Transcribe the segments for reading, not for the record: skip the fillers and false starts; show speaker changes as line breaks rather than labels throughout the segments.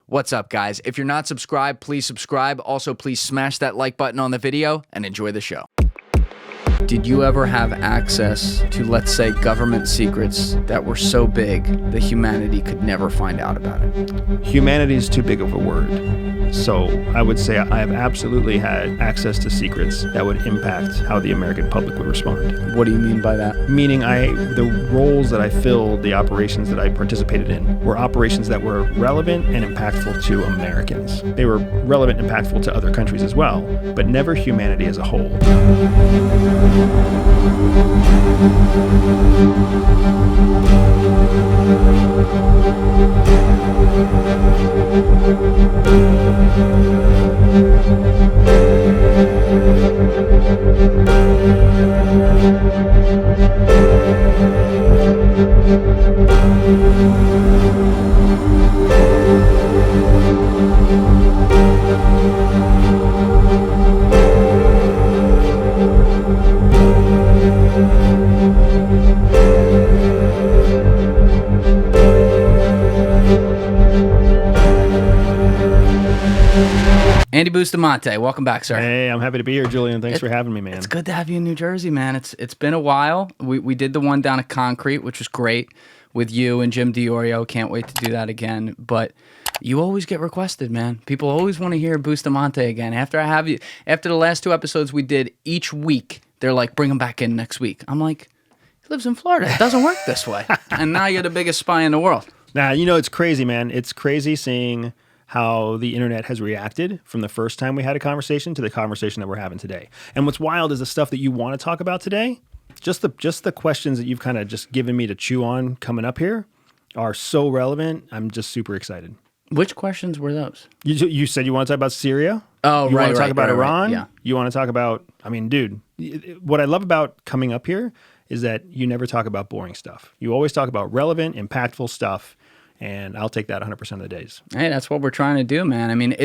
What's up, guys? If you're not subscribed, please subscribe. Also, please smash that like button on the video and enjoy the show. Did you ever have access to, let's say, government secrets that were so big that humanity could never find out about it?
Humanity is too big of a word. So I would say I have absolutely had access to secrets that would impact how the American public would respond.
What do you mean by that?
Meaning the roles that I filled, the operations that I participated in, were operations that were relevant and impactful to Americans. They were relevant and impactful to other countries as well, but never humanity as a whole.
Andy Bustamante, welcome back, sir.
Hey, I'm happy to be here, Julian. Thanks for having me, man.
It's good to have you in New Jersey, man. It's been a while. We did the one down at Concrete, which was great, with you and Jim DiOrio. Can't wait to do that again. But you always get requested, man. People always want to hear Bustamante again. After the last two episodes we did each week, they're like, bring him back in next week. I'm like, he lives in Florida. It doesn't work this way. And now you're the biggest spy in the world.
Nah, it's crazy, man. It's crazy seeing how the internet has reacted from the first time we had a conversation to the conversation that we're having today. And what's wild is the stuff that you want to talk about today, just the questions that you've kind of just given me to chew on coming up here are so relevant. I'm just super excited.
Which questions were those?
You said you want to talk about Syria?
Oh,
you
right.
want to talk about Iran?
Right. Yeah.
You want to talk about, dude, what I love about coming up here is that you never talk about boring stuff. You always talk about relevant, impactful stuff. And I'll take that 100% of the days.
Hey, that's what we're trying to do, man. I mean,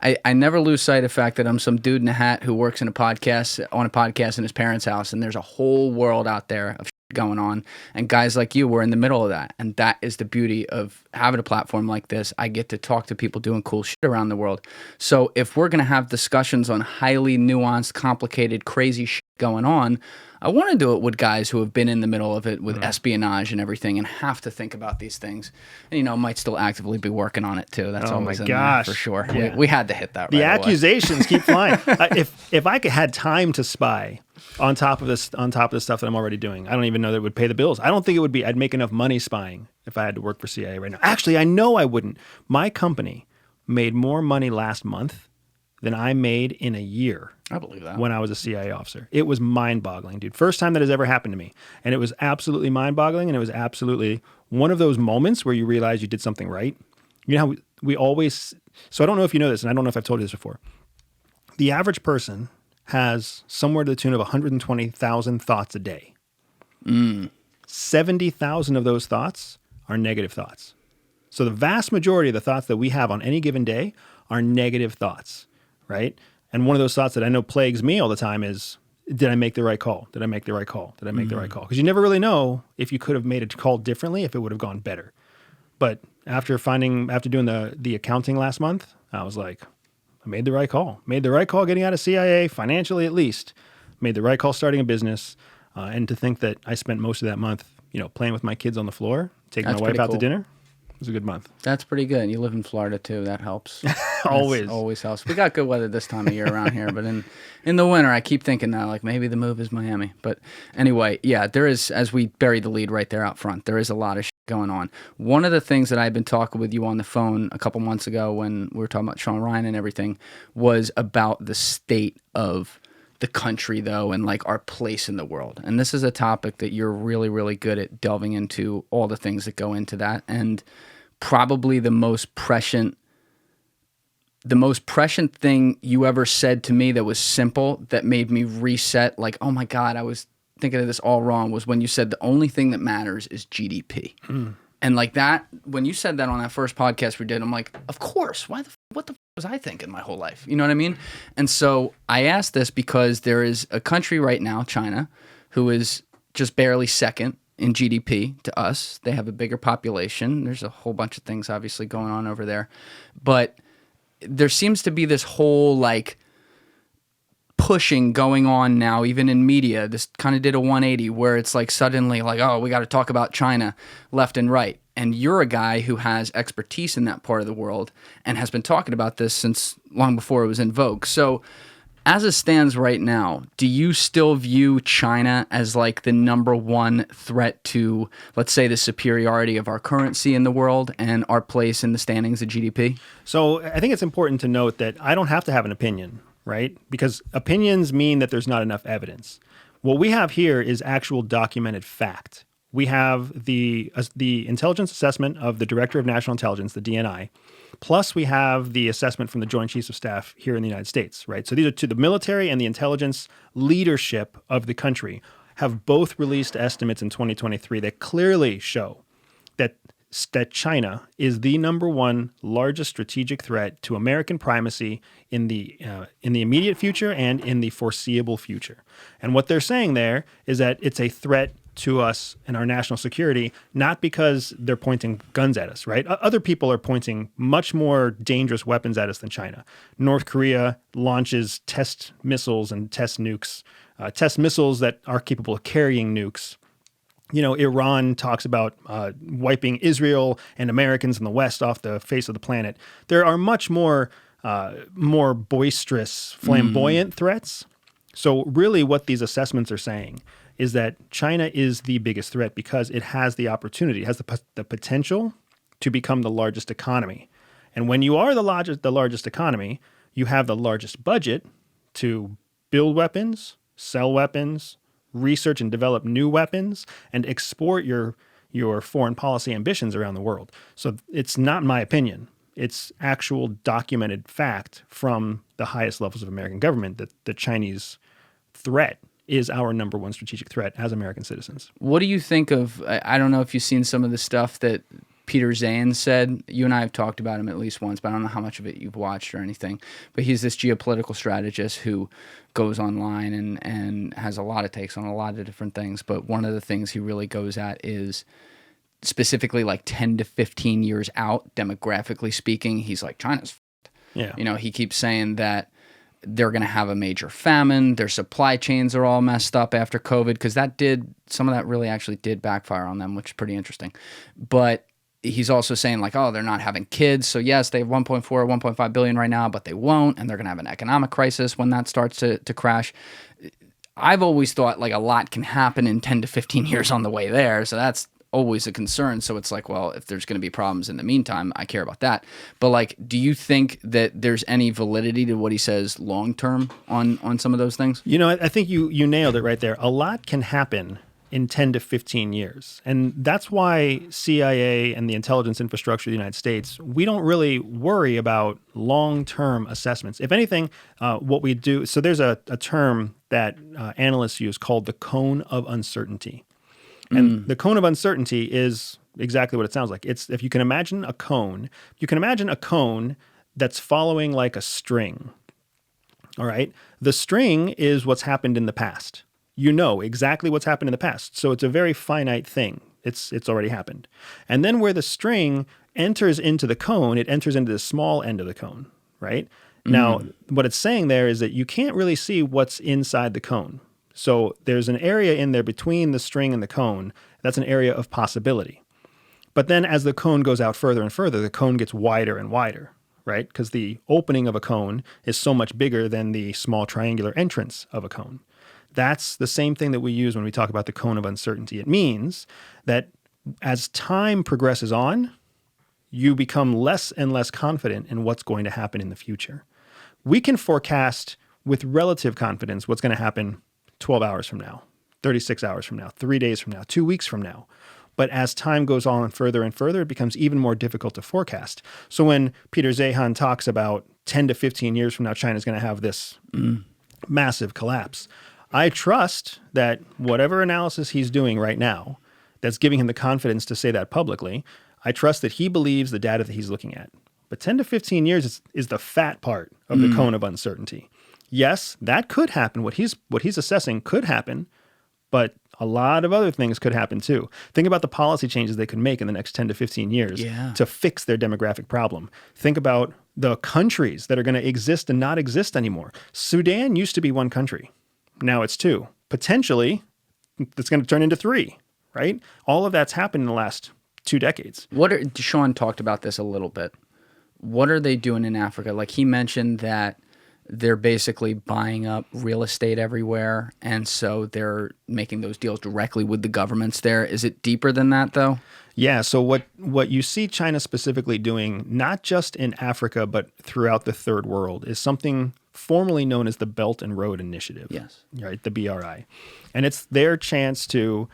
I never lose sight of the fact that I'm some dude in a hat who works on a podcast in his parents' house, and there's a whole world out there of shit going on, and guys like you were in the middle of that, and that is the beauty of having a platform like this. I get to talk to people doing cool shit around the world. So if we're going to have discussions on highly nuanced, complicated, crazy shit going on, I want to do it with guys who have been in the middle of it with espionage and everything and have to think about these things. And, might still actively be working on it, too. That's always in there for sure. Yeah. We had to hit that
The
right
accusations keep flying. If I had time to spy on top of the stuff that I'm already doing, I don't even know that it would pay the bills. I don't think it would be. I'd make enough money spying if I had to work for CIA right now. Actually, I know I wouldn't. My company made more money last month than I made in a year.
I believe that.
When I was a CIA officer. It was mind-boggling, dude. First time that has ever happened to me. And it was absolutely mind-boggling, and it was absolutely one of those moments where you realize you did something right. You know how we always... So I don't know if you know this, and I don't know if I've told you this before. The average person has somewhere to the tune of 120,000 thoughts a day. 70,000 of those thoughts are negative thoughts. So the vast majority of the thoughts that we have on any given day are negative thoughts, right? And one of those thoughts that I know plagues me all the time is, did I make the right call? Did I make the right call? Did I make the right call? Because you never really know if you could have made a call differently, if it would have gone better. But after doing the accounting last month, I was like, I made the right call. Made the right call getting out of CIA, financially at least. Made the right call starting a business. And to think that I spent most of that month, playing with my kids on the floor, taking my wife out to dinner. It was a good month.
That's pretty good. You live in Florida, too. That helps.
Always
helps. We got good weather this time of year around here, but in the winter, I keep thinking now, like, maybe the move is Miami. But anyway, yeah, there is, as we buried the lead right there out front, there is a lot of shit going on. One of the things that I've been talking with you on the phone a couple months ago when we were talking about Sean Ryan and everything was about the state of the country, though, and like our place in the world. And this is a topic that you're really, really good at delving into all the things that go into that. And probably the most prescient thing you ever said to me that was simple, that made me reset, like, oh my God, I was thinking of this all wrong, was when you said the only thing that matters is GDP. And like that, when you said that on that first podcast we did, I'm like, of course, what the was I thinking my whole life? You know what I mean? And so I asked this because there is a country right now, China, who is just barely second in GDP to us. They have a bigger population. There's a whole bunch of things obviously going on over there. But there seems to be this whole like pushing going on now, even in media. This kind of did a 180 where it's like suddenly like, oh, we got to talk about China left and right. And you're a guy who has expertise in that part of the world and has been talking about this since long before it was in vogue. So as it stands right now, do you still view China as like the number one threat to, let's say, the superiority of our currency in the world and our place in the standings of GDP?
So I think it's important to note that I don't have to have an opinion, right? Because opinions mean that there's not enough evidence. What we have here is actual documented fact. We have the intelligence assessment of the Director of National Intelligence, the DNI, plus we have the assessment from the Joint Chiefs of Staff here in the United States, right? So these are to the military and the intelligence leadership of the country have both released estimates in 2023 that clearly show that China is the number one largest strategic threat to American primacy in the immediate future and in the foreseeable future. And what they're saying there is that it's a threat to us and our national security, not because they're pointing guns at us, right? Other people are pointing much more dangerous weapons at us than China. North Korea launches test missiles and test nukes, test missiles that are capable of carrying nukes. You know, Iran talks about wiping Israel and Americans in the West off the face of the planet. There are much more boisterous, flamboyant threats. So really what these assessments are saying is that China is the biggest threat because it has the opportunity, it has the potential to become the largest economy. And when you are the largest economy, you have the largest budget to build weapons, sell weapons, research and develop new weapons, and export your foreign policy ambitions around the world. So it's not my opinion. It's actual documented fact from the highest levels of American government that the Chinese threat is our number one strategic threat as American citizens.
What do you think of, I don't know if you've seen some of the stuff that Peter Zeihan said. You and I have talked about him at least once, but I don't know how much of it you've watched or anything. But he's this geopolitical strategist who goes online and has a lot of takes on a lot of different things. But one of the things he really goes at is specifically like 10 to 15 years out, demographically speaking. He's like, China's f***ed.
Yeah.
You know, he keeps saying that they're going to have a major famine. Their supply chains are all messed up after COVID, because some of that really actually did backfire on them, which is pretty interesting. But he's also saying like, oh, they're not having kids. So yes, they have 1.4 or 1.5 billion right now, but they won't. And they're going to have an economic crisis when that starts to crash. I've always thought like a lot can happen in 10 to 15 years on the way there. So that's always a concern. So it's like, well, if there's going to be problems in the meantime, I care about that. But like, do you think that there's any validity to what he says long term on some of those things?
You know, I think you nailed it right there. A lot can happen in 10 to 15 years. And that's why CIA and the intelligence infrastructure of the United States, we don't really worry about long-term assessments. If anything, what we do, so there's a term that analysts use called the cone of uncertainty. And the cone of uncertainty is exactly what it sounds like. It's, if you can imagine a cone, that's following like a string. All right. The string is what's happened in the past. You know exactly what's happened in the past. So it's a very finite thing. It's already happened. And then where the string enters into the cone, it enters into the small end of the cone, right? Now, what it's saying there is that you can't really see what's inside the cone. So there's an area in there between the string and the cone. That's an area of possibility. But then as the cone goes out further and further, the cone gets wider and wider, right? Because the opening of a cone is so much bigger than the small triangular entrance of a cone. That's the same thing that we use when we talk about the cone of uncertainty. It means that as time progresses on, you become less and less confident in what's going to happen in the future. We can forecast with relative confidence what's going to happen 12 hours from now, 36 hours from now, 3 days from now, 2 weeks from now. But as time goes on further and further, it becomes even more difficult to forecast. So when Peter Zeihan talks about 10 to 15 years from now, China's going to have this massive collapse, I trust that whatever analysis he's doing right now that's giving him the confidence to say that publicly, I trust that he believes the data that he's looking at. But 10 to 15 years is the fat part of the cone of uncertainty. Yes, that could happen. What he's assessing could happen, but a lot of other things could happen too. Think about the policy changes they could make in the next 10 to 15 years to fix their demographic problem. Think about the countries that are going to exist and not exist anymore. Sudan used to be one country. Now it's two. Potentially, it's going to turn into three, right? All of that's happened in the last 2 decades.
Sean talked about this a little bit. What are they doing in Africa? Like he mentioned that they're basically buying up real estate everywhere, and so they're making those deals directly with the governments there. Is it deeper than that, though?
Yeah, so what you see China specifically doing, not just in Africa, but throughout the third world, is something formerly known as the Belt and Road Initiative.
Yes.
Right, the BRI. And it's their chance to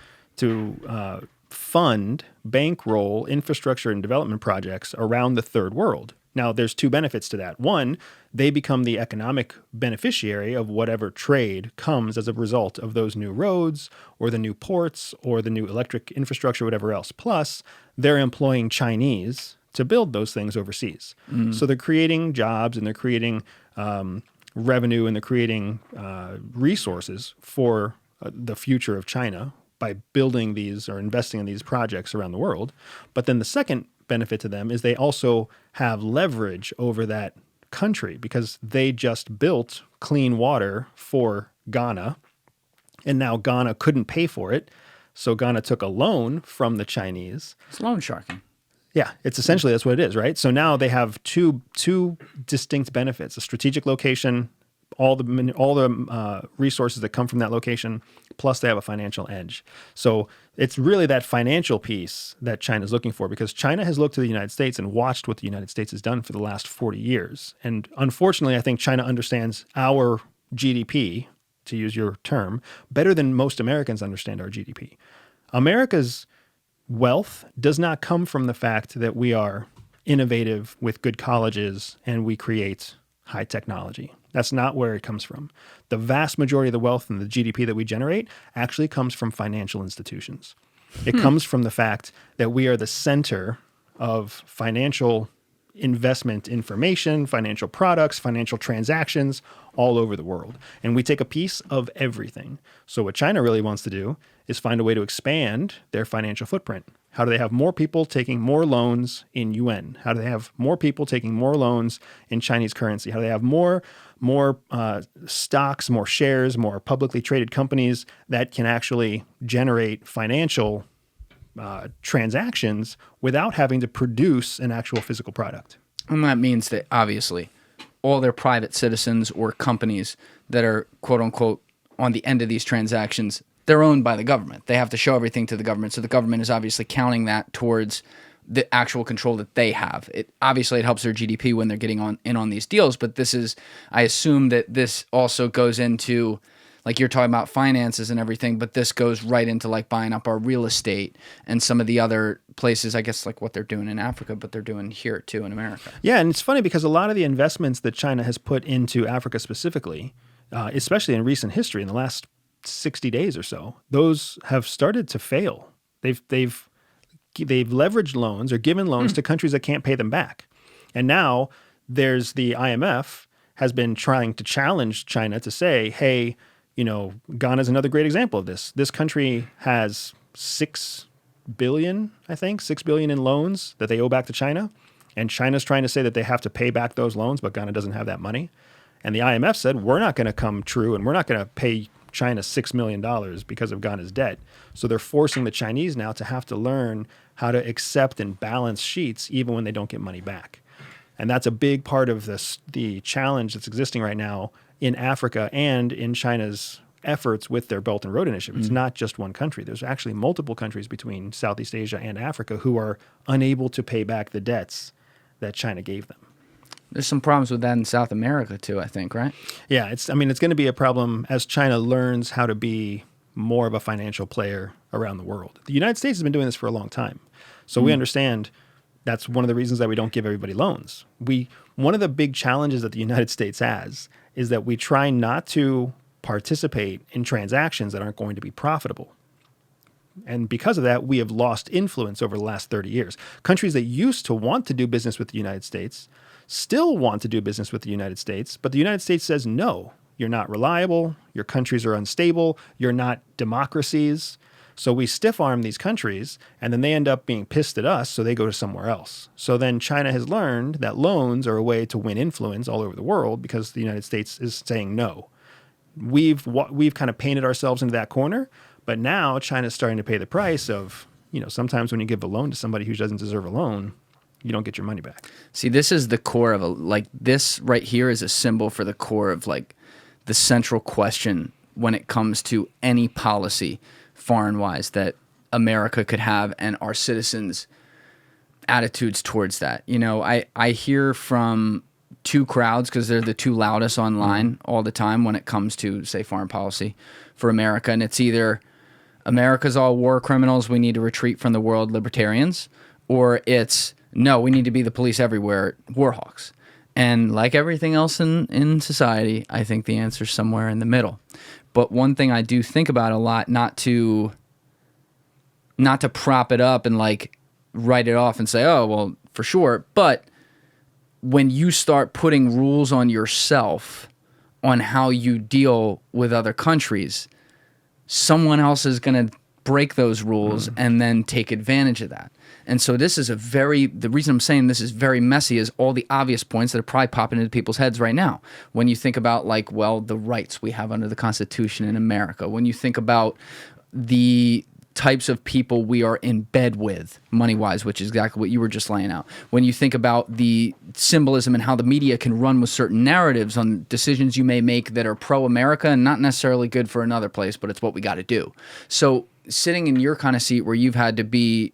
fund, bankroll infrastructure and development projects around the third world. Now, there's 2 benefits to that. One, they become the economic beneficiary of whatever trade comes as a result of those new roads or the new ports or the new electric infrastructure, whatever else. Plus, they're employing Chinese to build those things overseas. So they're creating jobs and they're creating revenue and they're creating resources for the future of China by building these or investing in these projects around the world. But then the second benefit to them is they also have leverage over that country because they just built clean water for Ghana, and now Ghana couldn't pay for it, so Ghana took a loan from the Chinese.
It's loan sharking.
Yeah, it's essentially that's what it is, right? So now they have two distinct benefits: a strategic location, all the resources that come from that location, plus they have a financial edge. So it's really that financial piece that China's looking for, because China has looked to the United States and watched what the United States has done for the last 40 years. And unfortunately, I think China understands our GDP, to use your term, better than most Americans understand our GDP. America's wealth does not come from the fact that we are innovative with good colleges and we create high technology. That's not where it comes from. The vast majority of the wealth and the GDP that we generate actually comes from financial institutions. It comes from the fact that we are the center of financial investment information, financial products, financial transactions all over the world. And we take a piece of everything. So what China really wants to do is find a way to expand their financial footprint. How do they have more people taking more loans in yuan? How do they have more people taking more loans in Chinese currency? How do they have more stocks, more shares, more publicly traded companies that can actually generate financial transactions without having to produce an actual physical product?
And that means that obviously all their private citizens or companies that are quote unquote on the end of these transactions, they're owned by the government. They have to show everything to the government. So the government is obviously counting that towards the actual control that they have. It helps their GDP when they're getting on these deals. But this is, I assume that this also goes into, like you're talking about finances and everything, but this goes right into like buying up our real estate and some of the other places, I guess, like what they're doing in Africa, but they're doing here too in America.
Yeah, and it's funny because a lot of the investments that China has put into Africa specifically, especially in recent history, in the last 60 days or so, those have started to fail. They've leveraged loans or given loans to countries that can't pay them back. And now there's the IMF has been trying to challenge China to say, hey, Ghana is another great example of this. This country has $6 billion in loans that they owe back to China. And China's trying to say that they have to pay back those loans, but Ghana doesn't have that money. And the IMF said, we're not going to come true and we're not going to pay China $6 million because of Ghana's debt. So they're forcing the Chinese now to have to learn how to accept and balance sheets even when they don't get money back. And that's a big part of the challenge that's existing right now in Africa and in China's efforts with their Belt and Road Initiative. It's not just one country. There's actually multiple countries between Southeast Asia and Africa who are unable to pay back the debts that China gave them.
There's some problems with that in South America too, I think, right?
Yeah, it's going to be a problem as China learns how to be more of a financial player around the world. The United States has been doing this for a long time. So we understand that's one of the reasons that we don't give everybody loans. One of the big challenges that the United States has is that we try not to participate in transactions that aren't going to be profitable. And because of that, we have lost influence over the last 30 years. Countries that used to want to do business with the United States still want to do business with the United States, but the United States says, no, you're not reliable, your countries are unstable, you're not democracies. So we stiff arm these countries, and then they end up being pissed at us, so they go to somewhere else. So then China has learned that loans are a way to win influence all over the world because the United States is saying no. We've kind of painted ourselves into that corner, but now China's starting to pay the price of, sometimes when you give a loan to somebody who doesn't deserve a loan, you don't get your money back.
See, this is the core of this right here is a symbol for the core of the central question when it comes to any policy foreign-wise that America could have and our citizens' attitudes towards that. I hear from two crowds because they're the two loudest online all the time when it comes to, say, foreign policy for America. And it's either America's all war criminals, we need to retreat from the world, libertarians, or it's, no, we need to be the police everywhere, war hawks. And like everything else in society, I think the answer's somewhere in the middle. But one thing I do think about a lot, not to prop it up and write it off and say, oh, well, for sure. But when you start putting rules on yourself on how you deal with other countries, someone else is going to break those rules and then take advantage of that. And so this is the reason I'm saying this is very messy is all the obvious points that are probably popping into people's heads right now. When you think about the rights we have under the Constitution in America, when you think about the types of people we are in bed with money-wise, which is exactly what you were just laying out. When you think about the symbolism and how the media can run with certain narratives on decisions you may make that are pro-America and not necessarily good for another place, but it's what we got to do. So sitting in your kind of seat where you've had to be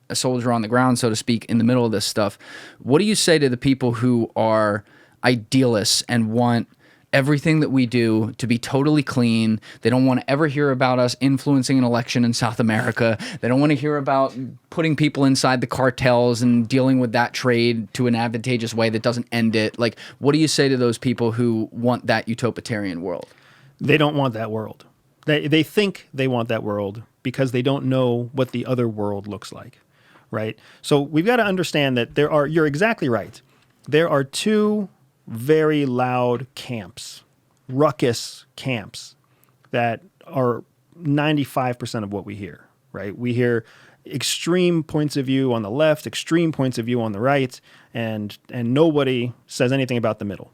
a soldier on the ground, so to speak, in the middle of this stuff, what do you say to the people who are idealists and want everything that we do to be totally clean? They don't want to ever hear about us influencing an election in South America. They don't want to hear about putting people inside the cartels and dealing with that trade to an advantageous way that doesn't end it. What do you say to those people who want that utopian world? They
don't want that world. They think they want that world because they don't know what the other world looks like, right? So we've got to understand that you're exactly right. There are two very loud camps, ruckus camps that are 95% of what we hear, right? We hear extreme points of view on the left, extreme points of view on the right, and nobody says anything about the middle.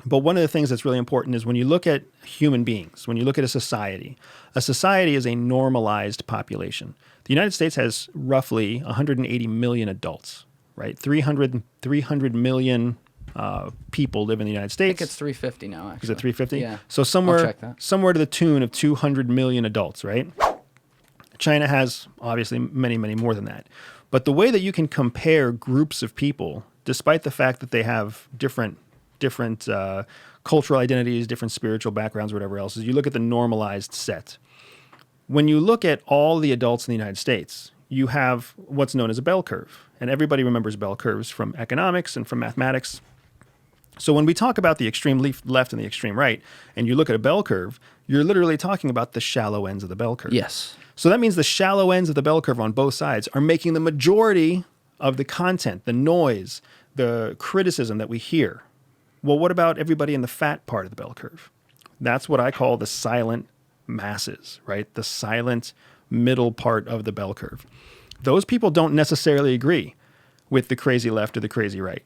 But one of the things that's really important is when you look at human beings, when you look at a society is a normalized population. The United States has roughly 180 million adults, right? 300 million people live in the United States.
I think it's 350 now, actually.
Is it 350?
Yeah.
So somewhere to the tune of 200 million adults, right? China has obviously many, many more than that. But the way that you can compare groups of people, despite the fact that they have different cultural identities, different spiritual backgrounds, whatever else, is you look at the normalized set. When you look at all the adults in the United States, you have what's known as a bell curve. And everybody remembers bell curves from economics and from mathematics. So when we talk about the extreme left and the extreme right, and you look at a bell curve, you're literally talking about the shallow ends of the bell curve.
Yes.
So that means the shallow ends of the bell curve on both sides are making the majority of the content, the noise, the criticism that we hear. Well, what about everybody in the fat part of the bell curve? That's what I call the silent masses, right? The silent middle part of the bell curve. Those people don't necessarily agree with the crazy left or the crazy right,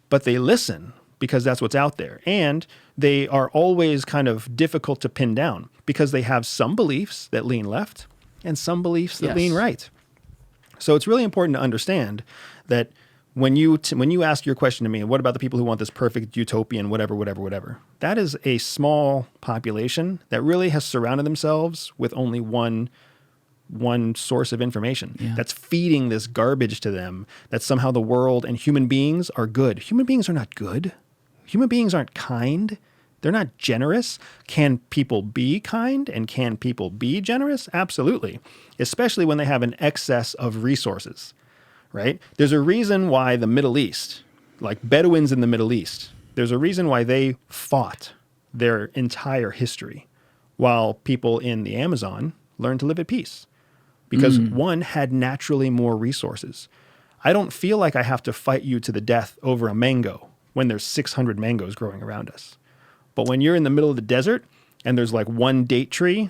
but they listen because that's what's out there. And they are always kind of difficult to pin down because they have some beliefs that lean left and some beliefs that lean right. So it's really important to understand that when you ask your question to me, what about the people who want this perfect utopian, whatever, that is a small population that really has surrounded themselves with only one source of information that's feeding this garbage to them, that somehow the world and human beings are good. Human beings are not good. Human beings aren't kind. They're not generous. Can people be kind and can people be generous? Absolutely, especially when they have an excess of resources. Right? There's a reason why the Middle East, like Bedouins in the Middle East, there's a reason why they fought their entire history while people in the Amazon learned to live at peace because one had naturally more resources. I don't feel like I have to fight you to the death over a mango when there's 600 mangoes growing around us. But when you're in the middle of the desert and there's like one date tree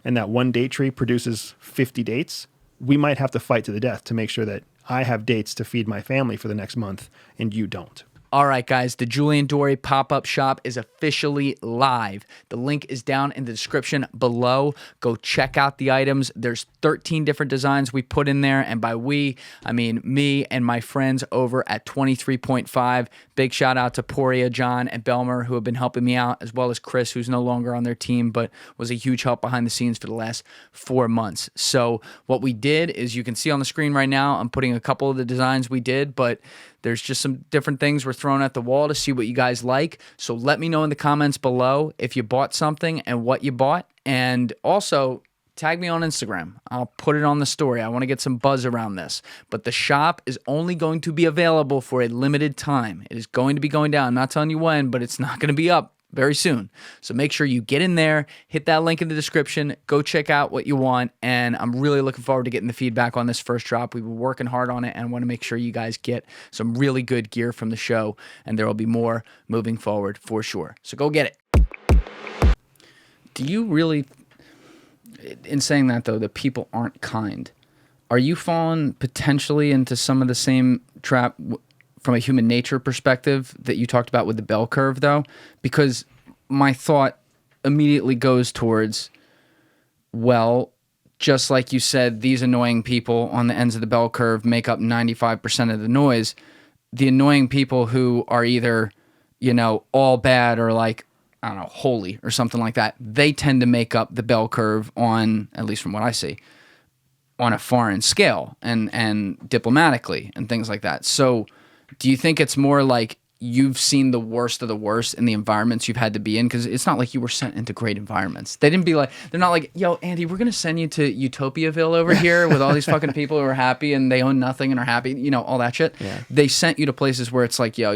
and that one date tree produces 50 dates, we might have to fight to the death to make sure that I have dates to feed my family for the next month and you don't.
All right, guys, the Julian Dorey pop-up shop is officially live. The link is down in the description below. Go check out the items. There's 13 different designs we put in there, and by we, I mean me and my friends over at 23.5. Big shout out to Poria, John, and Belmer, who have been helping me out, as well as Chris, who's no longer on their team, but was a huge help behind the scenes for the last 4 months. So what we did is, you can see on the screen right now, I'm putting a couple of the designs we did, but there's just some different things we're throwing at the wall to see what you guys like. So let me know in the comments below if you bought something and what you bought. And also, tag me on Instagram. I'll put it on the story. I want to get some buzz around this. But the shop is only going to be available for a limited time. It is going to be going down. I'm not telling you when, but it's not going to be up very soon. So make sure you get in there, hit that link in the description, go check out what you want, and I'm really looking forward to getting the feedback on this first drop. We've been working hard on it, and I want to make sure you guys get some really good gear from the show, and there will be more moving forward for sure. So go get it. Do you really, in saying that though, that people aren't kind, are you falling potentially into some of the same trap from a human nature perspective that you talked about with the bell curve, though? Because my thought immediately goes towards, well, just like you said, these annoying people on the ends of the bell curve make up 95% of the noise. The annoying people who are either, you know, all bad or like, I don't know, holy or something like that, they tend to make up the bell curve on, at least from what I see, on a foreign scale and diplomatically and things like that. So do you think it's more like you've seen the worst of the worst in the environments you've had to be in? Because it's not like you were sent into great environments. They didn't be like, they're not like, yo, Andy, we're going to send you to Utopiaville over here with all these fucking people who are happy and they own nothing and are happy, you know, all that shit. Yeah. They sent you to places where it's like, yo,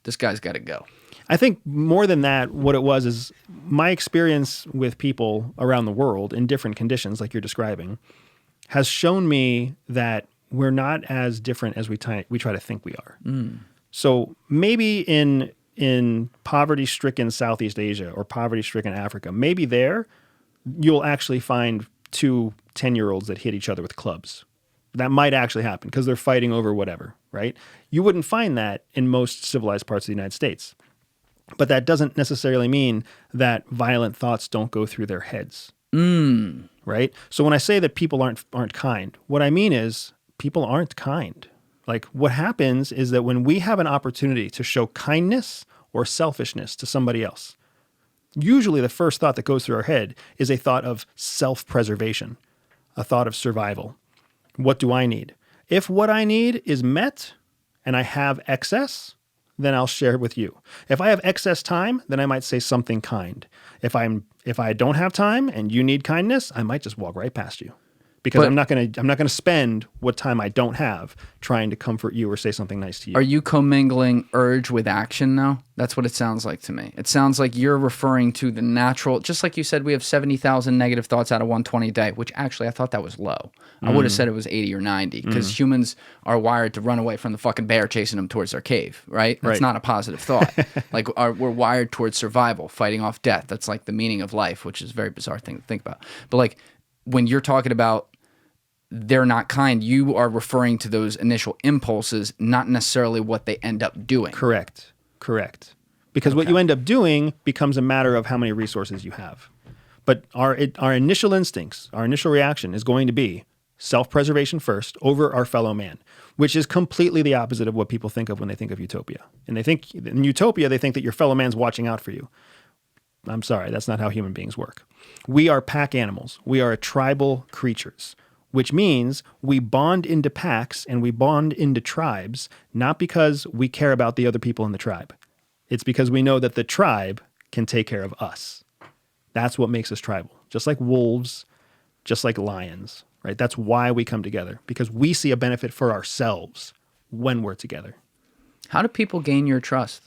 this guy's got to go.
I think more than that, what it was is my experience with people around the world in different conditions like you're describing has shown me that we're not as different as we try to think we are. So maybe in poverty-stricken Southeast Asia or poverty-stricken Africa, maybe there you'll actually find 2 10-year-olds that hit each other with clubs. That might actually happen because they're fighting over whatever, right? You wouldn't find that in most civilized parts of the United States. But that doesn't necessarily mean that violent thoughts don't go through their heads, right? So when I say that people aren't kind, what I mean is people aren't kind. Like what happens is that when we have an opportunity to show kindness or selfishness to somebody else, usually the first thought that goes through our head is a thought of self-preservation, a thought of survival. What do I need? If what I need is met and I have excess, then I'll share it with you. If I have excess time, then I might say something kind. If I don't have time and you need kindness, I might just walk right past you. Because I'm not gonna spend what time I don't have trying to comfort you or say something nice to you.
Are you commingling urge with action now? That's what it sounds like to me. It sounds like you're referring to the natural, just like you said, we have 70,000 negative thoughts out of 120 a day, which actually I thought that was low. I would have said it was 80 or 90 because humans are wired to run away from the fucking bear chasing them towards their cave, right? That's not a positive thought. Like we're wired towards survival, fighting off death. That's like the meaning of life, which is a very bizarre thing to think about. But like when you're talking about they're not kind, you are referring to those initial impulses, not necessarily what they end up doing.
Correct. Because what you end up doing becomes a matter of how many resources you have. But our initial instincts, our initial reaction is going to be self-preservation first over our fellow man, which is completely the opposite of what people think of when they think of utopia. And they think in utopia, they think that your fellow man's watching out for you. I'm sorry, that's not how human beings work. We are pack animals. We are tribal creatures, which means we bond into packs and we bond into tribes, not because we care about the other people in the tribe. It's because we know that the tribe can take care of us. That's what makes us tribal. Just like wolves, just like lions, right? That's why we come together, because we see a benefit for ourselves when we're together.
How do people gain your trust?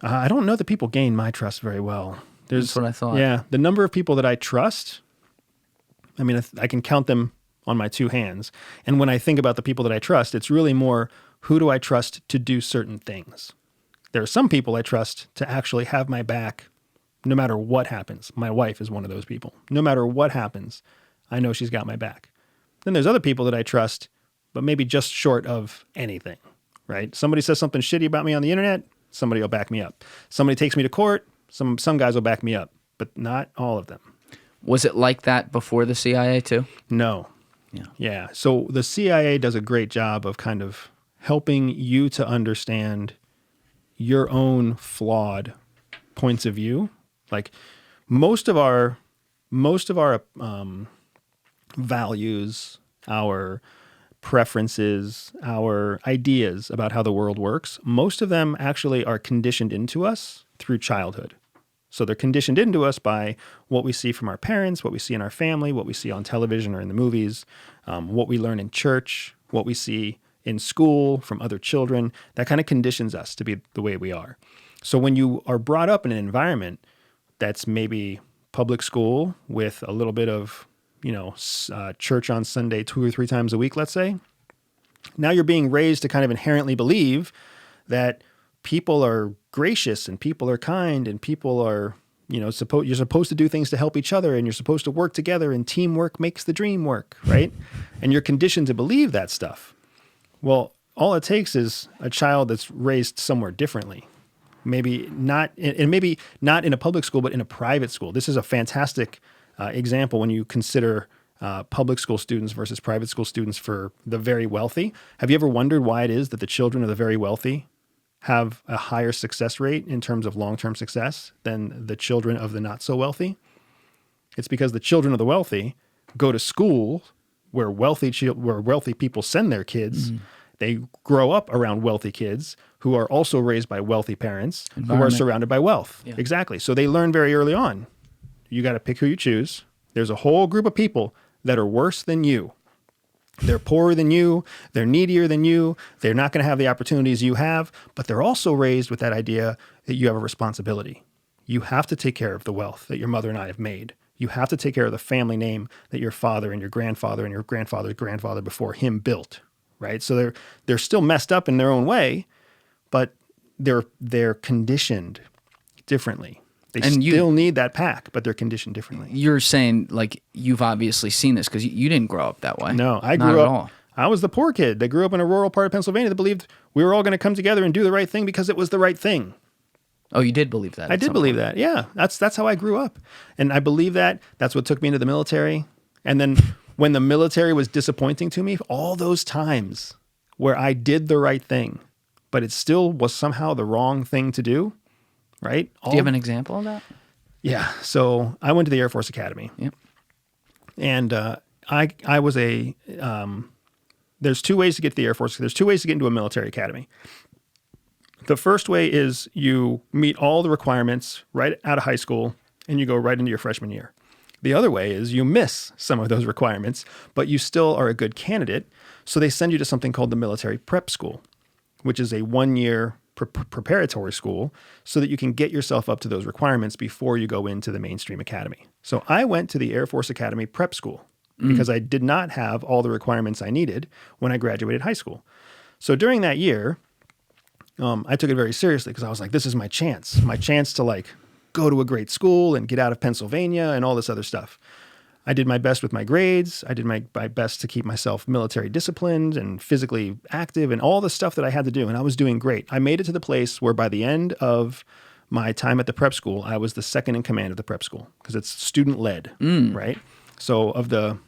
I don't know that people gain my trust very well.
That's what I thought.
Yeah, the number of people that I trust, I mean, I can count them on my 2 hands. And when I think about the people that I trust, it's really more, who do I trust to do certain things? There are some people I trust to actually have my back No matter what happens, my wife is one of those people. No matter what happens, I know she's got my back. Then there's other people that I trust, but maybe just short of anything, right? Somebody says something shitty about me on the internet, somebody will back me up. Somebody takes me to court, some guys will back me up, but not all of them.
Was it like that before the CIA too?
No. Yeah. So the CIA does a great job of kind of helping you to understand your own flawed points of view. Like most of our values, our preferences, our ideas about how the world works, most of them actually are conditioned into us through childhood. So they're conditioned into us by what we see from our parents, what we see in our family, what we see on television or in the movies, what we learn in church, what we see in school from other children. That kind of conditions us to be the way we are. So when you are brought up in an environment that's maybe public school with a little bit of, church on Sunday 2 or 3 times a week, let's say, now you're being raised to kind of inherently believe that people are gracious and people are kind and people are, you're supposed to do things to help each other and you're supposed to work together and teamwork makes the dream work, right? And you're conditioned to believe that stuff. Well, all it takes is a child that's raised somewhere differently. Maybe not in a public school, but in a private school. This is a fantastic example when you consider public school students versus private school students for the very wealthy. Have you ever wondered why it is that the children of the very wealthy have a higher success rate in terms of long-term success than the children of the not so wealthy? It's because the children of the wealthy go to school where wealthy people send their kids. Mm-hmm. They grow up around wealthy kids who are also raised by wealthy parents who are surrounded by wealth. Yeah. Exactly. So they learn very early on. You got to pick who you choose. There's a whole group of people that are worse than you. They're poorer than you. They're needier than you. They're not going to have the opportunities you have, but they're also raised with that idea that you have a responsibility. You have to take care of the wealth that your mother and I have made. You have to take care of the family name that your father and your grandfather's grandfather before him built, right? So they're still messed up in their own way, but they're conditioned differently. They still need that pack, but they're conditioned differently.
You're saying, like, you've obviously seen this because you didn't grow up that way.
No, I grew up. I was the poor kid that grew up in a rural part of Pennsylvania that believed we were all going to come together and do the right thing because it was the right thing.
Oh, you did believe that?
I did believe that. Yeah, that's how I grew up, and I believe that. That's what took me into the military. And then when the military was disappointing to me, all those times where I did the right thing, but it still was somehow the wrong thing to do. Right?
Do you have an example of that?
Yeah. So I went to the Air Force Academy.
Yep.
And I was there's 2 ways to get to the Air Force. There's 2 ways to get into a military academy. The first way is you meet all the requirements right out of high school and you go right into your freshman year. The other way is you miss some of those requirements, but you still are a good candidate. So they send you to something called the military prep school, which is a 1-year preparatory school so that you can get yourself up to those requirements before you go into the mainstream academy. So I went to the Air Force Academy prep school because I did not have all the requirements I needed when I graduated high school. So during that year, I took it very seriously because I was like, this is my chance to like go to a great school and get out of Pennsylvania and all this other stuff. I did my best with my grades. I did my best to keep myself military disciplined and physically active and all the stuff that I had to do. And I was doing great. I made it to the place where by the end of my time at the prep school, I was the second in command of the prep school because it's student-led, right? So of the,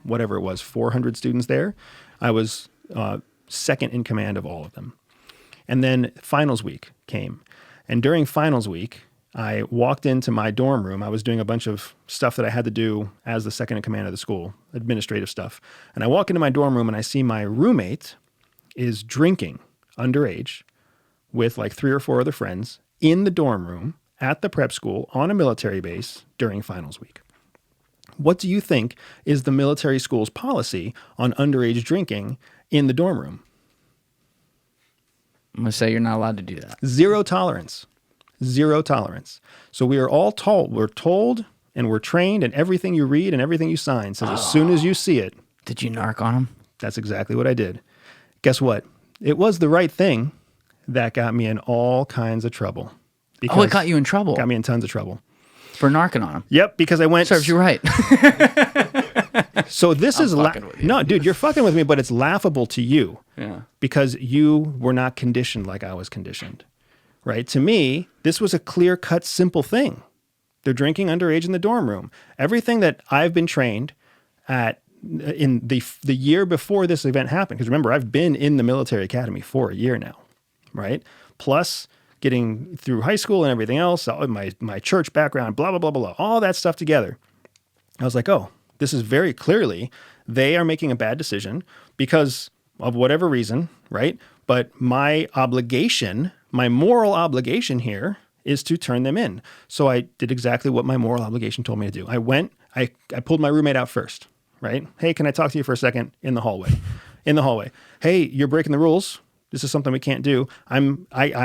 whatever it was, 400 students there, I was second in command of all of them. And then finals week came. And during finals week, I walked into my dorm room. I was doing a bunch of stuff that I had to do as the second in command of the school, administrative stuff. And I walk into my dorm room and I see my roommate is drinking underage with like 3 or 4 other friends in the dorm room at the prep school on a military base during finals week. What do you think is the military school's policy on underage drinking in the dorm room?
I'm going to say you're not allowed to do that.
Zero tolerance. Zero tolerance. So we are all told, we're told and we're trained, and everything you read and everything you sign says as soon as you see it.
Did you narc on him?
That's exactly what I did. Guess what? It was the right thing that got me in all kinds of trouble.
Oh, it got you in trouble?
Got me in tons of trouble.
For narking on him.
Yep, because I went.
Serves you right.
So this is
fucking with you.
no, dude, you're fucking with me, but it's laughable to you.
Yeah.
Because you were not conditioned like I was conditioned, right? To me, this was a clear-cut, simple thing. They're drinking underage in the dorm room. Everything that I've been trained at in the year before this event happened, because remember, I've been in the military academy for a year now, right? Plus getting through high school and everything else, my church background, blah, blah, blah, blah, all that stuff together. I was like, oh, this is very clearly, they are making a bad decision because of whatever reason, right? But my obligation, my moral obligation here is to turn them in. So I did exactly what my moral obligation told me to do. I went, I pulled my roommate out first, right? Hey, can I talk to you for a second in the hallway? In the hallway. Hey, you're breaking the rules. This is something we can't do. I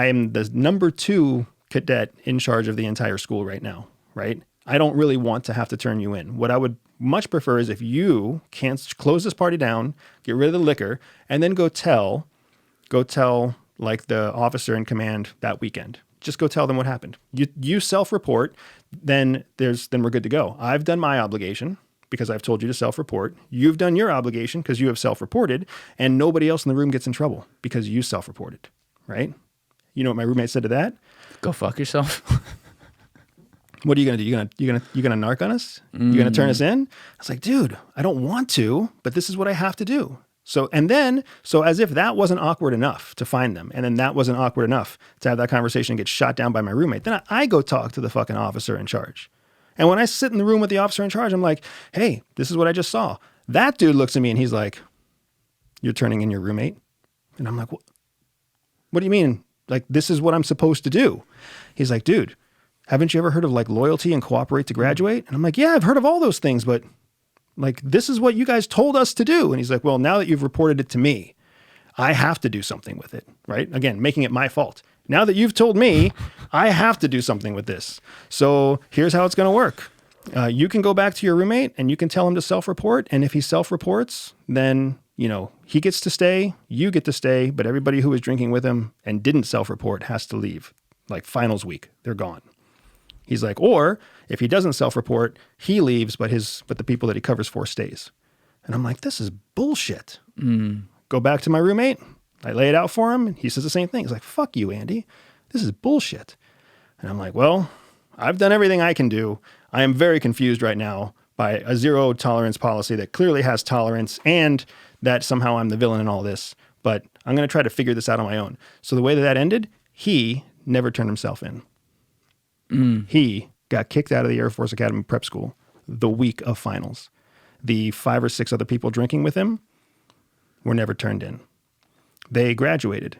am the number 2 cadet in charge of the entire school right now, right? I don't really want to have to turn you in. What I would much prefer is if you can't close this party down, get rid of the liquor, and then go tell like the officer in command that weekend. Just go tell them what happened. You self-report, then we're good to go. I've done my obligation because I've told you to self-report. You've done your obligation because you have self-reported, and nobody else in the room gets in trouble because you self-reported, right? You know what my roommate said to that?
Go fuck yourself.
What are you gonna do? You gonna narc on us? You gonna turn us in? I was like, dude, I don't want to, but this is what I have to do. So as if that wasn't awkward enough to find them, and then that wasn't awkward enough to have that conversation and get shot down by my roommate, then I go talk to the fucking officer in charge. And when I sit in the room with the officer in charge, I'm like, hey, this is what I just saw. That dude looks at me and he's like, you're turning in your roommate? And I'm like, what do you mean? Like, this is what I'm supposed to do. He's like, dude, haven't you ever heard of like loyalty and cooperate to graduate? And I'm like, yeah, I've heard of all those things, but like, this is what you guys told us to do. And he's like, well, now that you've reported it to me, I have to do something with it, right? Again, making it my fault. Now that you've told me, I have to do something with this. So here's how it's going to work. You can go back to your roommate and you can tell him to self-report. And if he self-reports, then, he gets to stay, you get to stay, but everybody who was drinking with him and didn't self-report has to leave. Like finals week, they're gone. He's like, or if he doesn't self-report, he leaves, but the people that he covers for stays. And I'm like, this is bullshit. Go back to my roommate. I lay it out for him. And he says the same thing. He's like, fuck you, Andy. This is bullshit. And I'm like, well, I've done everything I can do. I am very confused right now by a zero tolerance policy that clearly has tolerance and that somehow I'm the villain in all this. But I'm going to try to figure this out on my own. So the way that ended, he never turned himself in. He got kicked out of the Air Force Academy prep school the week of finals. The 5 or 6 other people drinking with him were never turned in. They graduated.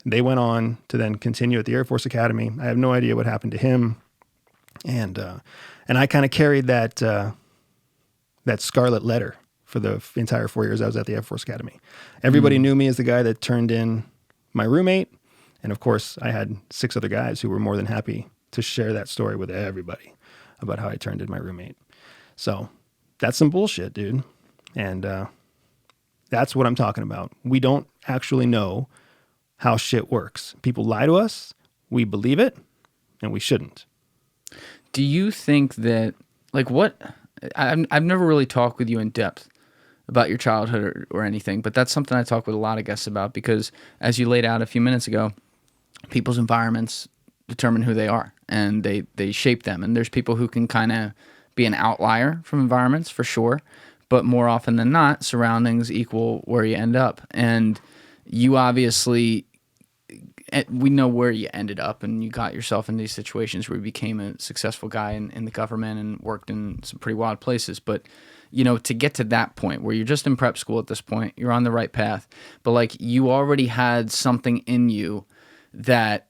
They went on to then continue at the Air Force Academy. I have no idea what happened to him. And I kind of carried that scarlet letter for the entire 4 years I was at the Air Force Academy. Everybody knew me as the guy that turned in my roommate. And of course, I had 6 other guys who were more than happy to share that story with everybody about how I turned in my roommate. So that's some bullshit, dude. And that's what I'm talking about. We don't actually know how shit works. People lie to us, we believe it, and we shouldn't.
Do you think that, like, I've never really talked with you in depth about your childhood or anything, but that's something I talk with a lot of guests about because, as you laid out a few minutes ago, people's environments determine who they are, and they shape them. And there's people who can kind of be an outlier from environments, for sure, but more often than not, surroundings equal where you end up. And you obviously, we know where you ended up, and you got yourself in these situations where you became a successful guy in the government and worked in some pretty wild places. But, to get to that point where you're just in prep school at this point, you're on the right path, but like you already had something in you that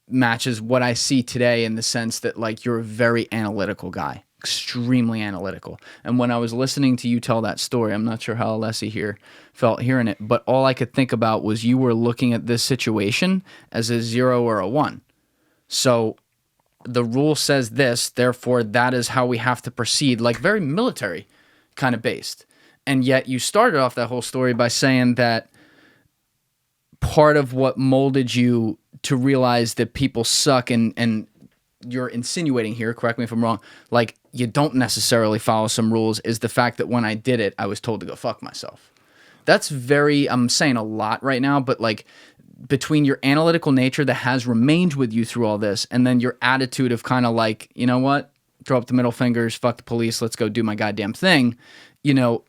matches what I see today in the sense that like you're a very analytical guy, extremely analytical. And when I was listening to you tell that story, I'm not sure how Alessi here felt hearing it, but all I could think about was you were looking at this situation as a 0 or a 1. So the rule says this, therefore that is how we have to proceed, like very military kind of based. And yet you started off that whole story by saying that part of what molded you to realize that people suck and you're insinuating here, correct me if I'm wrong, like you don't necessarily follow some rules, is the fact that when I did it, I was told to go fuck myself. That's I'm saying a lot right now, but like between your analytical nature that has remained with you through all this, and then your attitude of kind of like, you know what, throw up the middle fingers, fuck the police, let's go do my goddamn thing, you know,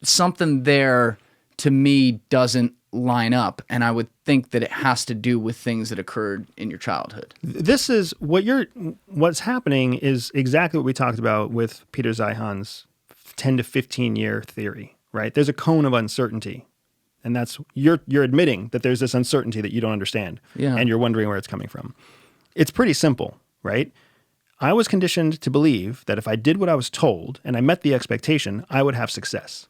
something there to me doesn't line up, and I would think that it has to do with things that occurred in your childhood.
This is what's happening is exactly what we talked about with Peter Zeihan's 10 to 15 year theory, right? There's a cone of uncertainty, and that's you're admitting that there's this uncertainty that you don't understand, and you're wondering where it's coming from. It's pretty simple, right? I was conditioned to believe that if I did what I was told and I met the expectation, I would have success.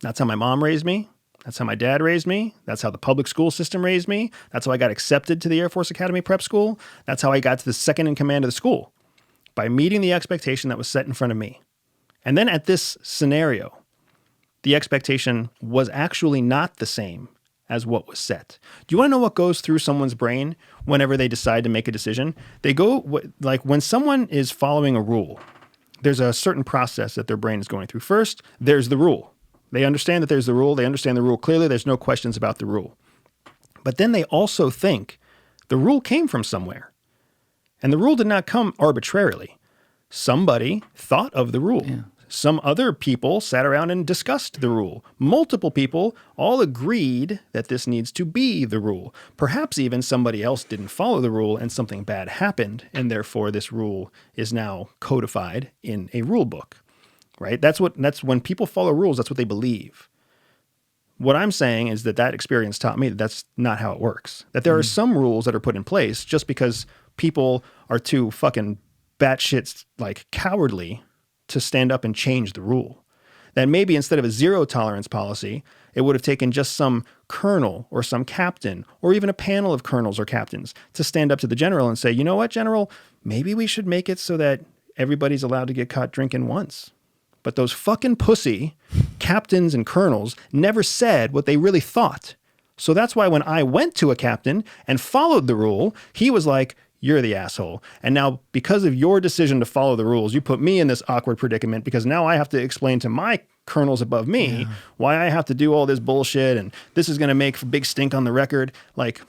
That's how my mom raised me. That's how my dad raised me. That's how the public school system raised me. That's how I got accepted to the Air Force Academy prep school. That's how I got to the second in command of the school, by meeting the expectation that was set in front of me. And then at this scenario, the expectation was actually not the same as what was set. Do you want to know what goes through someone's brain whenever they decide to make a decision? They go, like when someone is following a rule, there's a certain process that their brain is going through. First, there's the rule. They understand that there's the rule. They understand the rule clearly. There's no questions about the rule. But then they also think the rule came from somewhere. And the rule did not come arbitrarily. Somebody thought of the rule. Yeah. Some other people sat around and discussed the rule. Multiple people all agreed that this needs to be the rule. Perhaps even somebody else didn't follow the rule and something bad happened, and therefore this rule is now codified in a rule book. Right? That's when people follow rules, that's what they believe. What I'm saying is that experience taught me that that's not how it works. That there are some rules that are put in place just because people are too fucking batshit like cowardly to stand up and change the rule. That maybe instead of a zero tolerance policy, it would have taken just some colonel or some captain or even a panel of colonels or captains to stand up to the general and say, you know what, general, maybe we should make it so that everybody's allowed to get caught drinking once. But those fucking pussy captains and colonels never said what they really thought. So that's why when I went to a captain and followed the rule, he was like, you're the asshole. And now because of your decision to follow the rules, you put me in this awkward predicament because now I have to explain to my colonels above me why I have to do all this bullshit and this is going to make a big stink on the record. Like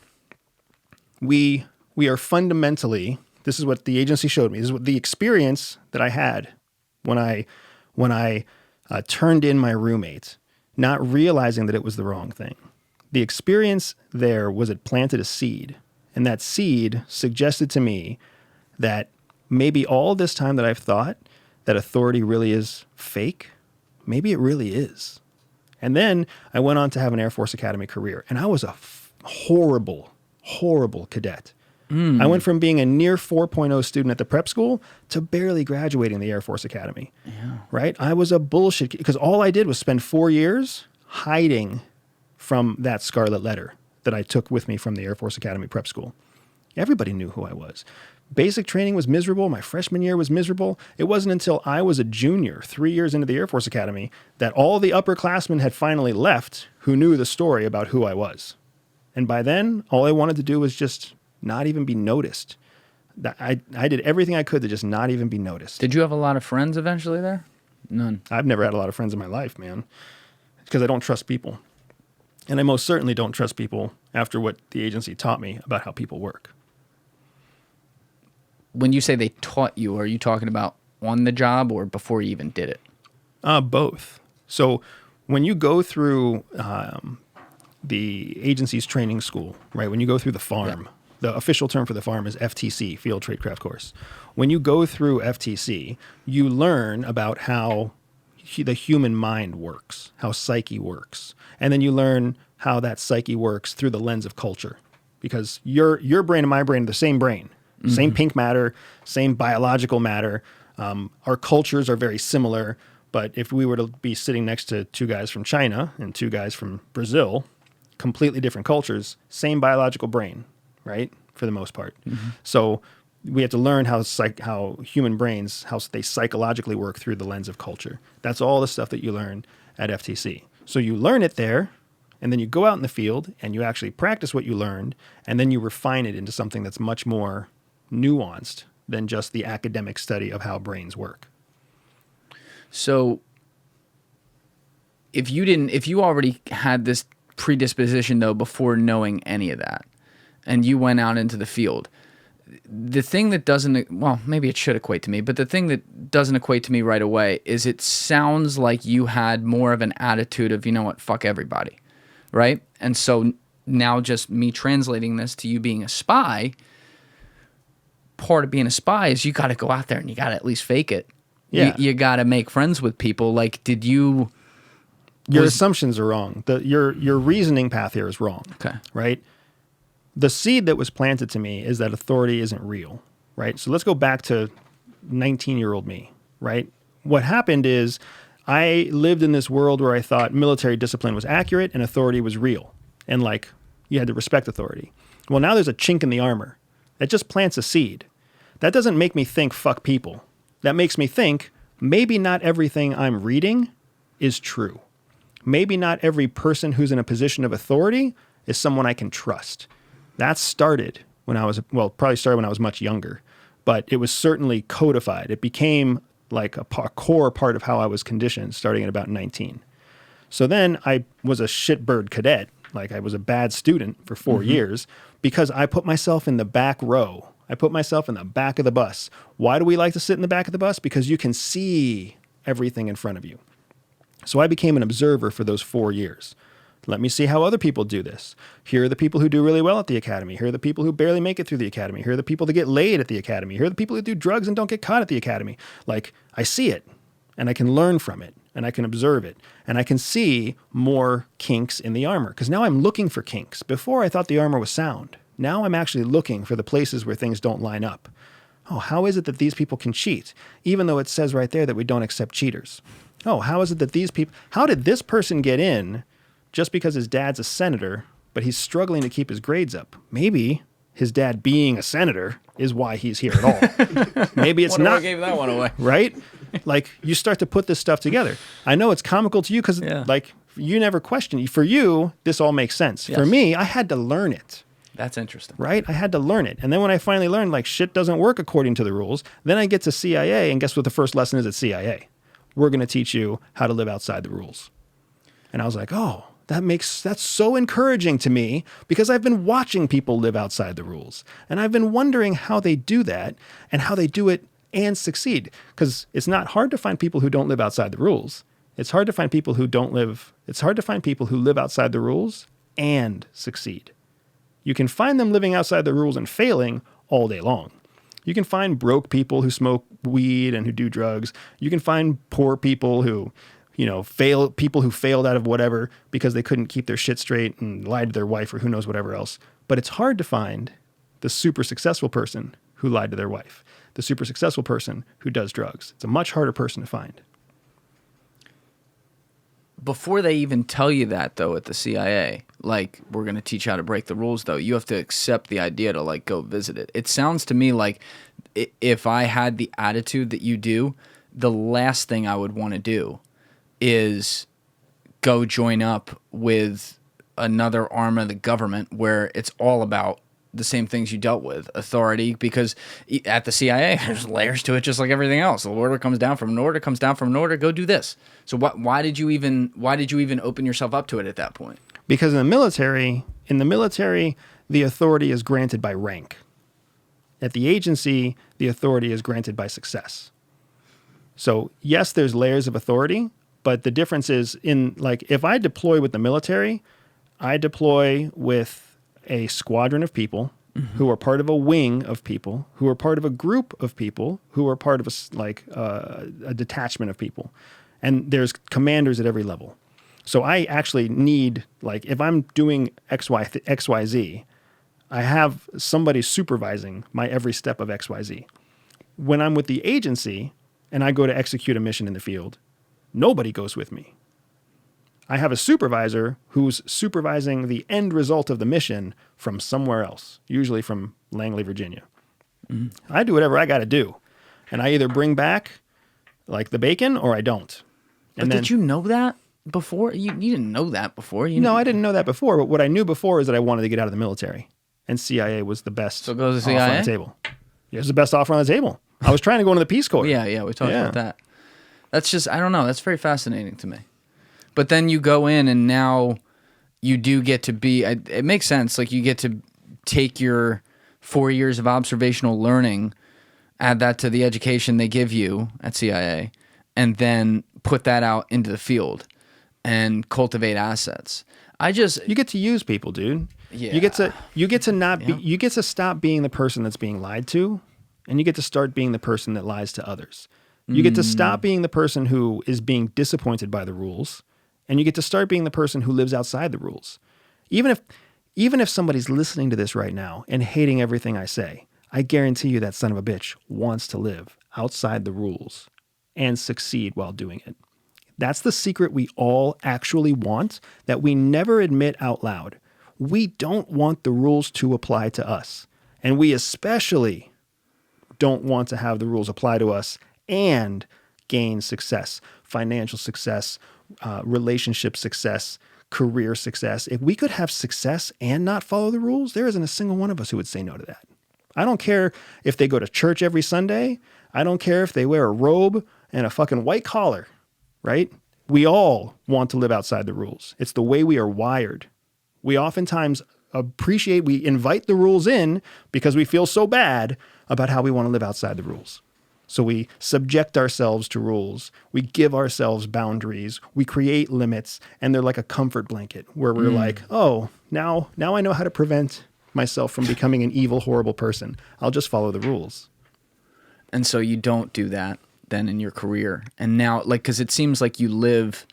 we are fundamentally, this is what the agency showed me. This is what the experience that I had when I turned in my roommate, not realizing that it was the wrong thing. The experience there was it planted a seed, and that seed suggested to me that maybe all this time that I've thought that authority really is fake, maybe it really is. And then I went on to have an Air Force Academy career, and I was a horrible, horrible cadet. I went from being a near 4.0 student at the prep school to barely graduating the Air Force Academy, right? I was a bullshit because all I did was spend 4 years hiding from that scarlet letter that I took with me from the Air Force Academy prep school. Everybody knew who I was. Basic training was miserable. My freshman year was miserable. It wasn't until I was a junior, 3 years into the Air Force Academy, that all the upperclassmen had finally left who knew the story about who I was. And by then, all I wanted to do was just not even be noticed. I did everything I could to just not even be noticed.
Did you have a lot of friends eventually there? None.
I've never had a lot of friends in my life, man. It's because I don't trust people. And I most certainly don't trust people after what the agency taught me about how people work.
When you say they taught you, are you talking about on the job or before you even did it?
Both. So when you go through the agency's training school, right? When you go through the farm, the official term for the farm is FTC, Field Trade Craft Course. When you go through FTC, you learn about how the human mind works, how psyche works. And then you learn how that psyche works through the lens of culture. Because your brain and my brain are the same brain, same pink matter, same biological matter. Our cultures are very similar. But if we were to be sitting next to two guys from China and two guys from Brazil, completely different cultures, same biological brain, right? For the most part. So we have to learn how human brains, how they psychologically work through the lens of culture. That's all the stuff that you learn at FTC. So you learn it there, and then you go out in the field and you actually practice what you learned, and then you refine it into something that's much more nuanced than just the academic study of how brains work.
So if you already had this predisposition though before knowing any of that, and you went out into the field, the thing that doesn't, well, maybe it should equate to me, but the thing that doesn't equate to me right away is it sounds like you had more of an attitude of, you know what, fuck everybody, right? And so now just me translating this to you being a spy, part of being a spy is you got to go out there and you got to at least fake it.
Yeah.
You got to make friends with people. Like, did you...
Your assumptions are wrong. Your reasoning path here is wrong.
Okay.
Right? The seed that was planted to me is that authority isn't real, right? So let's go back to 19-year-old me, right? What happened is I lived in this world where I thought military discipline was accurate and authority was real. And like, you had to respect authority. Well, now there's a chink in the armor. That just plants a seed. That doesn't make me think fuck people. That makes me think maybe not everything I'm reading is true. Maybe not every person who's in a position of authority is someone I can trust. That started when I was, well, probably started when I was much younger, but it was certainly codified. It became like a core part of how I was conditioned starting at about 19. So then I was a shitbird cadet. Like I was a bad student for 4 years because I put myself in the back row. I put myself in the back of the bus. Why do we like to sit in the back of the bus? Because you can see everything in front of you. So I became an observer for those 4 years. Let me see how other people do this. Here are the people who do really well at the academy. Here are the people who barely make it through the academy. Here are the people that get laid at the academy. Here are the people who do drugs and don't get caught at the academy. Like, I see it, and I can learn from it, and I can observe it, and I can see more kinks in the armor. Because now I'm looking for kinks. Before, I thought the armor was sound. Now I'm actually looking for the places where things don't line up. Oh, how is it that these people can cheat, even though it says right there that we don't accept cheaters? Oh, how is it that these people... How did this person get in just because his dad's a senator, but he's struggling to keep his grades up? Maybe his dad being a senator is why he's here at all. Maybe it's not.
I gave that one away.
Right? Like, you start to put this stuff together. I know it's comical to you because, like, you never question. For you, this all makes sense.
Yes.
For me, I had to learn it.
That's interesting.
Right? I had to learn it. And then when I finally learned, like, shit doesn't work according to the rules, then I get to CIA, and guess what the first lesson is at CIA? We're going to teach you how to live outside the rules. And I was like, oh, that's so encouraging to me because I've been watching people live outside the rules. And I've been wondering how they do that and how they do it and succeed. Because it's not hard to find people who don't live outside the rules. It's hard to find people who it's hard to find people who live outside the rules and succeed. You can find them living outside the rules and failing all day long. You can find broke people who smoke weed and who do drugs. You can find poor people who, people who failed out of whatever because they couldn't keep their shit straight and lied to their wife or who knows whatever else. But it's hard to find the super successful person who lied to their wife, the super successful person who does drugs. It's a much harder person to find.
Before they even tell you that, though, at the CIA, like, we're going to teach you how to break the rules, though, you have to accept the idea to, like, go visit it. It sounds to me like if I had the attitude that you do, the last thing I would want to do is go join up with another arm of the government where it's all about the same things you dealt with, authority, because at the CIA, there's layers to it just like everything else. The order comes down from an order, comes down from an order, go do this. So why did you even open yourself up to it at that point?
Because in the military, the authority is granted by rank. At the agency, the authority is granted by success. So yes, there's layers of authority, but the difference is if I deploy with the military, I deploy with a squadron of people who are part of a wing of people, who are part of a group of people, who are part of a detachment of people. And there's commanders at every level. So I actually need, if I'm doing XYZ, I have somebody supervising my every step of XYZ. When I'm with the agency and I go to execute a mission in the field, nobody goes with me. I have a supervisor who's supervising the end result of the mission from somewhere else, usually from Langley, Virginia. Mm-hmm. I do whatever I got to do. And I either bring back the bacon or I don't.
But did you know that before? You didn't know that before.
No, I didn't know that before. But what I knew before is that I wanted to get out of the military. And CIA was the best
so go to CIA?
on the table. here's the best offer on the table. I was trying to go into the Peace Corps.
Yeah, we talked about that. That's just, I don't know, that's very fascinating to me. But then you go in and now you do get to be, it makes sense, like you get to take your 4 years of observational learning, add that to the education they give you at CIA, and then put that out into the field and cultivate assets.
You get to use people, dude.
Yeah.
You get to stop being the person that's being lied to, and you get to start being the person that lies to others. You get to stop being the person who is being disappointed by the rules, and you get to start being the person who lives outside the rules. Even if somebody's listening to this right now and hating everything I say, I guarantee you that son of a bitch wants to live outside the rules and succeed while doing it. That's the secret we all actually want that we never admit out loud. We don't want the rules to apply to us. And we especially don't want to have the rules apply to us and gain success, financial success, relationship success, career success. If we could have success and not follow the rules, there isn't a single one of us who would say no to that. I don't care if they go to church every Sunday. I don't care if they wear a robe and a fucking white collar, right? We all want to live outside the rules. It's the way we are wired. We oftentimes we invite the rules in because we feel so bad about how we want to live outside the rules. So we subject ourselves to rules. We give ourselves boundaries. We create limits, and they're like a comfort blanket where we're like, oh, now I know how to prevent myself from becoming an evil, horrible person. I'll just follow the rules.
And so you don't do that then in your career. And now, like, because it seems like you live,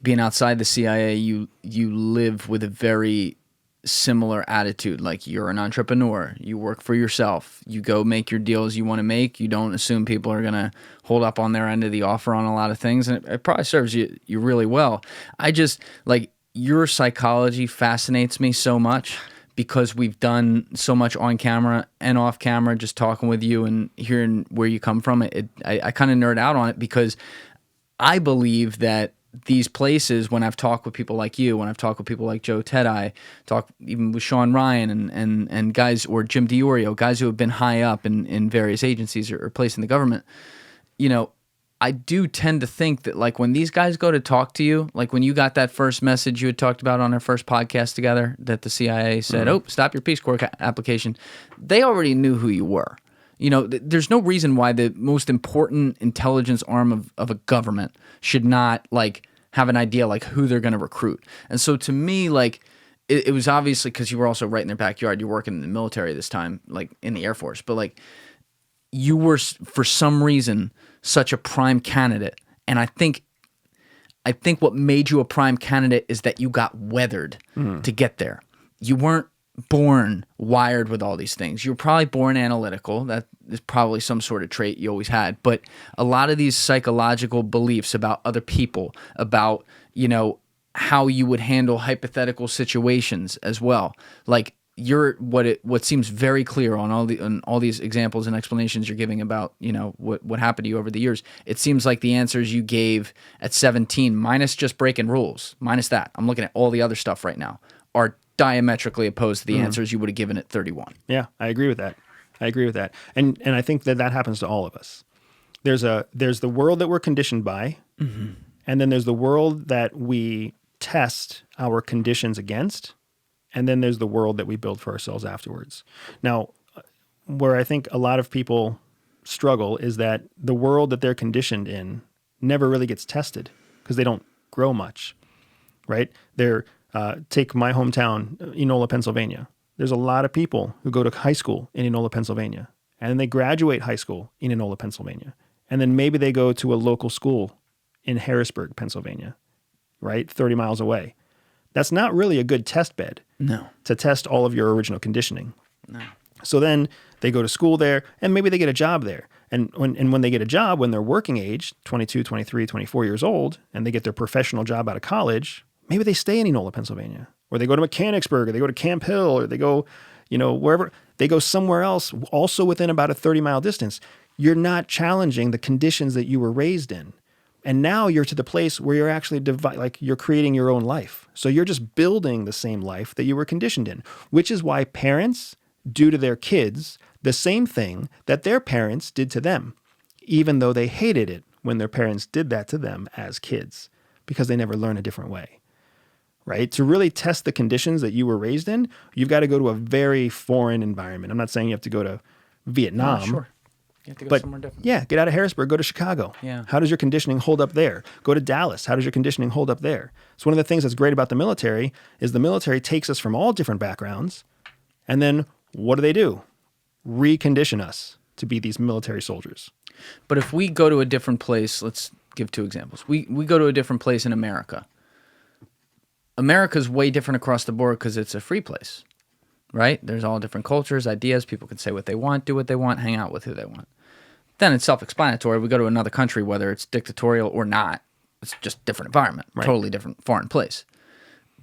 being outside the CIA, you live with a very similar attitude. Like, you're an entrepreneur, you work for yourself, you go make your deals you want to make, you don't assume people are going to hold up on their end of the offer on a lot of things, and it probably serves you really well. I just, like, your psychology fascinates me so much because we've done so much on camera and off camera, just talking with you and hearing where you come from. I kind of nerd out on it because I believe that these places, when I've talked with people like you, when I've talked with people like Joe Tedai, talk even with Sean Ryan and guys, or Jim DiOrio, guys who have been high up in various agencies or placed in the government, you know, I do tend to think that, like, when these guys go to talk to you, like when you got that first message you had talked about on our first podcast together that the CIA said, oh, stop your Peace Corps application, they already knew who you were. You know, there's no reason why the most important intelligence arm of a government should not, like, have an idea, like, who they're going to recruit. And so to me, like, it was obviously because you were also right in their backyard. You're working in the military this time, like in the Air Force. But, like, you were, for some reason, such a prime candidate. And I think what made you a prime candidate is that you got weathered to get there. You weren't born wired with all these things. You were probably born analytical. That is probably some sort of trait you always had. But a lot of these psychological beliefs about other people, about, you know, how you would handle hypothetical situations as well. Like, you're what seems very clear on all these examples and explanations you're giving about, you know, what happened to you over the years. It seems like the answers you gave at 17, minus just breaking rules, minus that, I'm looking at all the other stuff right now, are diametrically opposed to the answers you would have given at 31.
Yeah, I agree with that. And I think that happens to all of us. There's the world that we're conditioned by, and then there's the world that we test our conditions against, and then there's the world that we build for ourselves afterwards. Now, where I think a lot of people struggle is that the world that they're conditioned in never really gets tested because they don't grow much, right? Take my hometown, Enola, Pennsylvania. There's a lot of people who go to high school in Enola, Pennsylvania, and then they graduate high school in Enola, Pennsylvania, and then maybe they go to a local school in Harrisburg, Pennsylvania, right? 30 miles away. That's not really a good test bed.
No.
To test all of your original conditioning.
No.
So then they go to school there, and maybe they get a job there. And when they get a job, when they're working age, 22, 23, 24 years old, and they get their professional job out of college, maybe they stay in Enola, Pennsylvania, or they go to Mechanicsburg, or they go to Camp Hill, or they go, you know, wherever. They go somewhere else, also within about a 30-mile distance. You're not challenging the conditions that you were raised in. And now you're to the place where you're actually you're creating your own life. So you're just building the same life that you were conditioned in, which is why parents do to their kids the same thing that their parents did to them, even though they hated it when their parents did that to them as kids, because they never learn a different way, right? To really test the conditions that you were raised in, you've got to go to a very foreign environment. I'm not saying you have to go to Vietnam.
Oh, sure. You have to go
But
somewhere different.
yeah, get out of Harrisburg, go to Chicago.
Yeah.
How does your conditioning hold up there? Go to Dallas. How does your conditioning hold up there? So one of the things that's great about the military is the military takes us from all different backgrounds, and then what do? Recondition us to be these military soldiers.
But if we go to a different place, let's give two examples. We go to a different place in America. America's way different across the board because it's a free place, right? There's all different cultures, ideas. People can say what they want, do what they want, hang out with who they want. Then it's self-explanatory. We go to another country, whether it's dictatorial or not, it's just different environment,
Right.
Totally different foreign place.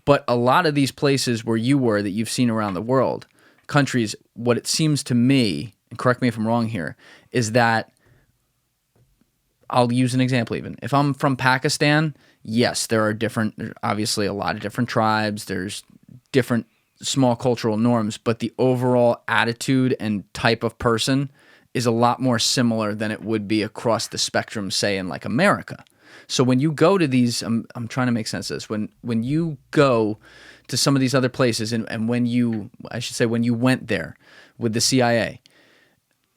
But a lot of these places where you were that you've seen around the world, countries, what it seems to me, and correct me if I'm wrong here, is that I'll use an example even. If I'm from Pakistan, yes, there's obviously a lot of different tribes. There's different small cultural norms, but the overall attitude and type of person is a lot more similar than it would be across the spectrum, say, in like America. So when you go to these, I'm trying to make sense of this. When you go to some of these other places, and when you went there with the CIA,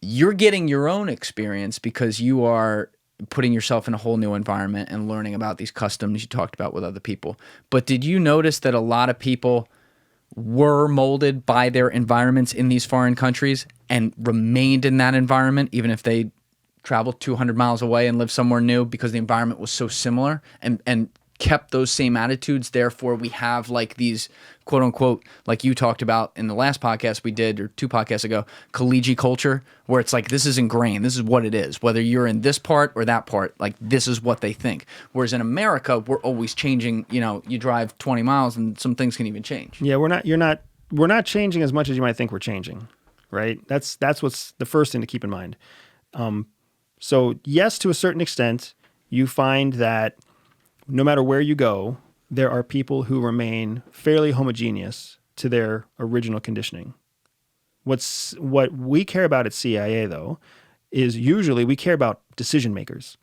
you're getting your own experience because you are putting yourself in a whole new environment and learning about these customs you talked about with other people. But did you notice that a lot of people were molded by their environments in these foreign countries and remained in that environment even if they traveled 200 miles away and lived somewhere new because the environment was so similar and kept those same attitudes? Therefore, we have like these quote unquote, like you talked about in the last podcast we did, or 2 podcasts ago, collegiate culture, where it's like, this is ingrained. This is what it is. Whether you're in this part or that part, like this is what they think. Whereas in America, we're always changing. You know, you drive 20 miles and some things can even change.
Yeah, we're not changing as much as you might think we're changing, right? That's what's the first thing to keep in mind. So yes, to a certain extent, you find that no matter where you go, there are people who remain fairly homogeneous to their original conditioning. What we care about at CIA, though, is usually we care about decision makers.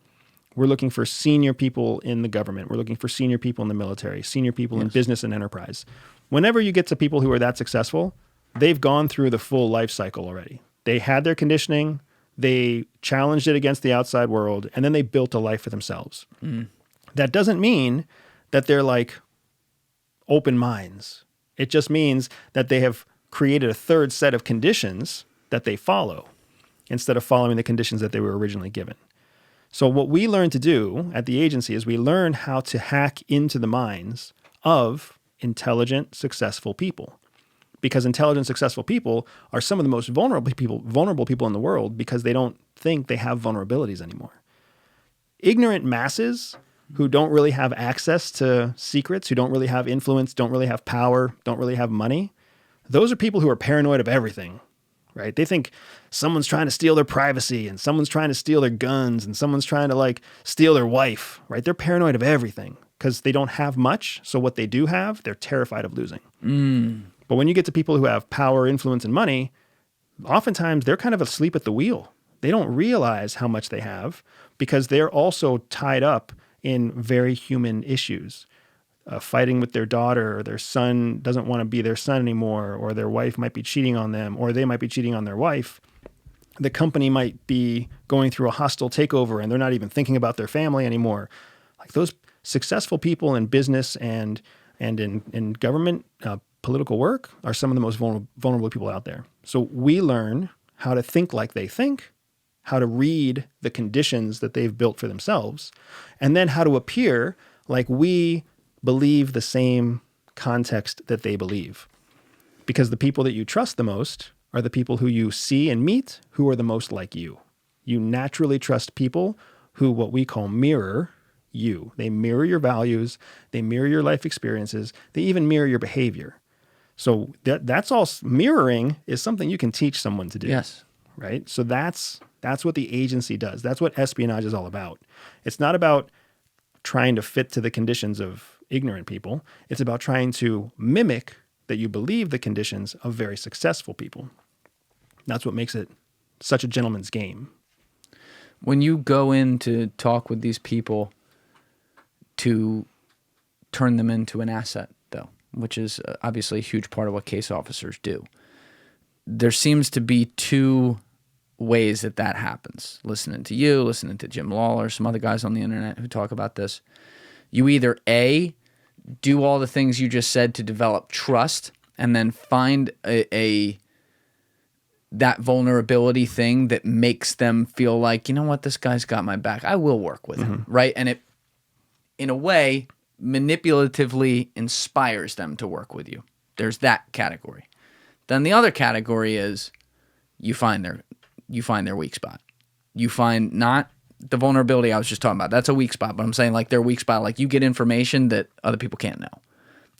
We're looking for senior people in the government. We're looking for senior people in the military, senior people in business and enterprise. Whenever you get to people who are that successful, they've gone through the full life cycle already. They had their conditioning, they challenged it against the outside world, and then they built a life for themselves. That doesn't mean that they're like open minds. It just means that they have created a third set of conditions that they follow instead of following the conditions that they were originally given. So what we learn to do at the agency is we learn how to hack into the minds of intelligent, successful people. Because intelligent, successful people are some of the most vulnerable people in the world because they don't think they have vulnerabilities anymore. Ignorant masses who don't really have access to secrets, who don't really have influence, don't really have power, don't really have money, those are people who are paranoid of everything, right? They think someone's trying to steal their privacy and someone's trying to steal their guns and someone's trying to like steal their wife, right? They're paranoid of everything because they don't have much. So what they do have, they're terrified of losing. But when you get to people who have power, influence, and money, oftentimes they're kind of asleep at the wheel. They don't realize how much they have because they're also tied up in very human issues. Fighting with their daughter, or their son doesn't want to be their son anymore, or their wife might be cheating on them, or they might be cheating on their wife. The company might be going through a hostile takeover and they're not even thinking about their family anymore. Like those successful people in business and in government, political work are some of the most vulnerable people out there. So we learn how to think like they think, how to read the conditions that they've built for themselves, and then how to appear like we believe the same context that they believe. Because the people that you trust the most are the people who you see and meet who are the most like you. You naturally trust people who what we call mirror you. They mirror your values, they mirror your life experiences, they even mirror your behavior. So that's all. Mirroring is something you can teach someone to do.
Yes.
Right? So that's what the agency does. That's what espionage is all about. It's not about trying to fit to the conditions of ignorant people. It's about trying to mimic that you believe the conditions of very successful people. That's what makes it such a gentleman's game.
When you go in to talk with these people to turn them into an asset, though, which is obviously a huge part of what case officers do, there seems to be two ways that happens. Listening to you, listening to Jim Lawler, some other guys on the internet who talk about this. You either A, do all the things you just said to develop trust, and then find that vulnerability thing that makes them feel like, you know what, this guy's got my back. I will work with him, right? And it, in a way, manipulatively inspires them to work with you. There's that category. Then the other category is you find their weak spot. You find not the vulnerability I was just talking about. That's a weak spot, but I'm saying like their weak spot, like you get information that other people can't know,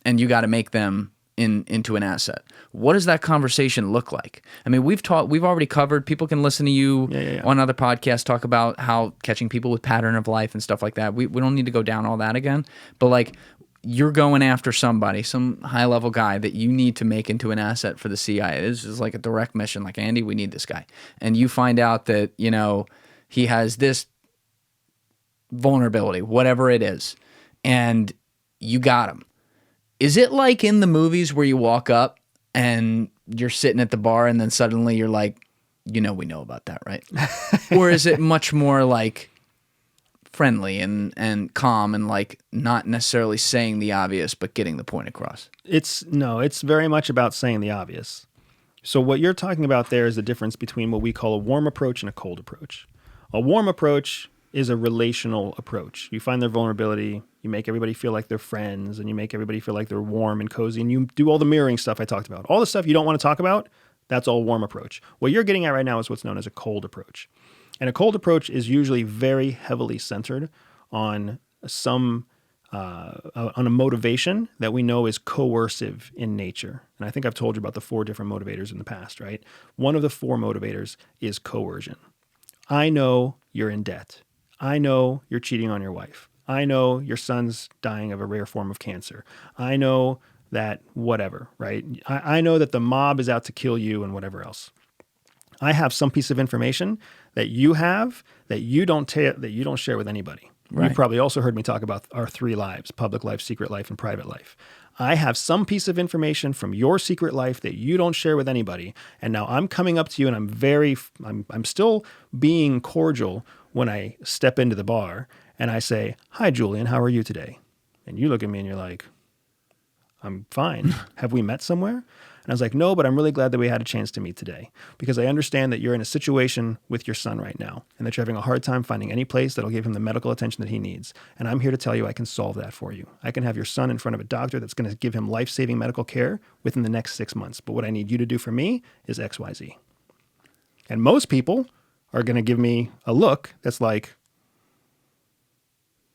and you got to make them into an asset. What does that conversation look like? I mean, we've already covered, people can listen to you on other podcasts talk about how catching people with pattern of life and stuff like that. We don't need to go down all that again, but like you're going after somebody, some high level guy that you need to make into an asset for the CIA. This is like a direct mission, like, Andy, we need this guy. And you find out that, you know, he has this vulnerability, whatever it is, and you got him. Is it like in the movies where you walk up and you're sitting at the bar and then suddenly you're like, you know, we know about that, right? Or is it much more like friendly and calm and like not necessarily saying the obvious, but getting the point across?
It's very much about saying the obvious. So what you're talking about there is the difference between what we call a warm approach and a cold approach. A warm approach is a relational approach. You find their vulnerability, you make everybody feel like they're friends, and you make everybody feel like they're warm and cozy, and you do all the mirroring stuff I talked about. All the stuff you don't want to talk about, that's all warm approach. What you're getting at right now is what's known as a cold approach. And a cold approach is usually very heavily centered on on a motivation that we know is coercive in nature. And I think I've told you about the 4 different motivators in the past, right? One of the 4 motivators is coercion. I know you're in debt. I know you're cheating on your wife. I know your son's dying of a rare form of cancer. I know that whatever, right? I know that the mob is out to kill you and whatever else. I have some piece of information that you have that you don't share with anybody. Right. You've probably also heard me talk about our 3 lives: public life, secret life, and private life. I have some piece of information from your secret life that you don't share with anybody. And now I'm coming up to you and I'm still being cordial when I step into the bar and I say, "Hi, Julian, how are you today?" And you look at me and you're like, "I'm fine. Have we met somewhere?" And I was like, "No, but I'm really glad that we had a chance to meet today because I understand that you're in a situation with your son right now and that you're having a hard time finding any place that'll give him the medical attention that he needs. And I'm here to tell you I can solve that for you. I can have your son in front of a doctor that's going to give him life-saving medical care within the next 6 months. But what I need you to do for me is X, Y, Z." And most people are going to give me a look that's like,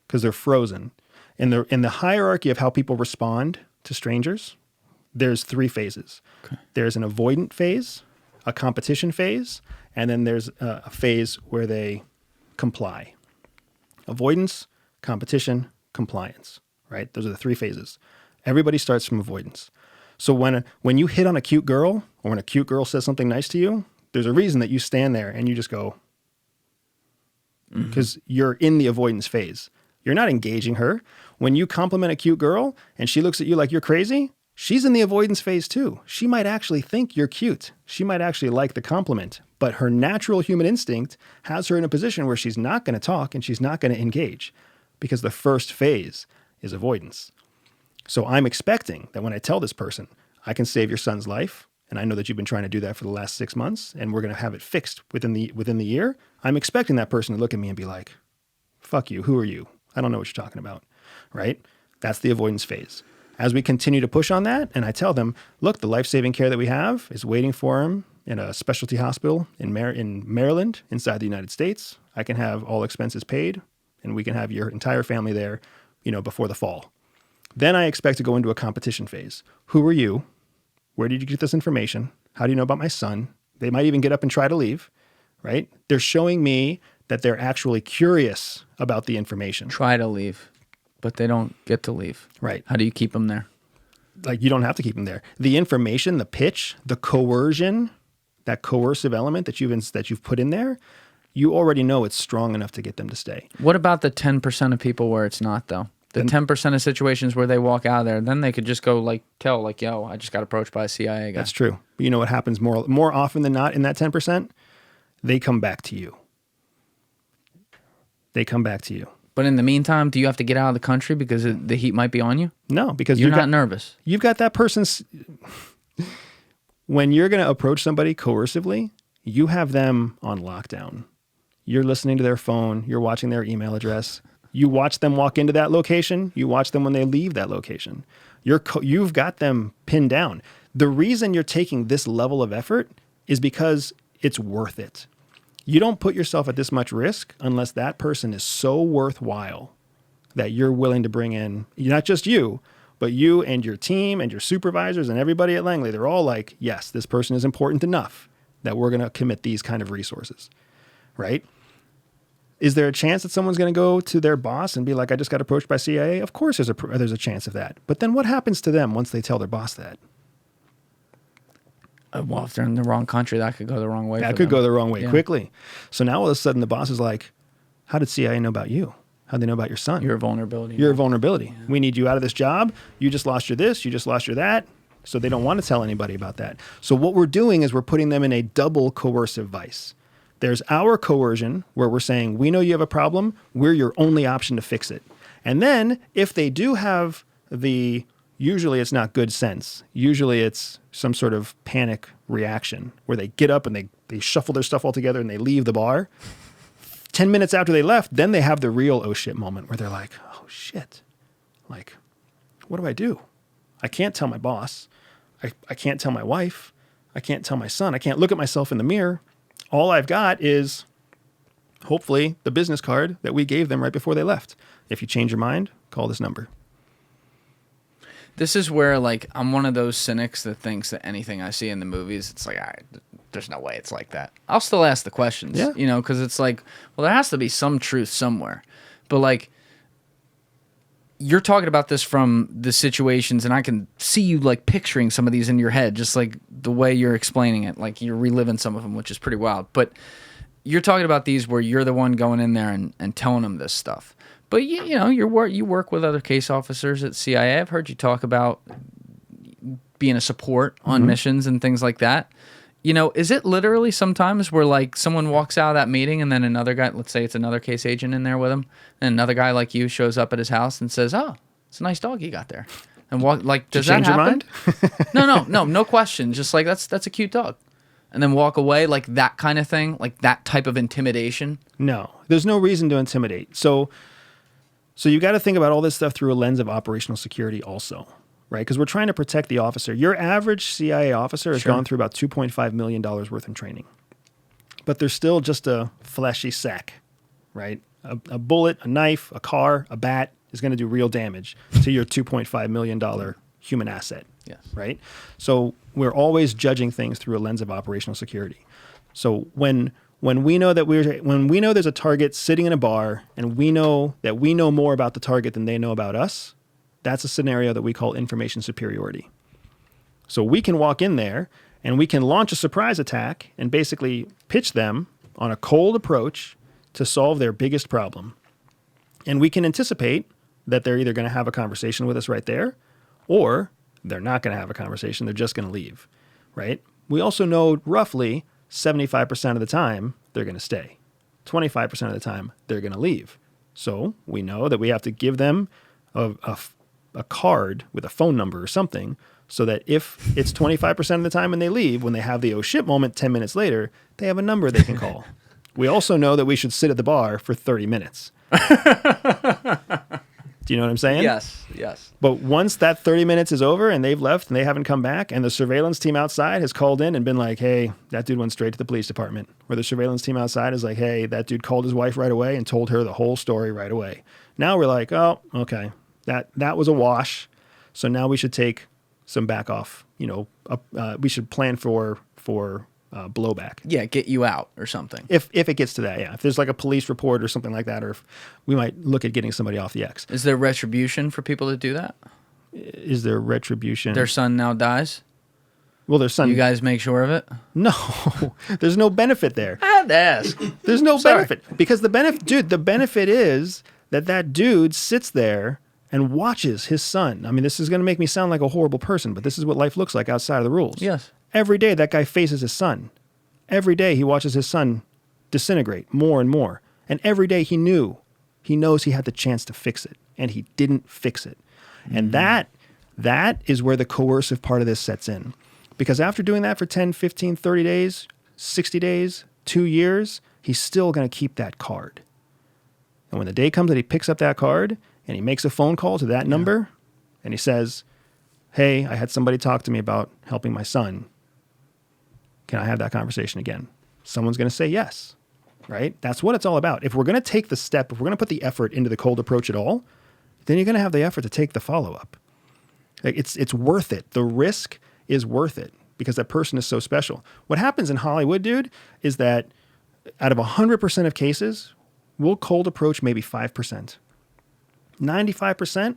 because they're frozen. In the hierarchy of how people respond to strangers, there's 3 phases. Okay. There's an avoidant phase, a competition phase, and then there's a phase where they comply. Avoidance, competition, compliance, right? Those are the 3 phases. Everybody starts from avoidance. So when you hit on a cute girl, or when a cute girl says something nice to you, there's a reason that you stand there and you just go, because you're in the avoidance phase. You're not engaging her. When you compliment a cute girl and she looks at you like you're crazy, she's in the avoidance phase too. She might actually think you're cute. She might actually like the compliment, but her natural human instinct has her in a position where she's not going to talk and she's not going to engage because the first phase is avoidance. So I'm expecting that when I tell this person, I can save your son's life, and I know that you've been trying to do that for the last 6 months, and we're going to have it fixed within the year, I'm expecting that person to look at me and be like, "Fuck you, who are you? I don't know what you're talking about," right? That's the avoidance phase. As we continue to push on that, and I tell them, look, the life-saving care that we have is waiting for him in a specialty hospital in Maryland, inside the United States. I can have all expenses paid, and we can have your entire family there, before the fall. Then I expect to go into a competition phase. Who are you? Where did you get this information? How do you know about my son? They might even get up and try to leave, right? They're showing me that they're actually curious about the information.
Try to leave, but they don't get to leave.
Right.
How do you keep them there?
Like, you don't have to keep them there. The information, the pitch, the coercion, that coercive element that you've put in there, you already know it's strong enough to get them to stay.
What about the 10% of people where it's not, though? The 10% of situations where they walk out of there, then they could just go yo, I just got approached by a CIA guy.
That's true. But you know what happens more often than not in that 10%? They come back to you. They come back to you.
But in the meantime, do you have to get out of the country because the heat might be on you?
No, because
you're not nervous.
You've got that person's... When you're going to approach somebody coercively, you have them on lockdown. You're listening to their phone. You're watching their email address. You watch them walk into that location. You watch them when they leave that location. You've got them pinned down. The reason you're taking this level of effort is because it's worth it. You don't put yourself at this much risk unless that person is so worthwhile that you're willing to bring in, not just you, but you and your team and your supervisors and everybody at Langley. They're all like, yes, this person is important enough that we're going to commit these kind of resources, right? Is there a chance that someone's going to go to their boss and be like, I just got approached by CIA? Of course there's a chance of that. But then what happens to them once they tell their boss that?
Well, if they're in the wrong country, that could go the wrong way.
That could go the wrong way quickly. So now all of a sudden the boss is like, how did CIA know about you? How'd they know about your son?
You're a vulnerability.
You're a vulnerability. Yeah. We need you out of this job. You just lost your this. You just lost your that. So they don't want to tell anybody about that. So what we're doing is we're putting them in a double coercive vice. There's our coercion where we're saying, we know you have a problem. We're your only option to fix it. And then if they do have usually it's not good sense. Usually it's some sort of panic reaction where they get up and they shuffle their stuff all together and they leave the bar. 10 minutes after they left, then they have the real oh shit moment where they're like, oh shit. Like, what do I do? I can't tell my boss. I can't tell my wife. I can't tell my son. I can't look at myself in the mirror. All I've got is hopefully the business card that we gave them right before they left. If you change your mind, call this number.
This is where, like, I'm one of those cynics that thinks that anything I see in the movies, it's like, all right, there's no way it's like that. I'll still ask the questions, you know, because it's like, well, there has to be some truth somewhere. But, like, you're talking about this from the situations, and I can see you, like, picturing some of these in your head, just like the way you're explaining it. Like, you're reliving some of them, which is pretty wild. But you're talking about these where you're the one going in there and telling them this stuff. But, you know, you work with other case officers at CIA. I've heard you talk about being a support on missions and things like that. You know, is it literally sometimes where, like, someone walks out of that meeting and then another guy, let's say it's another case agent in there with him, and another guy like you shows up at his house and says, oh, it's a nice dog you got there. And does that happen? No question. Just like, that's a cute dog. And then walk away, like that kind of thing, like that type of intimidation?
No, there's no reason to intimidate. So you got to think about all this stuff through a lens of operational security also, right? Because we're trying to protect the officer. Your average CIA officer has gone through about $2.5 million worth in training. But they're still just a fleshy sack, right? A bullet, a knife, a car, a bat is going to do real damage to your $2.5 million human asset, right? So we're always judging things through a lens of operational security. So when we know there's a target sitting in a bar and we know that we know more about the target than they know about us, that's a scenario that we call information superiority. So we can walk in there and we can launch a surprise attack and basically pitch them on a cold approach to solve their biggest problem. And we can anticipate that they're either going to have a conversation with us right there or they're not going to have a conversation. They're just going to leave, right? We also know roughly 75% of the time, they're going to stay. 25% of the time, they're going to leave. So we know that we have to give them a card with a phone number or something so that if it's 25% of the time when they leave, when they have the oh shit moment 10 minutes later, they have a number they can call. We also know that we should sit at the bar for 30 minutes. Do you know what I'm saying?
Yes.
But once that 30 minutes is over and they've left and they haven't come back and the surveillance team outside has called in and been like, hey, that dude went straight to the police department. Or the surveillance team outside is like, hey, that dude called his wife right away and told her the whole story right away. Now we're like, oh, okay, that was a wash. So now we should take some back off. You know, we should plan for blowback.
Yeah, get you out or something.
If it gets to that, yeah. If there's like a police report or something like that, or if we might look at getting somebody off the X.
Is there retribution for people that do that?
Is there retribution?
Their son now dies?
Well, their son.
You guys make sure of it?
No, there's no benefit there.
I had to ask.
There's no
Sorry.
benefit because the benefit is that dude sits there and watches his son. I mean, this is going to make me sound like a horrible person, but this is what life looks like outside of the rules.
Yes.
Every day that guy faces his son. Every day he watches his son disintegrate more and more. And every day he knows he had the chance to fix it, and he didn't fix it. And that is where the coercive part of this sets in. Because after doing that for 10, 15, 30 days, 60 days, 2 years, he's still going to keep that card. And when the day comes that he picks up that card and he makes a phone call to that number and he says, hey, I had somebody talk to me about helping my son. Can I have that conversation again? Someone's going to say yes, right? That's what it's all about. If we're going to take the step, if we're going to put the effort into the cold approach at all, then you're going to have the effort to take the follow-up. Like it's worth it. The risk is worth it because that person is so special. What happens in Hollywood, dude, is that out of 100% of cases, we'll cold approach maybe 5%. 95%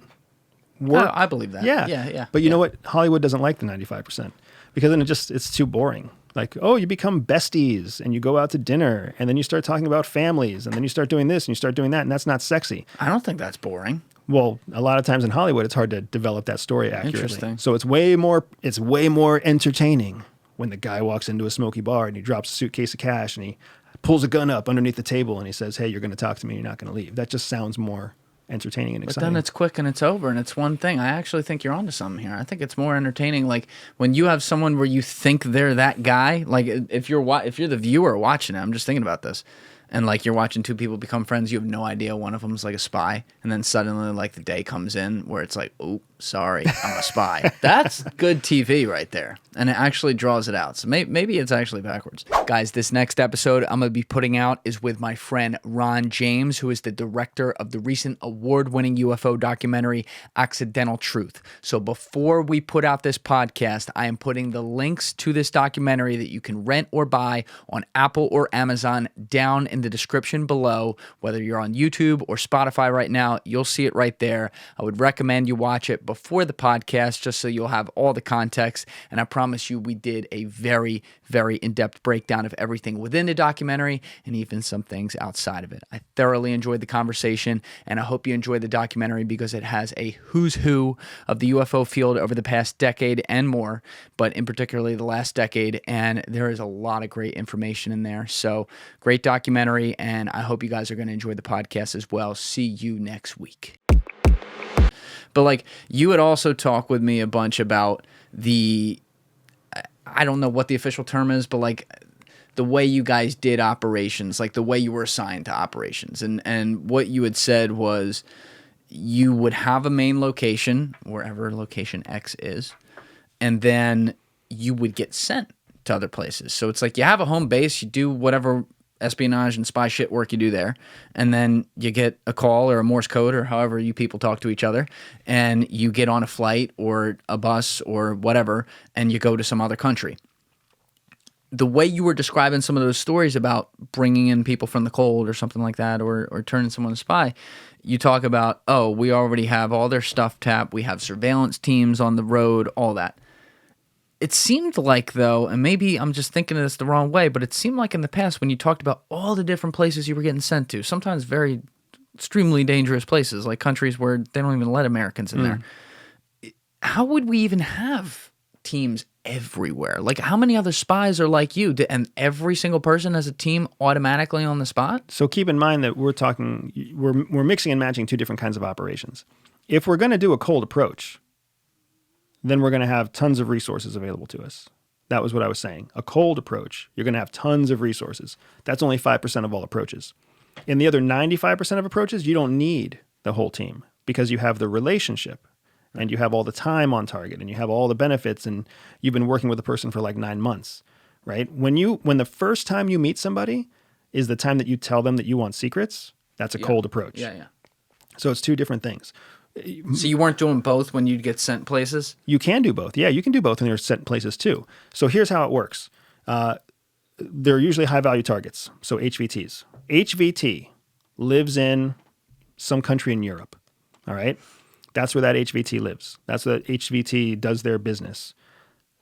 work.
Oh, I believe that. Yeah.
But you know what? Hollywood doesn't like the 95% because then it's too boring. Like, oh, you become besties and you go out to dinner and then you start talking about families and then you start doing this and you start doing that and that's not sexy.
I don't think that's boring.
Well, a lot of times in Hollywood, it's hard to develop that story accurately.
Interesting.
So it's way more entertaining when the guy walks into a smoky bar and he drops a suitcase of cash and he pulls a gun up underneath the table and he says, hey, you're going to talk to me. You're not going to leave. That just sounds more entertaining and exciting.
But then it's quick and it's over and it's one thing. I actually think you're onto something here. I think it's more entertaining. Like when you have someone where you think they're that guy, like if you're the viewer watching it, I'm just thinking about this. And like you're watching two people become friends, you have no idea one of them's like a spy, and then suddenly like the day comes in where it's like, oh, sorry, I'm a spy. That's good TV right there, and it actually draws it out. So maybe it's actually backwards. Guys, this next episode I'm going to be putting out is with my friend Ron James, who is the director of the recent award-winning UFO documentary Accidental Truth. So before we put out this podcast, I am putting the links to this documentary that you can rent or buy on Apple or Amazon down in the description below. Whether you're on YouTube or Spotify right now, you'll see it right there. I would recommend you watch it before the podcast just so you'll have all the context. And I promise you, we did a very, very in-depth breakdown of everything within the documentary and even some things outside of it. I thoroughly enjoyed the conversation, and I hope you enjoyed the documentary because it has a who's who of the UFO field over the past decade and more, but in particularly the last decade, and there is a lot of great information in there. So great documentary, and I hope you guys are going to enjoy the podcast as well. See you next week. But like you would also talk with me a bunch about I don't know what the official term is, but like the way you guys did operations, like the way you were assigned to operations. And what you had said was you would have a main location, wherever location X is, and then you would get sent to other places. So it's like you have a home base, you do whatever espionage and spy shit work you do there, and then you get a call or a Morse code or however you people talk to each other, and you get on a flight or a bus or whatever, and you go to some other country. The way you were describing some of those stories about bringing in people from the cold or something like that, or turning someone a spy, you talk about, oh, we already have all their stuff tapped, we have surveillance teams on the road, all that. It seemed like, though, and maybe I'm just thinking of this the wrong way, but it seemed like in the past when you talked about all the different places you were getting sent to, sometimes very extremely dangerous places, like countries where they don't even let Americans in there. How would we even have teams everywhere? Like, how many other spies are like you? And every single person has a team automatically on the spot?
So keep in mind that we're mixing and matching two different kinds of operations. If we're going to do a cold approach, then we're going to have tons of resources available to us. That was what I was saying. A cold approach, you're going to have tons of resources. That's only 5% of all approaches. In the other 95% of approaches, you don't need the whole team because you have the relationship and you have all the time on target and you have all the benefits and you've been working with a person for like 9 months, right? When the first time you meet somebody is the time that you tell them that you want secrets, that's a cold approach.
Yeah.
So it's two different things.
So you weren't doing both when you'd get sent places?
You can do both. Yeah, you can do both when you're sent places too. So here's how it works. They're usually high-value targets, so HVTs. HVT lives in some country in Europe, all right? That's where that HVT lives. That's where HVT does their business.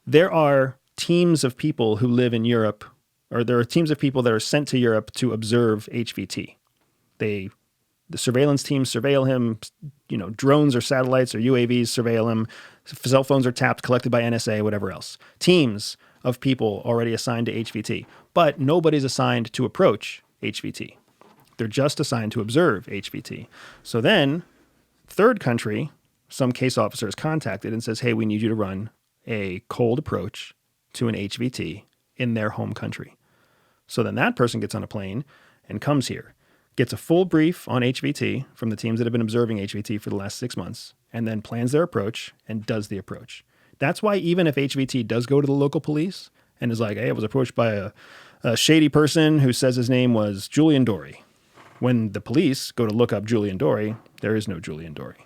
There are teams of people who live in Europe, or there are teams of people that are sent to Europe to observe HVT. The surveillance teams surveil him, drones or satellites or UAVs surveil him, cell phones are tapped, collected by NSA, whatever else. Teams of people already assigned to HVT, but nobody's assigned to approach HVT. They're just assigned to observe HVT. So then, third country, some case officer is contacted and says, hey, we need you to run a cold approach to an HVT in their home country. So then that person gets on a plane and comes here, gets a full brief on HVT from the teams that have been observing HVT for the last 6 months, and then plans their approach and does the approach. That's why even if HVT does go to the local police and is like, hey, I was approached by a shady person who says his name was Julian Dorey. When the police go to look up Julian Dorey, there is no Julian Dorey.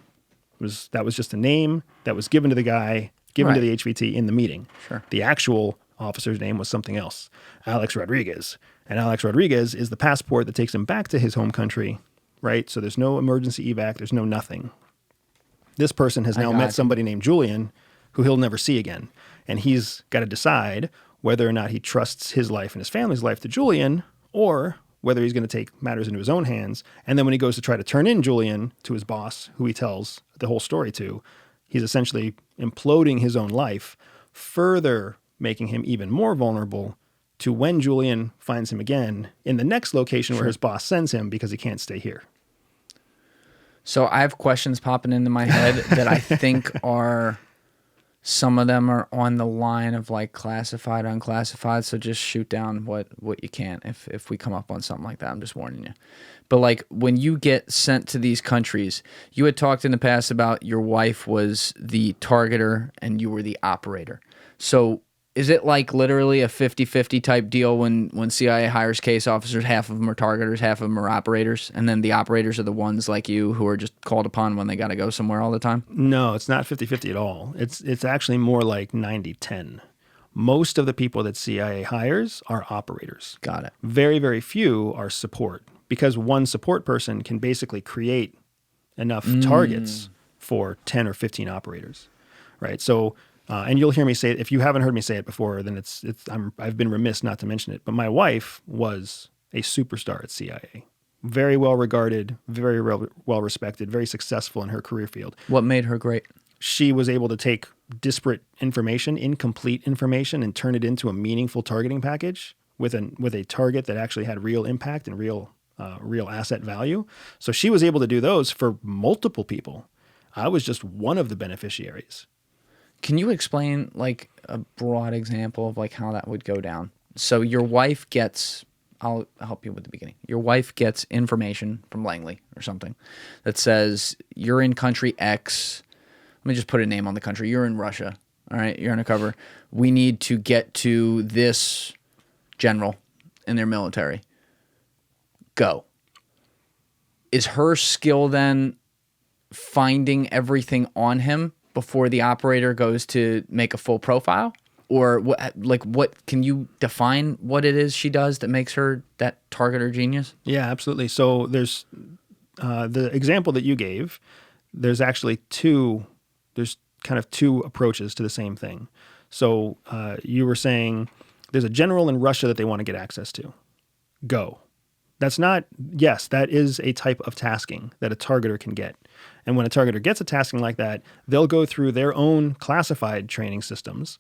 That was just a name that was given to the guy, given to the HVT in the meeting.
Sure.
The actual officer's name was something else, Alex Rodriguez. And Alex Rodriguez is the passport that takes him back to his home country, right? So there's no emergency evac, there's no nothing. This person has now met somebody named Julian who he'll never see again. And he's got to decide whether or not he trusts his life and his family's life to Julian, or whether he's going to take matters into his own hands. And then when he goes to try to turn in Julian to his boss, who he tells the whole story to, he's essentially imploding his own life, further making him even more vulnerable to when Julian finds him again in the next location where his boss sends him because he can't stay here.
So I have questions popping into my head that I think are, some of them are on the line of like classified, unclassified. So just shoot down what you can if we come up on something like that. I'm just warning you. But like when you get sent to these countries, you had talked in the past about your wife was the targeter and you were the operator. So is it like literally a 50-50 type deal when CIA hires case officers, half of them are targeters, half of them are operators, and then the operators are the ones like you who are just called upon when they got to go somewhere all the time?
No, it's not 50-50 at all. It's actually more like 90-10. Most of the people that CIA hires are operators.
Got it.
Very, very few are support, because one support person can basically create enough targets for 10 or 15 operators, right? So... and you'll hear me say it. If you haven't heard me say it before, then I've been remiss not to mention it. But my wife was a superstar at CIA. Very well regarded, very well respected, very successful in her career field.
What made her great?
She was able to take disparate information, incomplete information, and turn it into a meaningful targeting package with a target that actually had real impact and real asset value. So she was able to do those for multiple people. I was just one of the beneficiaries.
Can you explain like a broad example of like how that would go down? So your wife gets, I'll help you with the beginning. Your wife gets information from Langley or something that says you're in country X. Let me just put a name on the country. You're in Russia. All right. You're undercover. We need to get to this general in their military. Go. Is her skill then finding everything on him before the operator goes to make a full profile? Or what can you define what it is she does that makes her that targeter genius?
Yeah, absolutely. So there's the example that you gave, there's kind of two approaches to the same thing. So you were saying there's a general in Russia that they want to get access to. Go. Yes, that is a type of tasking that a targeter can get. And when a targeter gets a tasking like that, they'll go through their own classified training systems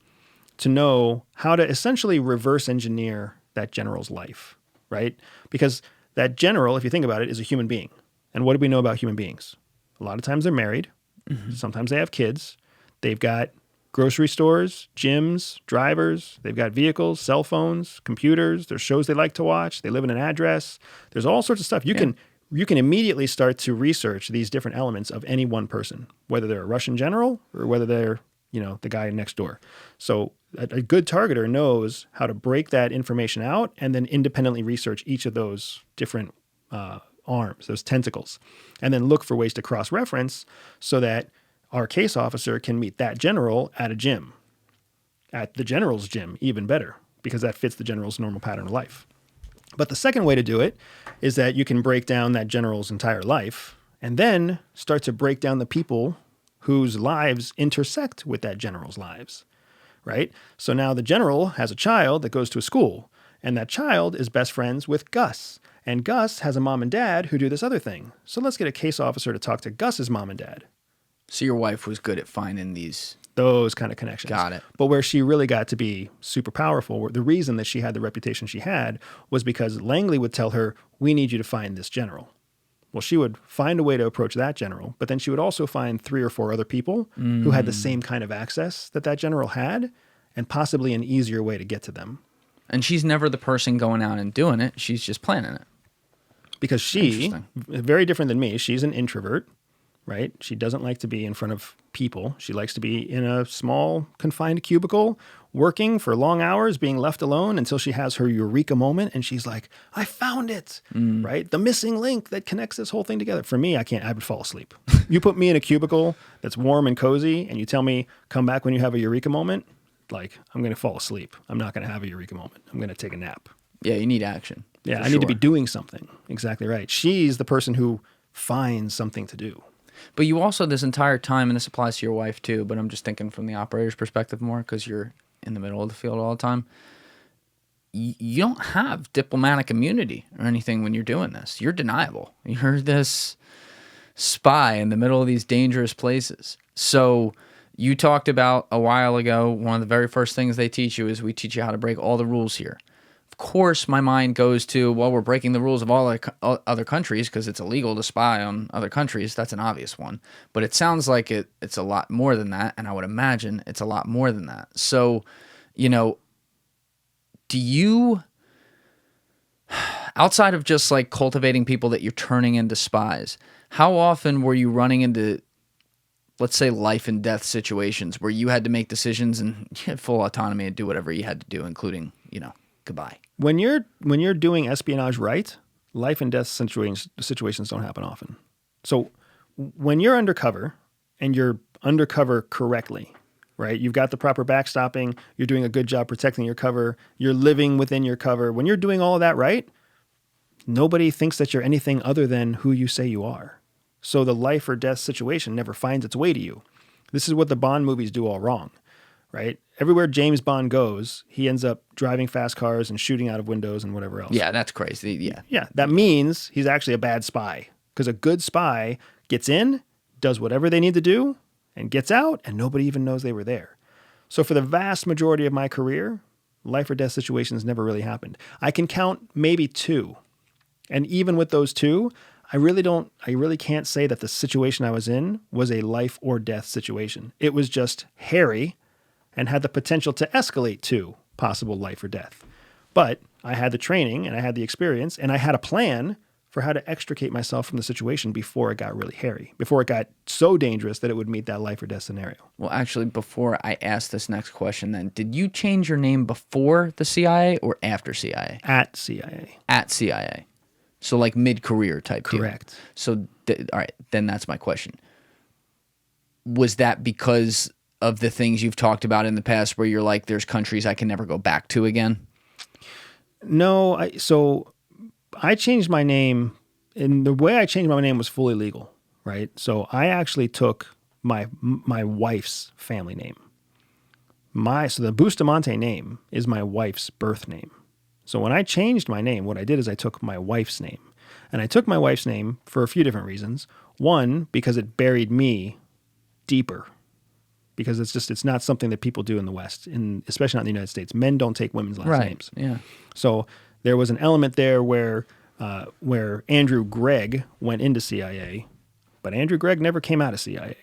to know how to essentially reverse engineer that general's life, right? Because that general, if you think about it, is a human being. And what do we know about human beings? A lot of times they're married. Mm-hmm. Sometimes they have kids. They've got grocery stores, gyms, drivers. They've got vehicles, cell phones, computers. There's shows they like to watch. They live in an address. There's all sorts of stuff. You can immediately start to research these different elements of any one person, whether they're a Russian general or whether they're, the guy next door. So a good targeter knows how to break that information out and then independently research each of those different arms, those tentacles, and then look for ways to cross-reference so that our case officer can meet that general at a gym, at the general's gym, even better, because that fits the general's normal pattern of life. But the second way to do it is that you can break down that general's entire life and then start to break down the people whose lives intersect with that general's lives, right? So now the general has a child that goes to a school, and that child is best friends with Gus. And Gus has a mom and dad who do this other thing. So let's get a case officer to talk to Gus's mom and dad.
So your wife was good at finding
those kind of connections.
Got it.
But where she really got to be super powerful, the reason that she had the reputation she had was because Langley would tell her, we need you to find this general. Well, she would find a way to approach that general, but then she would also find 3 or 4 other people who had the same kind of access that general had, and possibly an easier way to get to them.
And she's never the person going out and doing it. She's just planning it.
Because she, very different than me, she's an introvert, right? She doesn't like to be in front of people. She likes to be in a small, confined cubicle, working for long hours, being left alone until she has her eureka moment, and she's like, I found it, right? The missing link that connects this whole thing together. For me, I would fall asleep. You put me in a cubicle that's warm and cozy, and you tell me, come back when you have a eureka moment, like, I'm going to fall asleep. I'm not going to have a eureka moment. I'm going to take a nap.
Yeah, you need action.
Yeah, I need to be doing something. Exactly right. She's the person who finds something to do.
But you also, this entire time, and this applies to your wife too, but I'm just thinking from the operator's perspective more because you're in the middle of the field all the time. You don't have diplomatic immunity or anything when you're doing this. You're deniable. You're this spy in the middle of these dangerous places. So you talked about a while ago, one of the very first things they teach you is we teach you how to break all the rules here. Of course, my mind goes to, well, we're breaking the rules of all other countries because it's illegal to spy on other countries. That's an obvious one. But it sounds like it's a lot more than that, and I would imagine it's a lot more than that. So, do you, outside of just like cultivating people that you're turning into spies, how often were you running into, let's say, life and death situations where you had to make decisions and you had full autonomy and do whatever you had to do, including, goodbye?
When you're doing espionage right, life and death situations don't happen often. So when you're undercover and you're undercover correctly, right? You've got the proper backstopping. You're doing a good job protecting your cover. You're living within your cover. When you're doing all of that right, nobody thinks that you're anything other than who you say you are. So the life or death situation never finds its way to you. This is what the Bond movies do all wrong, right? Everywhere James Bond goes, he ends up driving fast cars and shooting out of windows and whatever else.
Yeah, that's crazy. Yeah.
Yeah, that means he's actually a bad spy because a good spy gets in, does whatever they need to do, and gets out, and nobody even knows they were there. So for the vast majority of my career, life or death situations never really happened. I can count maybe 2. And even with those 2, I really can't say that the situation I was in was a life or death situation. It was just hairy and had the potential to escalate to possible life or death. But I had the training and I had the experience and I had a plan for how to extricate myself from the situation before it got really hairy, before it got so dangerous that it would meet that life or death scenario.
Well, actually, before I ask this next question then, did you change your name before the CIA or after CIA?
At CIA.
At CIA. So like mid-career type deal.
Correct.
So, all right, then that's my question. Was that because of the things you've talked about in the past where you're like, there's countries I can never go back to again?
No, so I changed my name, and the way I changed my name was fully legal, right? So I actually took my wife's family name. So the Bustamante name is my wife's birth name. So when I changed my name, what I did is I took my wife's name. And I took my wife's name for a few different reasons. One, because it buried me deeper. Because it's not something that people do in the West, especially not in the United States. Men don't take women's last names.
Yeah.
So there was an element there where Andrew Gregg went into CIA, but Andrew Gregg never came out of CIA,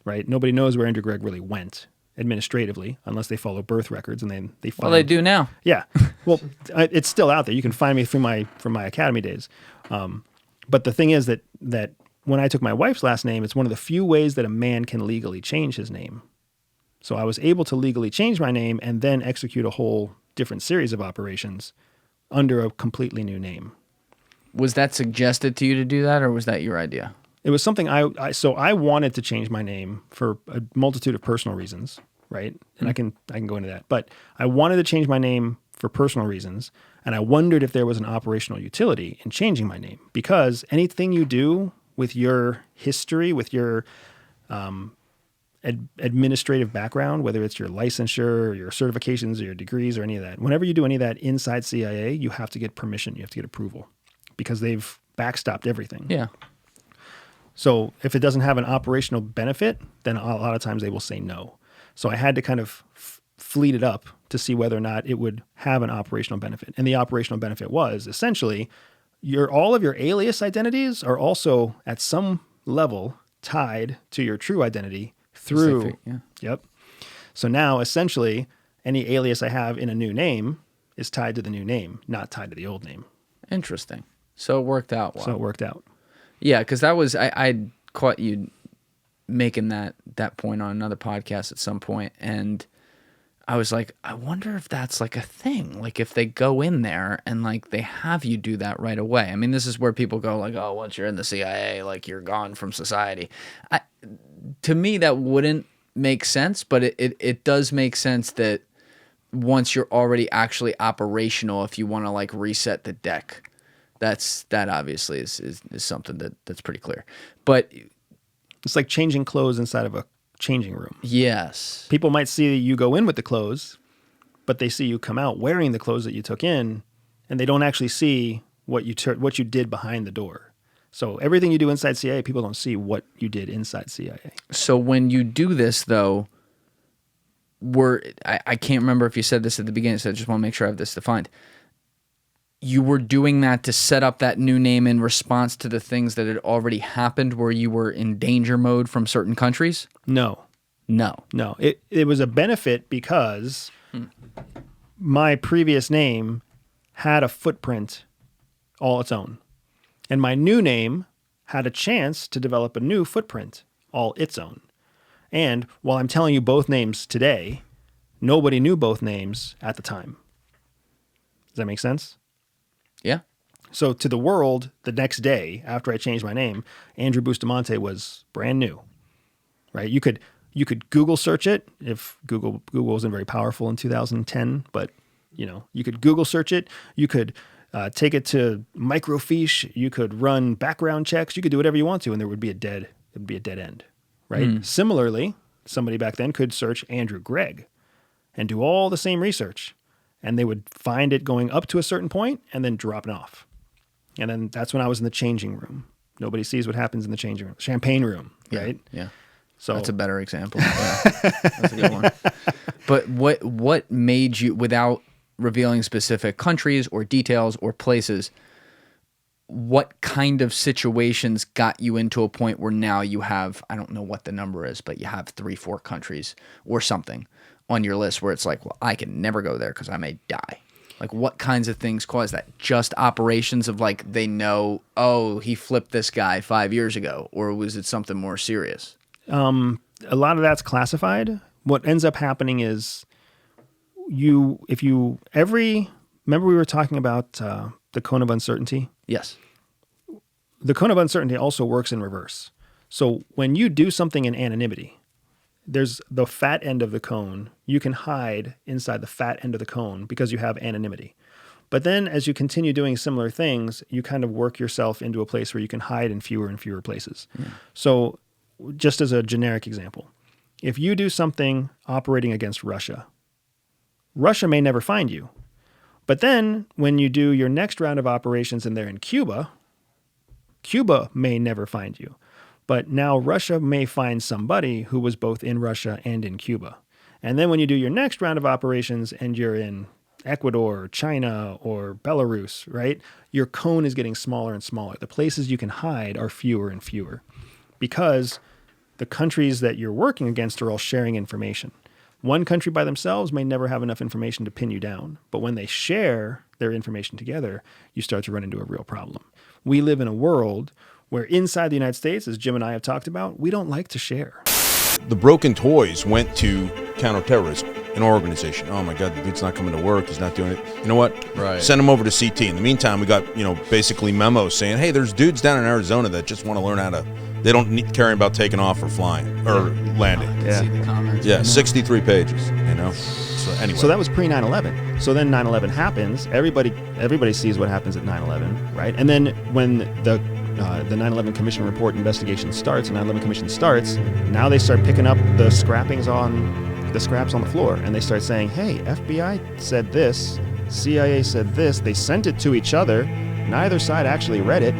right? Nobody knows where Andrew Gregg really went administratively, unless they follow birth records, and then they find.
Well, they do now.
Yeah. Well, it's still out there. You can find me from my academy days. But the thing is that when I took my wife's last name, it's one of the few ways that a man can legally change his name. So I was able to legally change my name and then execute a whole different series of operations under a completely new name.
Was that suggested to you to do that, or was that your idea?
It was something so I wanted to change my name for a multitude of personal reasons, right? And I can go into that. But I wanted to change my name for personal reasons, and I wondered if there was an operational utility in changing my name, because anything you do with your history, with your administrative background, whether it's your licensure or your certifications or your degrees or any of that. Whenever you do any of that inside CIA, you have to get permission. You have to get approval because they've backstopped everything.
Yeah.
So if it doesn't have an operational benefit, then a lot of times they will say no. So I had to kind of fleet it up to see whether or not it would have an operational benefit. And the operational benefit was essentially all of your alias identities are also at some level tied to your true identity through.
Yeah.
Yep. So now essentially any alias I have in a new name is tied to the new name, not tied to the old name.
Interesting. So it worked out well.
So it worked out.
Yeah, because that was I caught you making that point on another podcast at some point, and I was like, I wonder if that's like a thing, like if they go in there and like they have you do that right away. I mean, this is where people go like, oh, once you're in the CIA, like you're gone from society. To me, that wouldn't make sense, but it does make sense that once you're already actually operational, if you want to like reset the deck, that obviously is something that's pretty clear. But
it's like changing clothes inside of a changing room.
Yes.
People might see you go in with the clothes, but they see you come out wearing the clothes that you took in, and they don't actually see what you did behind the door. So everything you do inside CIA, people don't see what you did inside CIA.
So when you do this, though, I can't remember if you said this at the beginning, so I just want to make sure I have this defined. You were doing that to set up that new name in response to the things that had already happened where you were in danger mode from certain countries?
No. It was a benefit because my previous name had a footprint all its own. And my new name had a chance to develop a new footprint all its own. And while I'm telling you both names today, nobody knew both names at the time. Does that make sense?
Yeah.
So to the world, the next day after I changed my name, Andrew Bustamante was brand new, right? You could Google search it if Google wasn't very powerful in 2010, but you could Google search it. You could take it to microfiche. You could run background checks. You could do whatever you want to, and it would be a dead end, right? Similarly, somebody back then could search Andrew Gregg and do all the same research. And they would find it going up to a certain point and then dropping off. And then that's when I was in the changing room. Nobody sees what happens in the changing room. Champagne room, right?
Yeah.
So
that's a better example. Yeah. That's a good one. But what made you, without revealing specific countries or details or places, what kind of situations got you into a point where now you have, I don't know what the number is, but you have 3-4 countries or something on your list where it's like, well, I can never go there because I may die. Like, what kinds of things cause that? Just operations of like, they know, oh, he flipped this guy 5 years ago, or was it something more serious?
A lot of that's classified. What ends up happening is remember we were talking about the cone of uncertainty?
Yes.
The cone of uncertainty also works in reverse. So when you do something in anonymity, there's the fat end of the cone. You can hide inside the fat end of the cone because you have anonymity. But then as you continue doing similar things, you kind of work yourself into a place where you can hide in fewer and fewer places. Yeah. So just as a generic example, if you do something operating against Russia, Russia may never find you. But then when you do your next round of operations and they're in Cuba, Cuba may never find you. But now Russia may find somebody who was both in Russia and in Cuba. And then when you do your next round of operations and you're in Ecuador, or China, or Belarus, right? Your cone is getting smaller and smaller. The places you can hide are fewer and fewer because the countries that you're working against are all sharing information. One country by themselves may never have enough information to pin you down. But when they share their information together, you start to run into a real problem. We live in a world where inside the United States, as Jim and I have talked about, we don't like to share.
The broken toys went to counterterrorism, an organization. Oh my God, the dude's not coming to work. He's not doing it. You know what?
Right.
Send him over to CT. In the meantime, we got, basically memos saying, hey, there's dudes down in Arizona that just want to learn how to, they don't care about taking off or flying or landing.
I can see the comments.
Yeah, 63 pages, So anyway.
So that was pre 9/11. So then 9/11 happens. Everybody sees what happens at 9/11, right? And then when the the 9/11 Commission report investigation starts, and 9/11 Commission starts, now they start picking up the scraps on the floor, and they start saying, hey, FBI said this, CIA said this, they sent it to each other, neither side actually read it.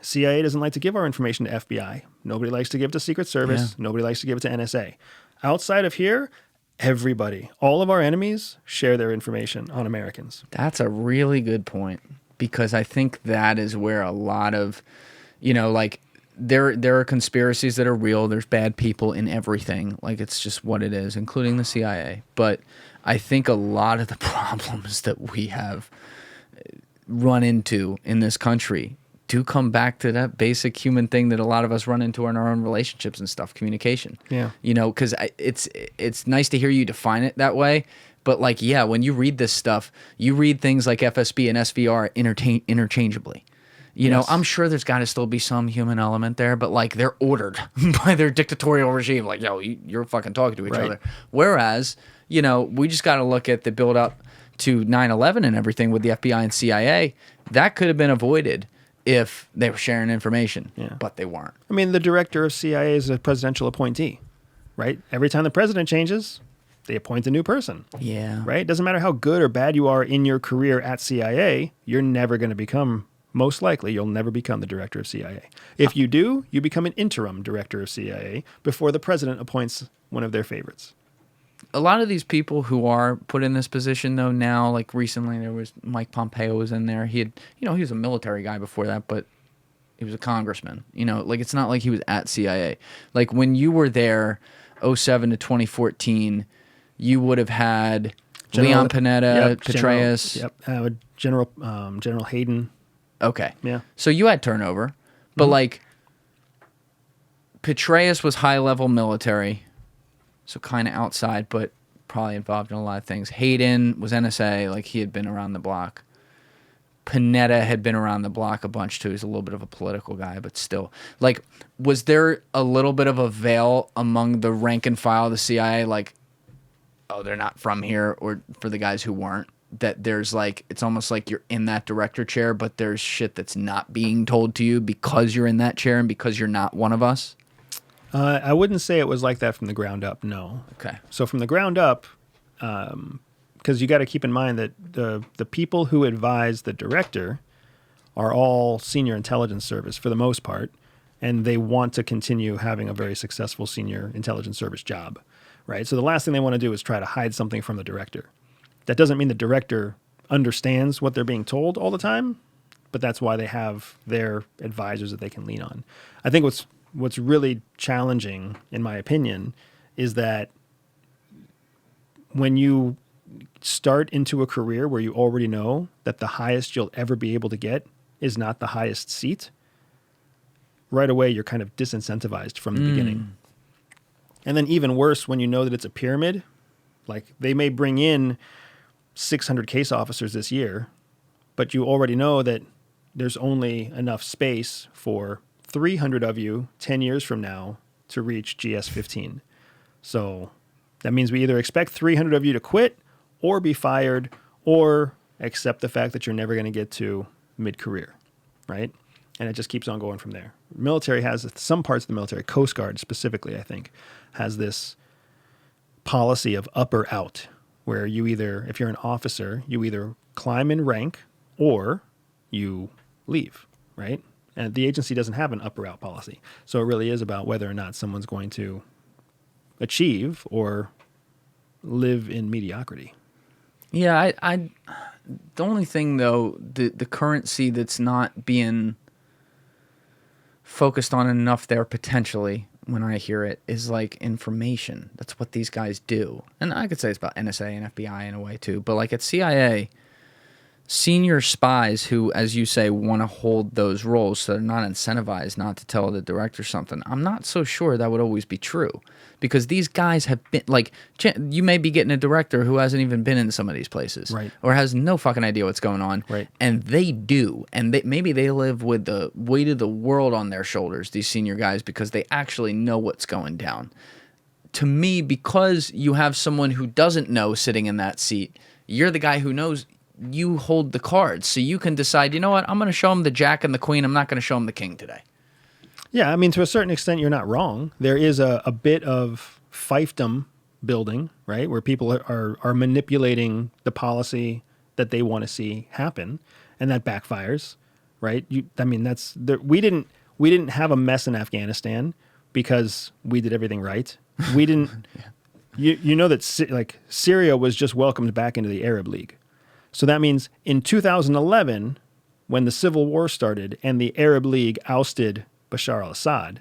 CIA doesn't like to give our information to FBI. Nobody likes to give it to Secret Service.
Yeah.
Nobody likes to give it to NSA. Outside of here, everybody, all of our enemies share their information on Americans.
That's a really good point, because I think that is where a lot of, like, there are conspiracies that are real. There's bad people in everything. Like, it's just what it is, including the CIA. But I think a lot of the problems that we have run into in this country do come back to that basic human thing that a lot of us run into in our own relationships and stuff, communication.
Yeah.
Because it's nice to hear you define it that way. But, like, yeah, when you read this stuff, you read things like FSB and SVR interchangeably.
Yes.
I'm sure there's got to still be some human element there, but, like, they're ordered by their dictatorial regime. Like, yo, you're fucking talking to each other. Whereas, we just got to look at the build up to 9/11 and everything with the FBI and CIA. That could have been avoided if they were sharing information, but they weren't.
I mean, the director of CIA is a presidential appointee, right? Every time the president changes, they appoint a new person.
Yeah.
Right? Doesn't matter how good or bad you are in your career at CIA, you're never going to become, most likely, you'll never become the director of CIA. If you do, you become an interim director of CIA before the president appoints one of their favorites.
A lot of these people who are put in this position, though, now, like recently, there was Mike Pompeo was in there. He had, he was a military guy before that, but he was a congressman. Like, it's not like he was at CIA. Like, when you were there, 2007 to 2014, you would have had Leon Panetta, Petraeus.
General Hayden.
Okay.
Yeah.
So you had turnover, but like, Petraeus was high-level military. So kind of outside, but probably involved in a lot of things. Hayden was NSA, like he had been around the block. Panetta had been around the block a bunch too. He's a little bit of a political guy, but still. Like, was there a little bit of a veil among the rank and file of the CIA, like, oh, they're not from here, or for the guys who weren't? That there's like, it's almost like you're in that director chair, but there's shit that's not being told to you because you're in that chair and because you're not one of us?
I wouldn't say it was like that from the ground up, no.
Okay.
So from the ground up, because you got to keep in mind that the people who advise the director are all senior intelligence service for the most part, and they want to continue having a very successful senior intelligence service job, right? So the last thing they want to do is try to hide something from the director. That doesn't mean the director understands what they're being told all the time, but that's why they have their advisors that they can lean on. I think what's really challenging, in my opinion, is that when you start into a career where you already know that the highest you'll ever be able to get is not the highest seat, right away you're kind of disincentivized from the beginning. And then even worse, when you know that it's a pyramid, like they may bring in 600 case officers this year, but you already know that there's only enough space for 300 of you 10 years from now to reach GS-15. So that means we either expect 300 of you to quit or be fired or accept the fact that you're never going to get to mid-career, right? And it just keeps on going from there. Military has, some parts of the military, Coast Guard specifically, I think, has this policy of up or out, where you either, if you're an officer, you either climb in rank or you leave, right? And the agency doesn't have an up or out policy. So it really is about whether or not someone's going to achieve or live in mediocrity.
Yeah, I the only thing, though, the currency that's not being focused on enough there potentially, when I hear it, is like information. That's what these guys do. And I could say it's about NSA and FBI in a way too. But like at CIA, senior spies who, as you say, want to hold those roles, so they're not incentivized not to tell the director something, I'm not so sure that would always be true. Because these guys have been, like, you may be getting a director who hasn't even been in some of these places.
Right.
Or has no fucking idea what's going on.
Right.
And they do. And maybe they live with the weight of the world on their shoulders, these senior guys, because they actually know what's going down. To me, because you have someone who doesn't know sitting in that seat, you're the guy who knows you hold the cards. So you can decide, you know what, I'm going to show them the Jack and the Queen. I'm not going to show them the King today.
Yeah, I mean, to a certain extent, you're not wrong. There is a bit of fiefdom building, right, where people are manipulating the policy that they want to see happen, and that backfires, right? We didn't have a mess in Afghanistan because we did everything right. We didn't. You know that Syria was just welcomed back into the Arab League, so that means in 2011, when the civil war started and the Arab League ousted Bashar al-Assad,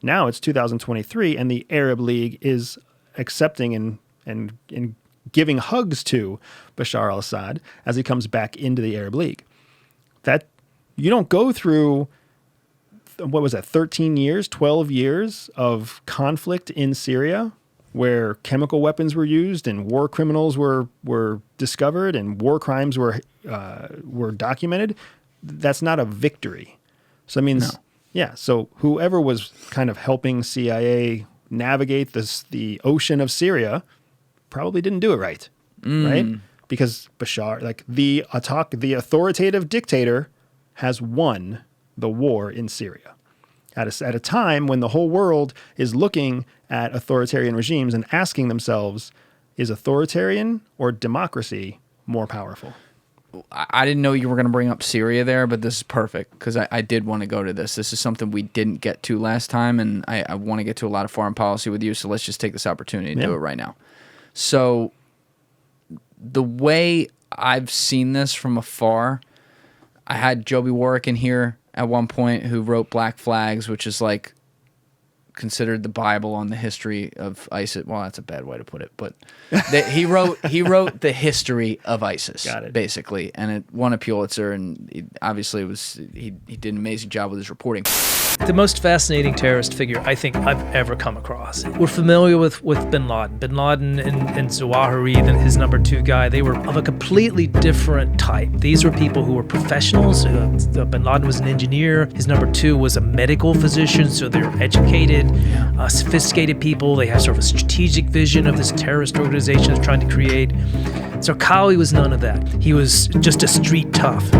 now it's 2023 and the Arab League is accepting and giving hugs to Bashar al-Assad as he comes back into the Arab League. That you don't go through, what was that, 13 years, 12 years of conflict in Syria where chemical weapons were used and war criminals were discovered and war crimes were documented. That's not a victory. So that means, yeah, so whoever was kind of helping CIA navigate the ocean of Syria probably didn't do it right, right? Because Bashar, the authoritative dictator, has won the war in Syria at a time when the whole world is looking at authoritarian regimes and asking themselves, is authoritarian or democracy more powerful?
I didn't know you were going to bring up Syria there, but this is perfect because I did want to go to this. This is something we didn't get to last time, and I want to get to a lot of foreign policy with you, so let's just take this opportunity to do it right now. So the way I've seen this from afar, I had Joby Warwick in here at one point who wrote Black Flags, which is like considered the Bible on the history of ISIS. Well, that's a bad way to put it, but he wrote the history of ISIS, basically, and it won a Pulitzer, and he did an amazing job with his reporting.
The most fascinating terrorist figure I think I've ever come across. We're familiar with bin Laden. Bin Laden and Zawahiri, then his number 2 guy, they were of a completely different type. These were people who were professionals. Bin Laden was an engineer. His number 2 was a medical physician, so they're educated, sophisticated people. They have sort of a strategic vision of this terrorist organization they're trying to create. Zarqawi was none of that. He was just a street tough.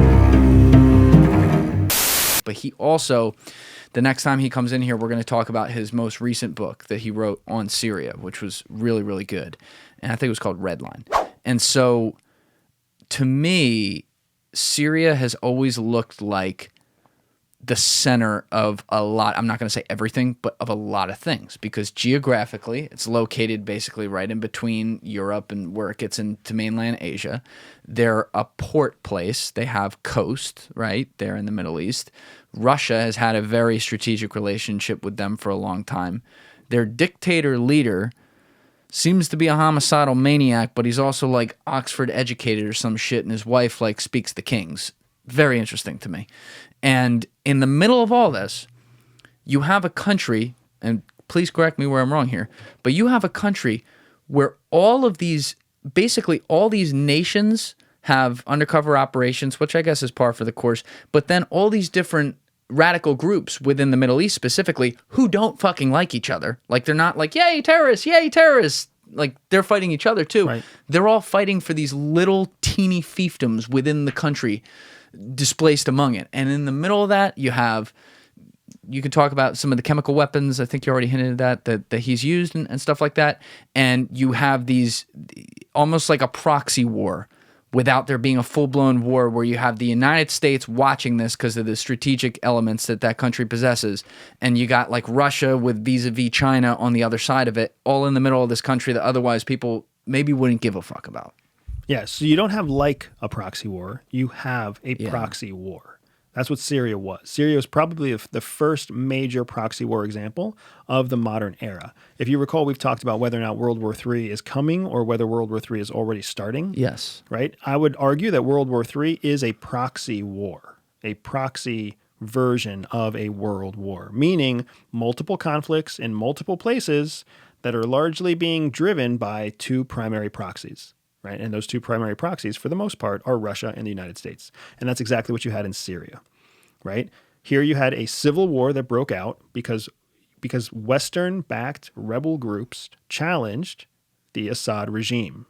But he also, the next time he comes in here, we're going to talk about his most recent book that he wrote on Syria, which was really, really good. And I think it was called Redline. And so, to me, Syria has always looked like the center of a lot, I'm not going to say everything, but of a lot of things, because geographically it's located basically right in between Europe and where it gets into mainland Asia. They're a port place. They have coast, right? They're in the Middle East. Russia has had a very strategic relationship with them for a long time. Their dictator leader seems to be a homicidal maniac, but he's also like Oxford educated or some shit, and his wife like speaks the King's. Very interesting to me. And in the middle of all this, you have a country, and please correct me where I'm wrong here, but you have a country where all of these, basically all these nations have undercover operations, which I guess is par for the course, but then all these different radical groups within the Middle East specifically who don't fucking like each other. Like, they're not like, yay, terrorists, yay, terrorists. Like, they're fighting each other too. Right. They're all fighting for these little teeny fiefdoms within the country displaced among it. And in the middle of that, you can talk about some of the chemical weapons. I think you already hinted at that he's used and stuff like that. And you have these almost like a proxy war without there being a full-blown war, where you have the United States watching this because of the strategic elements that country possesses. And you got like Russia with vis-a-vis China on the other side of it, all in the middle of this country that otherwise people maybe wouldn't give a fuck about.
Yeah, so you don't have like a proxy war. You have a proxy war. That's what Syria was. Syria was probably the first major proxy war example of the modern era. If you recall, we've talked about whether or not World War III is coming or whether World War III is already starting.
Yes.
Right? I would argue that World War III is a proxy war, a proxy version of a world war, meaning multiple conflicts in multiple places that are largely being driven by 2 primary proxies. Right? And those 2 primary proxies, for the most part, are Russia and the United States. And that's exactly what you had in Syria. Right? Here you had a civil war that broke out because Western-backed rebel groups challenged the Assad regime.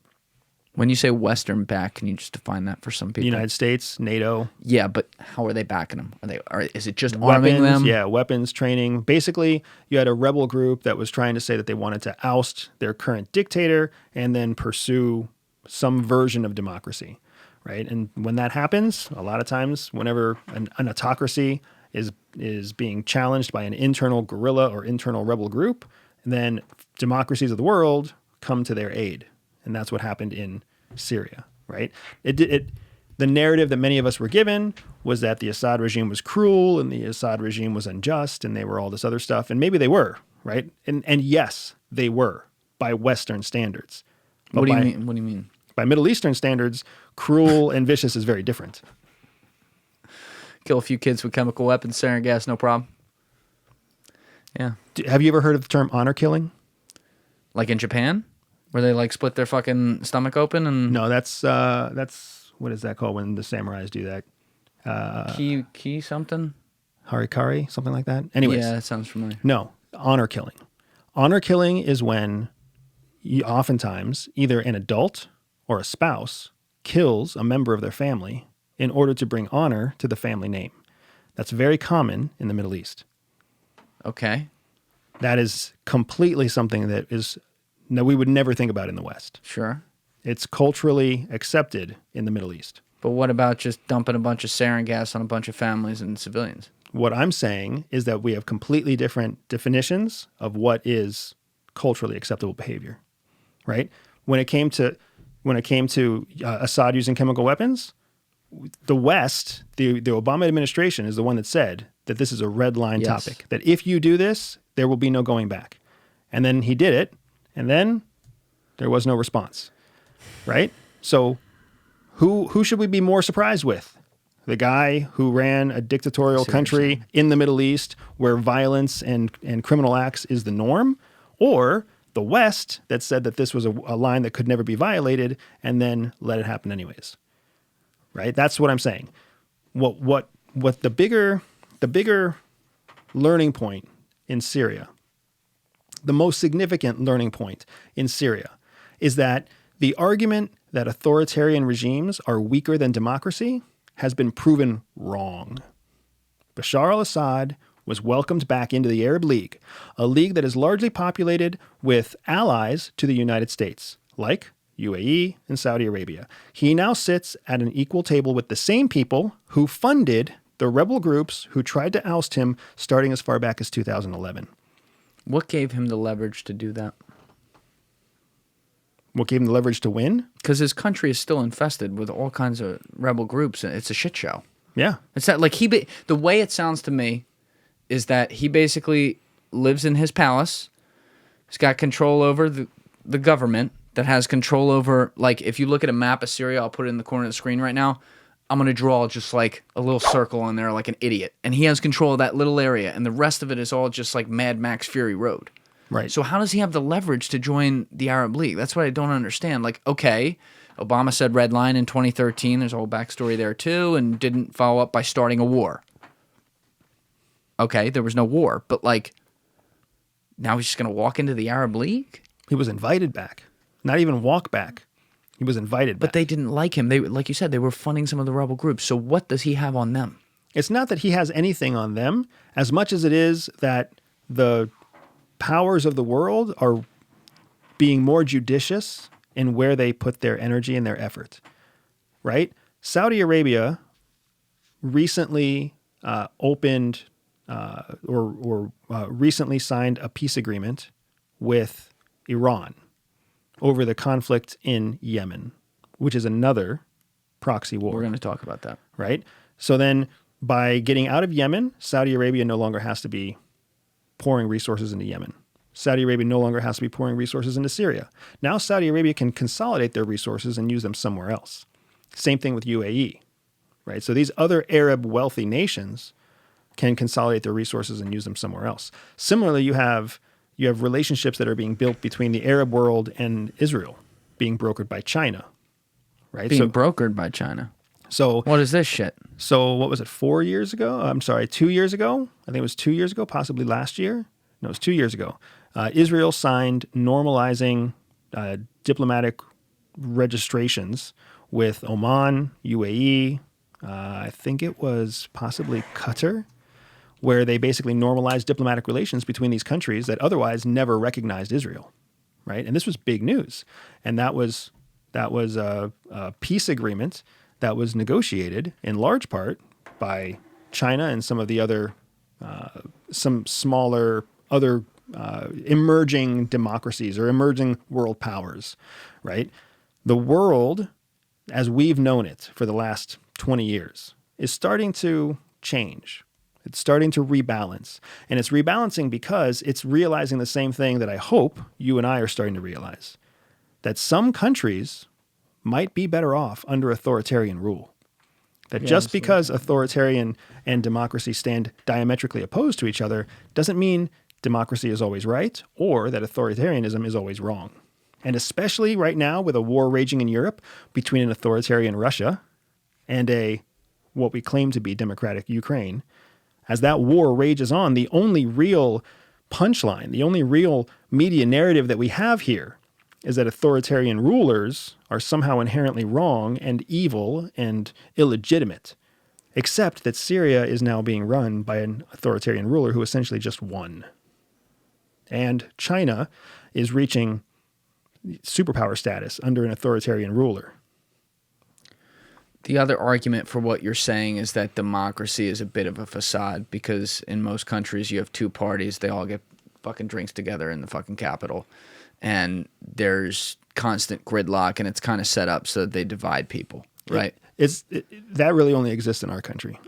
When you say Western back, can you just define that for some people?
The United States, NATO.
Yeah, but how are they backing them? Is it just arming them?
Yeah, weapons, training. Basically, you had a rebel group that was trying to say that they wanted to oust their current dictator and then pursue some version of democracy, right? And when that happens, a lot of times, whenever an autocracy is being challenged by an internal guerrilla or internal rebel group, then democracies of the world come to their aid. And that's what happened in Syria, right? The narrative that many of us were given was that the Assad regime was cruel and the Assad regime was unjust and they were all this other stuff. And maybe they were, right? And yes, they were by Western standards.
What do you mean? What do you mean?
By Middle Eastern standards, cruel and vicious is very different.
Kill a few kids with chemical weapons, sarin gas, no problem. Yeah.
Have you ever heard of the term honor killing?
Like in Japan? Where they like split their fucking stomach open and
No, that's what is that called when the samurais do that?
Ki something?
Harikari, something like that. Anyways,
Yeah, that sounds familiar.
no, honor killing. Honor killing is when oftentimes either an adult or a spouse kills a member of their family in order to bring honor to the family name. That's very common in the Middle East.
Okay.
That is completely something that we would never think about in the West.
Sure.
It's culturally accepted in the Middle East.
But what about just dumping a bunch of sarin gas on a bunch of families and civilians?
What I'm saying is that we have completely different definitions of what is culturally acceptable behavior, right? When it came to Assad using chemical weapons, the West, the Obama administration is the one that said that this is a red line topic, that if you do this, there will be no going back. And then he did it, and then there was no response, right? So who should we be more surprised with? The guy who ran a dictatorial country in the Middle East where violence and criminal acts is the norm, or the West that said that this was a line that could never be violated and then let it happen anyways, right? That's what I'm saying. What the bigger learning point in Syria, the most significant learning point in Syria, is that the argument that authoritarian regimes are weaker than democracy has been proven wrong. Bashar al-Assad was welcomed back into the Arab League, a league that is largely populated with allies to the United States, like UAE and Saudi Arabia. He now sits at an equal table with the same people who funded the rebel groups who tried to oust him starting as far back as 2011.
What gave him the leverage to do that?
What gave him the leverage to win?
Because his country is still infested with all kinds of rebel groups. It's a shit show.
Yeah.
It's that like the way it sounds to me is that he basically lives in his palace. He's got control over the government that has control over, like, if you look at a map of Syria, I'll put it in the corner of the screen right now. I'm going to draw just like a little circle on there like an idiot. And he has control of that little area. And the rest of it is all just like Mad Max Fury Road.
Right.
So how does he have the leverage to join the Arab League? That's what I don't understand. Like, okay, Obama said red line in 2013. There's a whole backstory there too, and didn't follow up by starting a war. Okay, there was no war, but like, now he's just going to walk into the Arab League?
He was invited back. Not even walk back. He was invited back.
But they didn't like him. They, like you said, they were funding some of the rebel groups. So what does he have on them?
It's not that he has anything on them, as much as it is that the powers of the world are being more judicious in where they put their energy and their effort, right? Saudi Arabia recently opened recently signed a peace agreement with Iran over the conflict in Yemen, which is another proxy war.
We're going to talk about that.
Right? So then by getting out of Yemen, Saudi Arabia no longer has to be pouring resources into Yemen. Saudi Arabia no longer has to be pouring resources into Syria. Now Saudi Arabia can consolidate their resources and use them somewhere else. Same thing with UAE, right? So these other Arab wealthy nations can consolidate their resources and use them somewhere else. Similarly, you have relationships that are being built between the Arab world and Israel being brokered by China, right?
Being brokered by China.
So
what is this shit?
So what was it, 4 years ago? I'm sorry, 2 years ago? I think it was 2 years ago, possibly last year. No, it was 2 years ago. Israel signed normalizing diplomatic registrations with Oman, UAE, I think it was possibly Qatar, where they basically normalized diplomatic relations between these countries that otherwise never recognized Israel, right? And this was big news. And that was a peace agreement that was negotiated in large part by China and some of the other, some smaller other emerging democracies or emerging world powers, right? The world, as we've known it for the last 20 years, is starting to change. It's starting to rebalance. And it's rebalancing because it's realizing the same thing that I hope you and I are starting to realize, that some countries might be better off under authoritarian rule. That just because authoritarian and democracy stand diametrically opposed to each other doesn't mean democracy is always right or that authoritarianism is always wrong. And especially right now with a war raging in Europe between an authoritarian Russia and a what we claim to be democratic Ukraine, as that war rages on, the only real punchline, the only real media narrative that we have here is that authoritarian rulers are somehow inherently wrong and evil and illegitimate, except that Syria is now being run by an authoritarian ruler who essentially just won. And China is reaching superpower status under an authoritarian ruler.
The other argument for what you're saying is that democracy is a bit of a facade because in most countries you have two parties. They all get fucking drinks together in the fucking capital. And there's constant gridlock and it's kind of set up so that they divide people, right?
That really only exists in our country.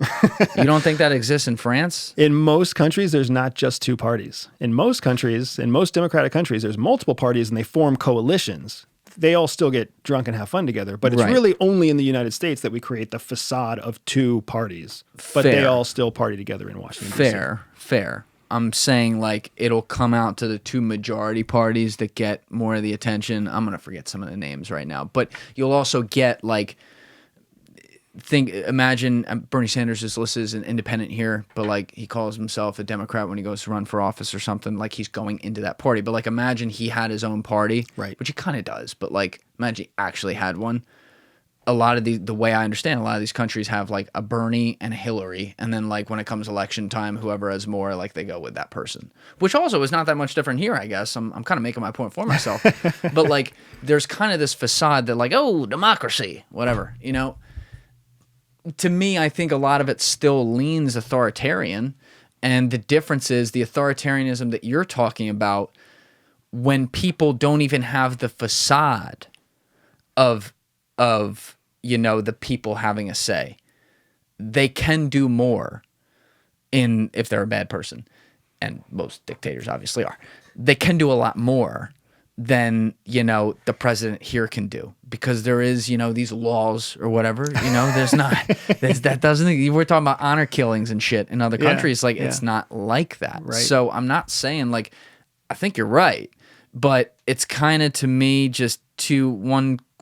You don't think that exists in France?
In most countries, there's not just two parties. In most countries, in most democratic countries, there's multiple parties and they form coalitions. They all still get drunk and have fun together, but it's really only in the United States that we create the facade of two parties, but they all still party together in Washington, D.C.
Fair. I'm saying like it'll come out to the two majority parties that get more of the attention. I'm going to forget some of the names right now, but you'll also get like, imagine Bernie Sanders is listed as an independent here, but like he calls himself a Democrat when he goes to run for office or something, like he's going into that party. But like imagine he had his own party,
right? Which
he kind of does, but like imagine he actually had one. A lot of the way I understand, a lot of these countries have like a Bernie and a Hillary, and then like when it comes election time, whoever has more, like they go with that person. Which also is not that much different here, I guess. I'm kind of making my point for myself, but like there's kind of this facade that like, oh, democracy, whatever, you know. To me, I think a lot of it still leans authoritarian, and the difference is the authoritarianism that you're talking about when people don't even have the facade of you know, the people having a say. They can do more if they're a bad person, and most dictators obviously are. They can do a lot more than, you know, the president here can do, because there is, you know, these laws or whatever, you know, there's not, that doesn't, we're talking about honor killings and shit in other countries. Like it's not like that. Right. So I'm not saying like, I think you're right, but it's kind of to me just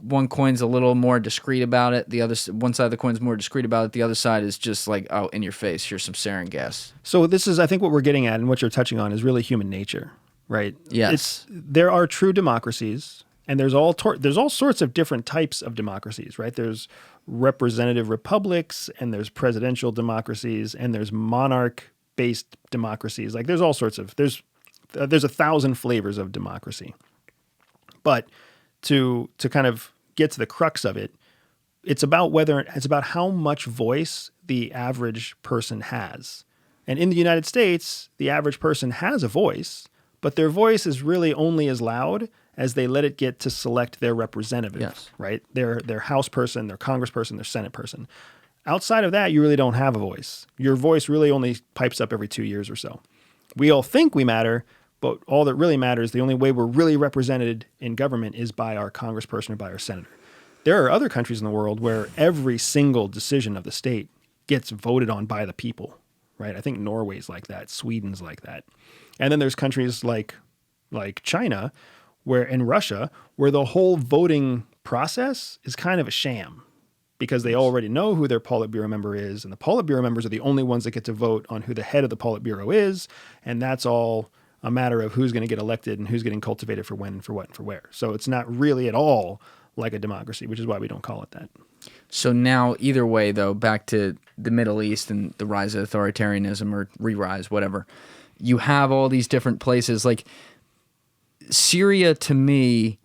one coin's a little more discreet about it. The other, one side of the coin's more discreet about it. The other side is just like, oh, in your face, here's some sarin gas.
So this is, I think what we're getting at and what you're touching on is really human nature. Right.
Yes.
There are true democracies, and there's all sorts of different types of democracies. Right. There's representative republics, and there's presidential democracies, and there's monarch-based democracies. Like there's all sorts of there's 1,000 flavors of democracy. But to kind of get to the crux of it, it's about how much voice the average person has. And in the United States, the average person has a voice, but their voice is really only as loud as they let it get to select their representative, right? Their House person, their Congressperson, their Senate person. Outside of that, you really don't have a voice. Your voice really only pipes up every 2 years or so. We all think we matter, but all that really matters, the only way we're really represented in government is by our Congressperson or by our senator. There are other countries in the world where every single decision of the state gets voted on by the people, right? I think Norway's like that. Sweden's like that. And then there's countries like China and Russia, where the whole voting process is kind of a sham because they already know who their Politburo member is, and the Politburo members are the only ones that get to vote on who the head of the Politburo is, and that's all a matter of who's going to get elected and who's getting cultivated for when and for what and for where. So it's not really at all like a democracy, which is why we don't call it that.
So now, either way, though, back to the Middle East and the rise of authoritarianism or re-rise, whatever, you have all these different places. Like Syria, to me,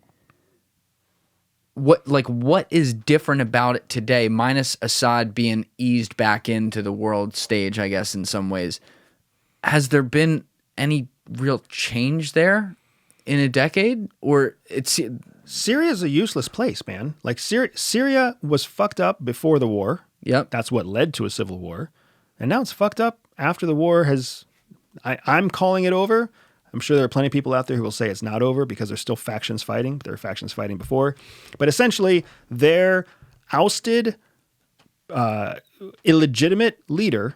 what is different about it today, minus Assad being eased back into the world stage, I guess, in some ways? Has there been any real change there in a decade? Or it's...
Syria's a useless place, man. Like Syria was fucked up before the war.
Yep.
That's what led to a civil war. And now it's fucked up after the war has... I'm calling it over. I'm sure there are plenty of people out there who will say it's not over because there's still factions fighting. But there were factions fighting before. But essentially, their ousted, illegitimate leader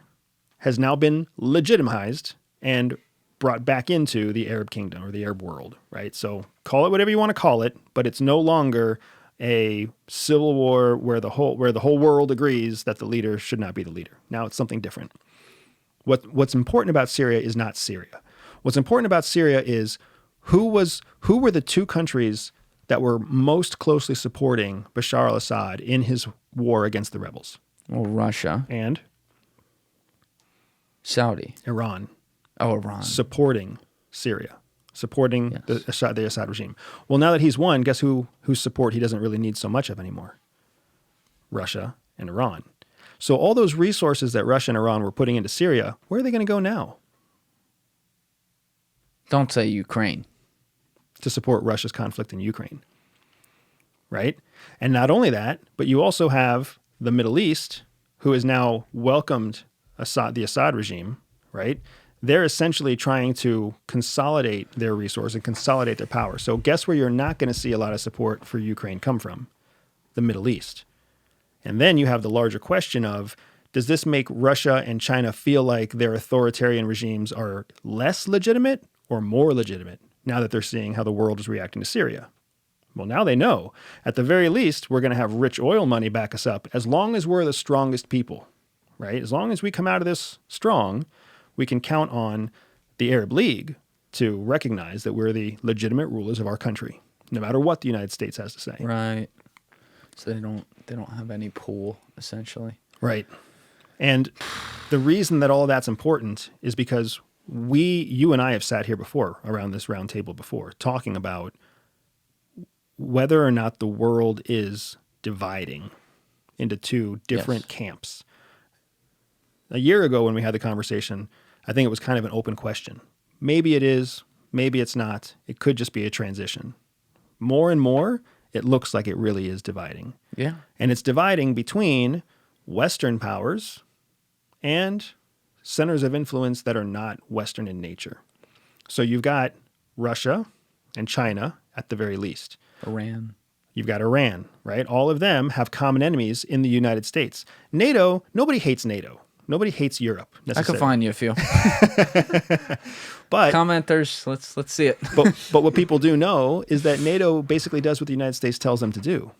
has now been legitimized and brought back into the Arab kingdom or the Arab world, right? So call it whatever you want to call it, but it's no longer a civil war where the whole world agrees that the leader should not be the leader. Now it's something different. What's important about Syria is not Syria. What's important about Syria is who were the two countries that were most closely supporting Bashar al-Assad in his war against the rebels?
Well, Russia.
And
Saudi.
Iran.
Oh, Iran.
Supporting Syria, supporting
Yes.
the Assad regime. Well, now that he's won, guess whose support he doesn't really need so much of anymore? Russia and Iran. So all those resources that Russia and Iran were putting into Syria, where are they going to go now?
Don't say Ukraine.
To support Russia's conflict in Ukraine, right? And not only that, but you also have the Middle East, who has now welcomed the Assad regime, right? They're essentially trying to consolidate their resource and consolidate their power. So guess where you're not going to see a lot of support for Ukraine come from? The Middle East. And then you have the larger question of, does this make Russia and China feel like their authoritarian regimes are less legitimate or more legitimate now that they're seeing how the world is reacting to Syria? Well, now they know. At the very least, we're going to have rich oil money back us up as long as we're the strongest people, right? As long as we come out of this strong, we can count on the Arab League to recognize that we're the legitimate rulers of our country, no matter what the United States has to say.
Right. So they don't have any pull, essentially.
Right. And the reason that all of that's important is because you and I have sat here before around this round table before talking about whether or not the world is dividing into two different camps. A year ago when we had the conversation, I think it was kind of an open question. Maybe it is, maybe it's not. It could just be a transition. More and more, it looks like it really is dividing.
Yeah.
And it's dividing between Western powers and centers of influence that are not Western in nature. So you've got Russia and China at the very least.
Iran.
You've got Iran, right? All of them have common enemies in the United States. NATO, nobody hates NATO. Nobody hates Europe
I
necessarily.
can find you a few.
But
Commenters, let's see it.
but what people do know is that NATO basically does what the United States tells them to do.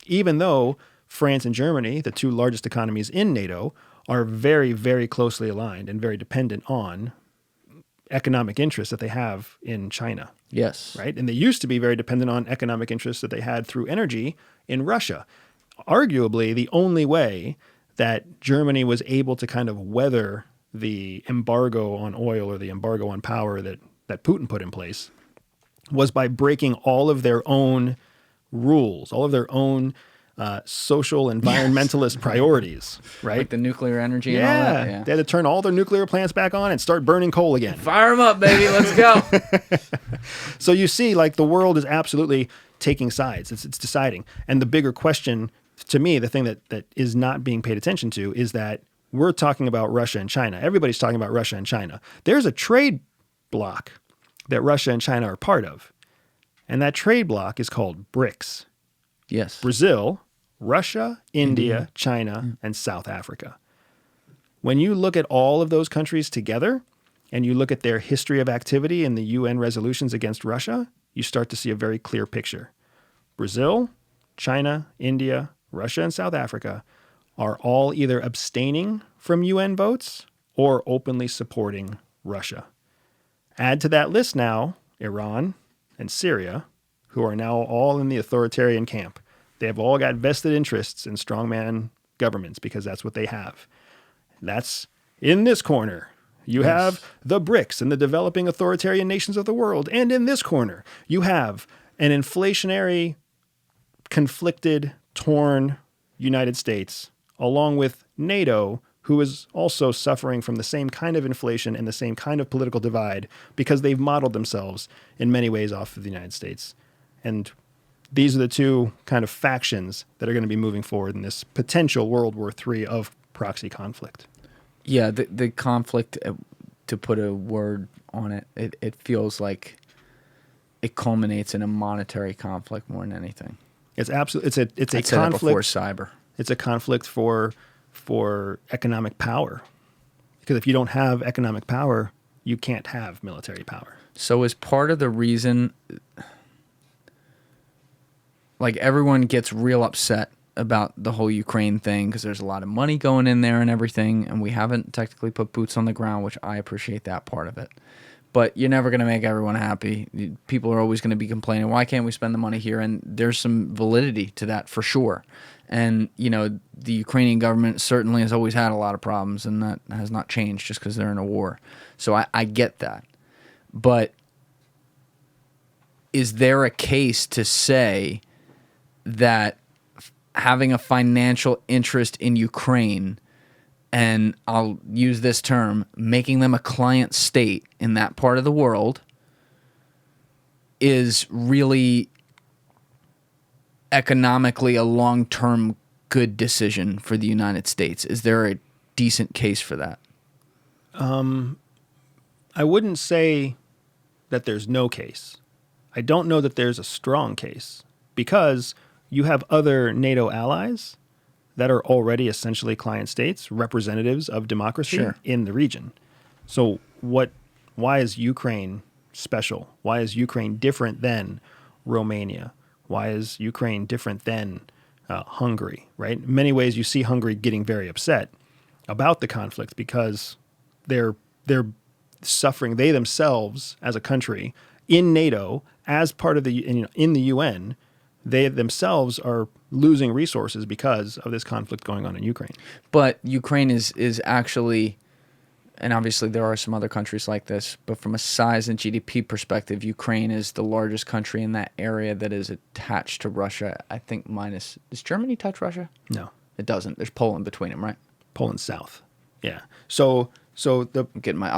Even though France and Germany, the two largest economies in NATO, are very, very closely aligned and very dependent on economic interests that they have in China.
Yes.
Right? And they used to be very dependent on economic interests that they had through energy in Russia. Arguably, the only way that Germany was able to kind of weather the embargo on oil or the embargo on power that Putin put in place was by breaking all of their own rules, all of their own social environmentalist priorities, right?
Like the nuclear energy and all that. Yeah.
They had to turn all their nuclear plants back on and start burning coal again.
Fire them up, baby. Let's go.
So you see, like, the world is absolutely taking sides. It's deciding. And the bigger question, to me, the thing that is not being paid attention to is that we're talking about Russia and China. Everybody's talking about Russia and China. There's a trade bloc that Russia and China are part of. And that trade bloc is called BRICS.
Yes.
Brazil, Russia, India, China, and South Africa. When you look at all of those countries together and you look at their history of activity in the UN resolutions against Russia, you start to see a very clear picture. Brazil, China, India, Russia, and South Africa are all either abstaining from UN votes or openly supporting Russia. Add to that list now Iran and Syria, who are now all in the authoritarian camp. They have all got vested interests in strongman governments because that's what they have. That's in this corner. You have the BRICS and the developing authoritarian nations of the world. And in this corner, you have an inflationary, conflicted, torn United States, along with NATO, who is also suffering from the same kind of inflation and the same kind of political divide because they've modeled themselves in many ways off of the United States. And these are the two kind of factions that are going to be moving forward in this potential World War III of proxy conflict.
Yeah, the conflict, to put a word on it, it feels like it culminates in a monetary conflict more than anything.
It's absolutely it's a
I'd say that
conflict
before cyber.
It's a conflict for economic power. Because if you don't have economic power, you can't have military power.
So is part of the reason, like, everyone gets real upset about the whole Ukraine thing because there's a lot of money going in there and everything, and we haven't technically put boots on the ground, which I appreciate that part of it. But you're never going to make everyone happy. People are always going to be complaining, why can't we spend the money here? And there's some validity to that for sure. And, you know, the Ukrainian government certainly has always had a lot of problems, and that has not changed just because they're in a war. So I get that. But is there a case to say that having a financial interest in Ukraine, and I'll use this term, making them a client state in that part of the world, is really economically a long-term good decision for the United States? Is there a decent case for that?
I wouldn't say that there's no case. I don't know that there's a strong case because you have other NATO allies that are already essentially client states, representatives of democracy in the region. So why is Ukraine special? Why is Ukraine different than Romania? Why is Ukraine different than Hungary, right? In many ways, you see Hungary getting very upset about the conflict because they're suffering, they themselves as a country in NATO, as part of in the UN, they themselves are losing resources because of this conflict going on in Ukraine.
But Ukraine is actually, and obviously there are some other countries like this, but from a size and GDP perspective, Ukraine is the largest country in that area that is attached to Russia. I think minus, does Germany touch Russia?
No.
It doesn't. There's Poland between them, right?
Poland's south. Yeah. So
I'll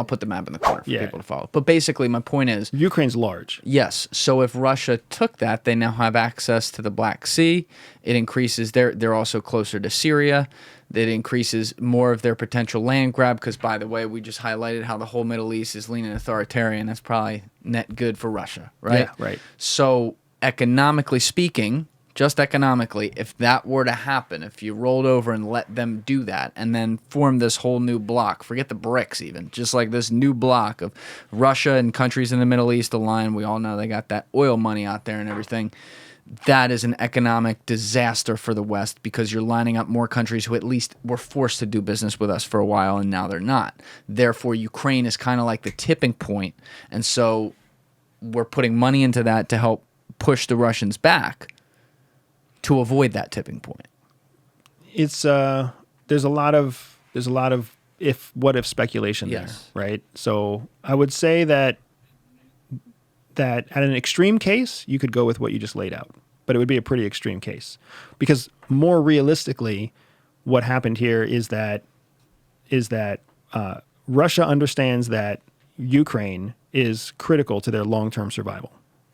put the map in the corner for people to follow. But basically, my point is,
Ukraine's large.
Yes. So if Russia took that, they now have access to the Black Sea. It increases they're also closer to Syria. It increases more of their potential land grab because, by the way, we just highlighted how the whole Middle East is leaning authoritarian. That's probably net good for Russia, right?
Yeah, right.
So economically speaking, just economically, if that were to happen, if you rolled over and let them do that and then form this whole new block, forget the BRICS even, just like this new block of Russia and countries in the Middle East aligned, we all know they got that oil money out there and everything, that is an economic disaster for the West because you're lining up more countries who at least were forced to do business with us for a while and now they're not. Therefore, Ukraine is kind of like the tipping point, and so we're putting money into that to help push the Russians back to avoid that tipping point.
It's there's a lot of what if speculation there, right? So I would say that at an extreme case, you could go with what you just laid out, but it would be a pretty extreme case because more realistically, what happened here is that Russia understands that Ukraine is critical to their long-term survival.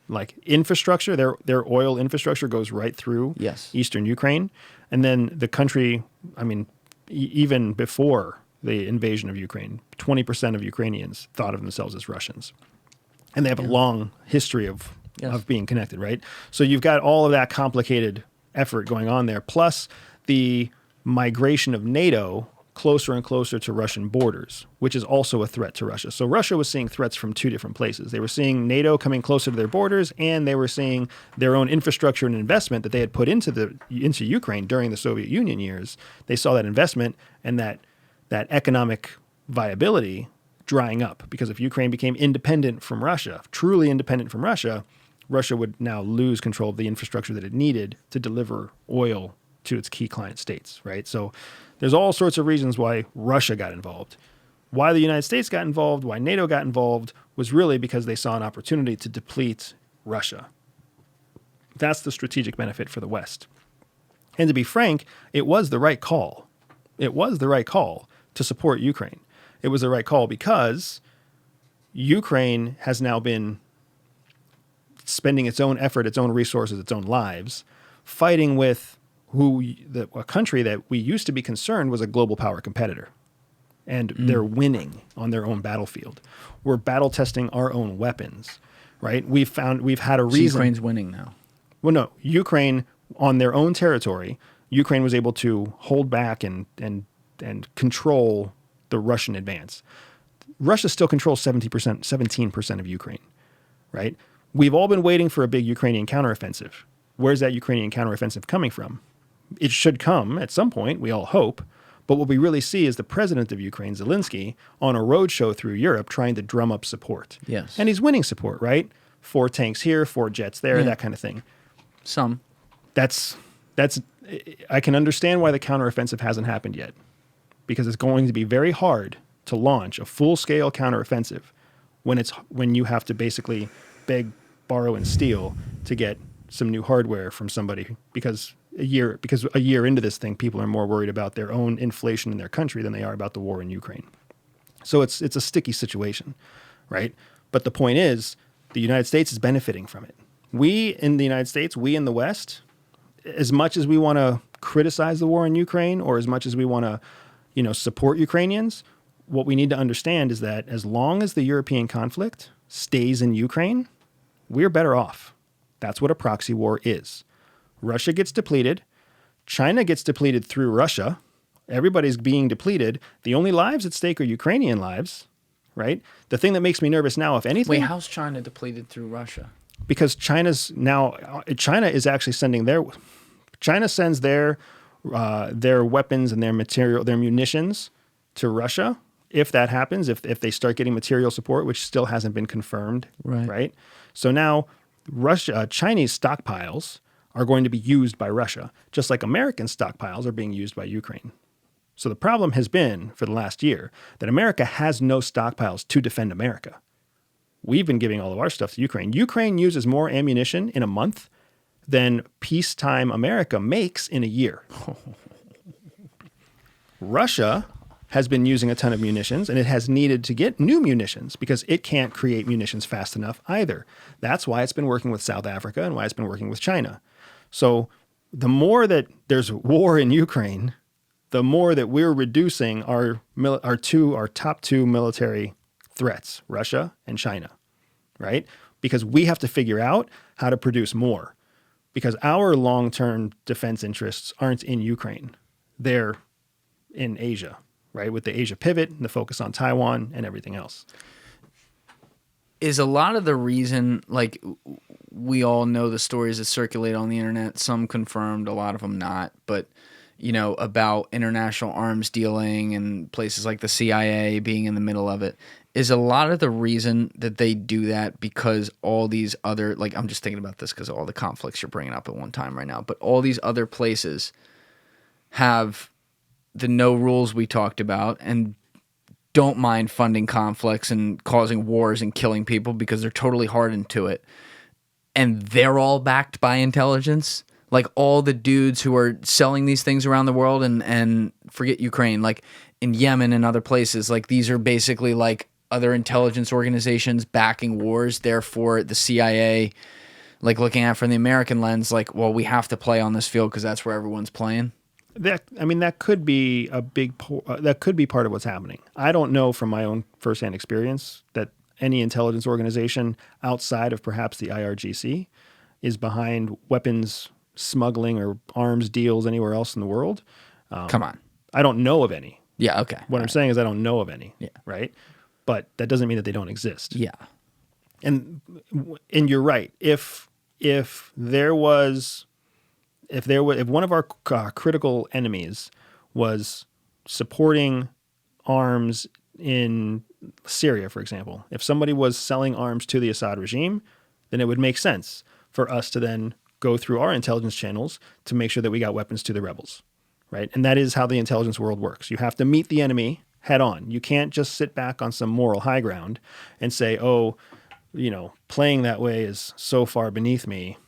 Like infrastructure, their oil infrastructure goes right through eastern Ukraine. And then the country, I mean, even before the invasion of Ukraine, 20% of Ukrainians thought of themselves as Russians. And they have a long history of being connected, right? So you've got all of that complicated effort going on there, plus the migration of NATO closer and closer to Russian borders, which is also a threat to Russia. So Russia was seeing threats from two different places. They were seeing NATO coming closer to their borders, and they were seeing their own infrastructure and investment that they had put into Ukraine during the Soviet Union years. They saw that investment and that economic viability drying up, because if Ukraine became independent from Russia, truly independent from Russia, Russia would now lose control of the infrastructure that it needed to deliver oil to its key client states, right? So there's all sorts of reasons why Russia got involved. Why the United States got involved, why NATO got involved, was really because they saw an opportunity to deplete Russia. That's the strategic benefit for the West. And to be frank, it was the right call. It was the right call to support Ukraine. It was the right call because Ukraine has now been spending its own effort, its own resources, its own lives, fighting with a country that we used to be concerned was a global power competitor. And they're winning on their own battlefield. We're battle testing our own weapons, right? We've had a reason.
Ukraine's winning now.
Well, no, Ukraine on their own territory, Ukraine was able to hold back and control the Russian advance. Russia still controls 17% of Ukraine, right? We've all been waiting for a big Ukrainian counteroffensive. Where's that Ukrainian counteroffensive coming from? It should come at some point, we all hope. But what we really see is the president of Ukraine, Zelensky, on a roadshow through Europe trying to drum up support.
Yes.
And he's winning support, right? 4 tanks here, 4 jets there, that kind of thing.
Some.
That's I can understand why the counteroffensive hasn't happened yet. Because it's going to be very hard to launch a full-scale counteroffensive when you have to basically beg, borrow, and steal to get some new hardware from somebody because a year into this thing, people are more worried about their own inflation in their country than they are about the war in Ukraine. So it's a sticky situation, right? But the point is, the United States is benefiting from it. We in the United States, we in the West, as much as we want to criticize the war in Ukraine or as much as we want to, support Ukrainians, what we need to understand is that as long as the European conflict stays in Ukraine, we're better off. That's what a proxy war is. Russia gets depleted. China gets depleted through Russia. Everybody's being depleted. The only lives at stake are Ukrainian lives, right? The thing that makes me nervous now, if anything...
Wait, how's China depleted through Russia?
Because China is actually sending China sends their weapons and their material, their munitions to Russia. If that happens, if they start getting material support, which still hasn't been confirmed, right? So now Chinese stockpiles are going to be used by Russia, just like American stockpiles are being used by Ukraine. So the problem has been, for the last year, that America has no stockpiles to defend America. We've been giving all of our stuff to Ukraine. Ukraine uses more ammunition in a month than peacetime America makes in a year. Russia has been using a ton of munitions, and it has needed to get new munitions because it can't create munitions fast enough either. That's why it's been working with South Africa and why it's been working with China. So the more that there's war in Ukraine, the more that we're reducing our top 2 military threats, Russia and China, right? Because we have to figure out how to produce more. Because our long-term defense interests aren't in Ukraine. They're in Asia, right? With the Asia pivot and the focus on Taiwan and everything else.
Is a lot of the reason, like, we all know the stories that circulate on the internet, some confirmed, a lot of them not, but, about international arms dealing and places like the CIA being in the middle of it, is a lot of the reason that they do that because all these other, like, I'm just thinking about this because of all the conflicts you're bringing up at one time right now, but all these other places have the no rules we talked about and don't mind funding conflicts and causing wars and killing people because they're totally hardened to it. And they're all backed by intelligence. Like all the dudes who are selling these things around the world and forget Ukraine, like in Yemen and other places, like these are basically like other intelligence organizations backing wars. Therefore, the CIA, like looking at it from the American lens, like, well, we have to play on this field because that's where everyone's playing.
That could be that could be part of what's happening. I don't know from my own firsthand experience that any intelligence organization outside of perhaps the IRGC is behind weapons smuggling or arms deals anywhere else in the world.
Come on.
I don't know of any.
Yeah, okay.
What I'm saying is I don't know of any.
Yeah.
Right? But that doesn't mean that they don't exist.
Yeah.
And you're right. If one of our critical enemies was supporting arms in Syria, for example, if somebody was selling arms to the Assad regime, then it would make sense for us to then go through our intelligence channels to make sure that we got weapons to the rebels, right? And that is how the intelligence world works. You have to meet the enemy head on. You can't just sit back on some moral high ground and say, oh, playing that way is so far beneath me.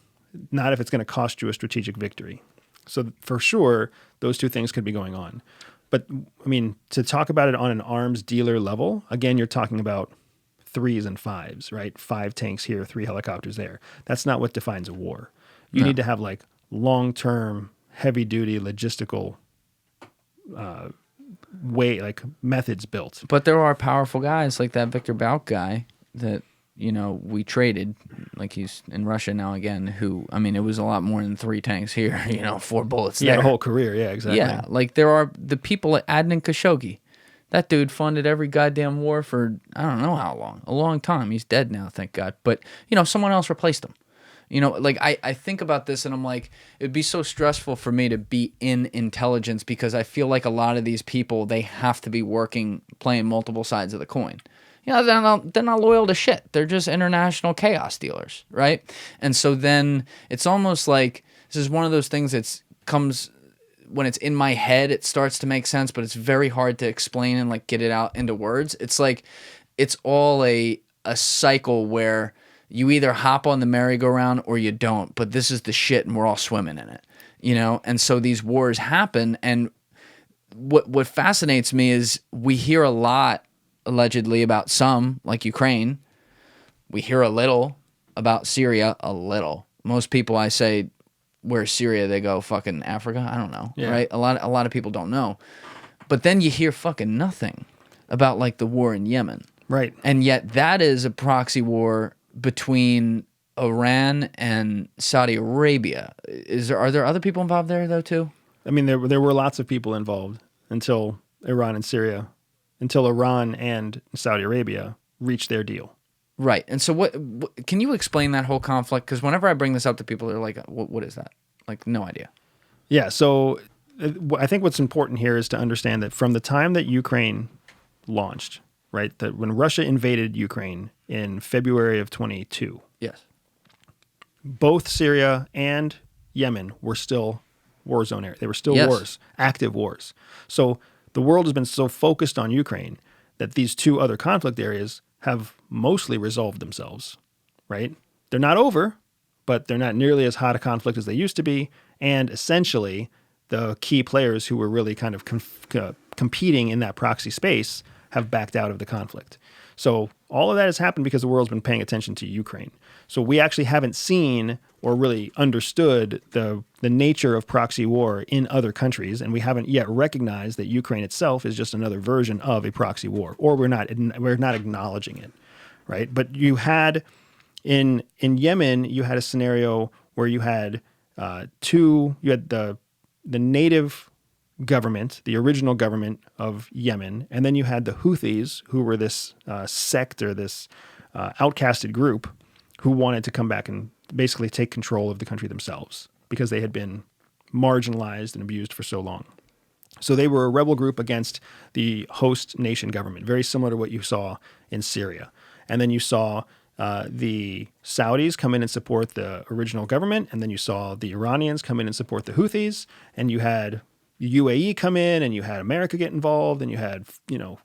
Not if it's going to cost you a strategic victory. So for sure, those two things could be going on. But I mean, to talk about it on an arms dealer level, again, you're talking about 3s and 5s, right? 5 tanks here, 3 helicopters there. That's not what defines a war. You need to have like long-term, heavy-duty logistical methods built.
But there are powerful guys like that Victor Bout guy that, we traded, like he's in Russia now again, who, I mean, it was a lot more than 3 tanks here, 4 bullets there.
He had a whole career, yeah, exactly.
Yeah, like there are the people at Adnan Khashoggi. That dude funded every goddamn war for, I don't know how long, a long time. He's dead now, thank God. But, someone else replaced him. I think about this and I'm like, it'd be so stressful for me to be in intelligence because I feel like a lot of these people, they have to be playing multiple sides of the coin. They're not loyal to shit. They're just international chaos dealers, right? And so then it's almost like this is one of those things that comes when it's in my head, it starts to make sense, but it's very hard to explain and like get it out into words. It's like it's all a cycle where you either hop on the merry-go-round or you don't, but this is the shit and we're all swimming in it, And so these wars happen, and what fascinates me is we hear a lot allegedly about some, like Ukraine. We hear a little about Syria, a little. Most people I say, where's Syria? They go, fucking Africa? I don't know, right? A lot of people don't know. But then you hear fucking nothing about like the war in Yemen.
Right.
And yet that is a proxy war between Iran and Saudi Arabia. Are there other people involved there though too?
I mean, there were lots of people involved until Iran and Saudi Arabia reached their deal.
Right. And so what can you explain that whole conflict? Because whenever I bring this up to people, they're like, what is that? Like, no idea.
Yeah. So I think what's important here is to understand that from the time that Ukraine launched, right, that when Russia invaded Ukraine in February of 22,
yes,
both Syria and Yemen were still war zone area. They were still wars, active wars. So the world has been so focused on Ukraine that these 2 other conflict areas have mostly resolved themselves, right? They're not over, but they're not nearly as hot a conflict as they used to be. And essentially, the key players who were really kind of competing in that proxy space have backed out of the conflict. So all of that has happened because the world's been paying attention to Ukraine. So we actually haven't seen or really understood the nature of proxy war in other countries, and we haven't yet recognized that Ukraine itself is just another version of a proxy war, or we're not acknowledging it, right? But you had in Yemen, you had a scenario where you had the native government, the original government of Yemen, and then you had the Houthis, who were this sect or this outcasted group who wanted to come back and basically take control of the country themselves because they had been marginalized and abused for so long. So they were a rebel group against the host nation government, very similar to what you saw in Syria. And then you saw the Saudis come in and support the original government, and then you saw the Iranians come in and support the Houthis, and you had the UAE come in, and you had America get involved, and you had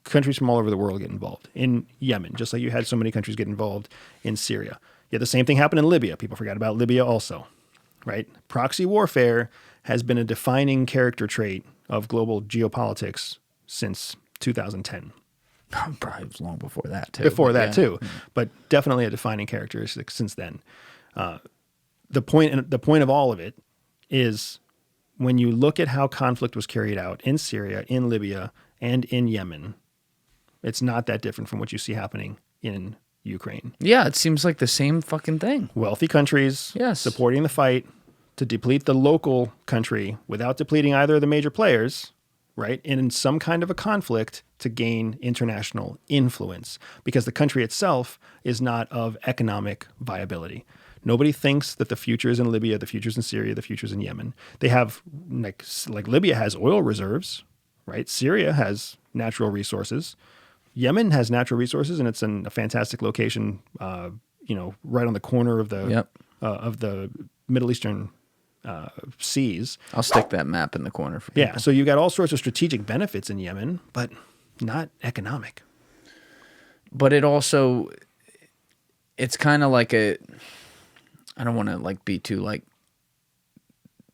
countries from all over the world get involved in Yemen, just like you had so many countries get involved in Syria. Yet the same thing happened in Libya. People forgot about Libya also, right? Proxy warfare has been a defining character trait of global geopolitics since 2010.
Probably long before that too.
Before that too, but definitely a defining characteristic since then. The point of all of it is when you look at how conflict was carried out in Syria, in Libya, and in Yemen, it's not that different from what you see happening in Ukraine.
Yeah, it seems like the same fucking thing.
Wealthy countries supporting the fight to deplete the local country without depleting either of the major players, right? And in some kind of a conflict to gain international influence because the country itself is not of economic viability. Nobody thinks that the future is in Libya, the future is in Syria, the future is in Yemen. They have, like Libya has oil reserves, right? Syria has natural resources. Yemen has natural resources, and it's in a fantastic location right on the corner of the
Yep.
of the Middle Eastern seas.
I'll stick that map in the corner for people.
Yeah, so you got all sorts of strategic benefits in Yemen, but not economic.
But it also, it's kind of like I don't want to like be too like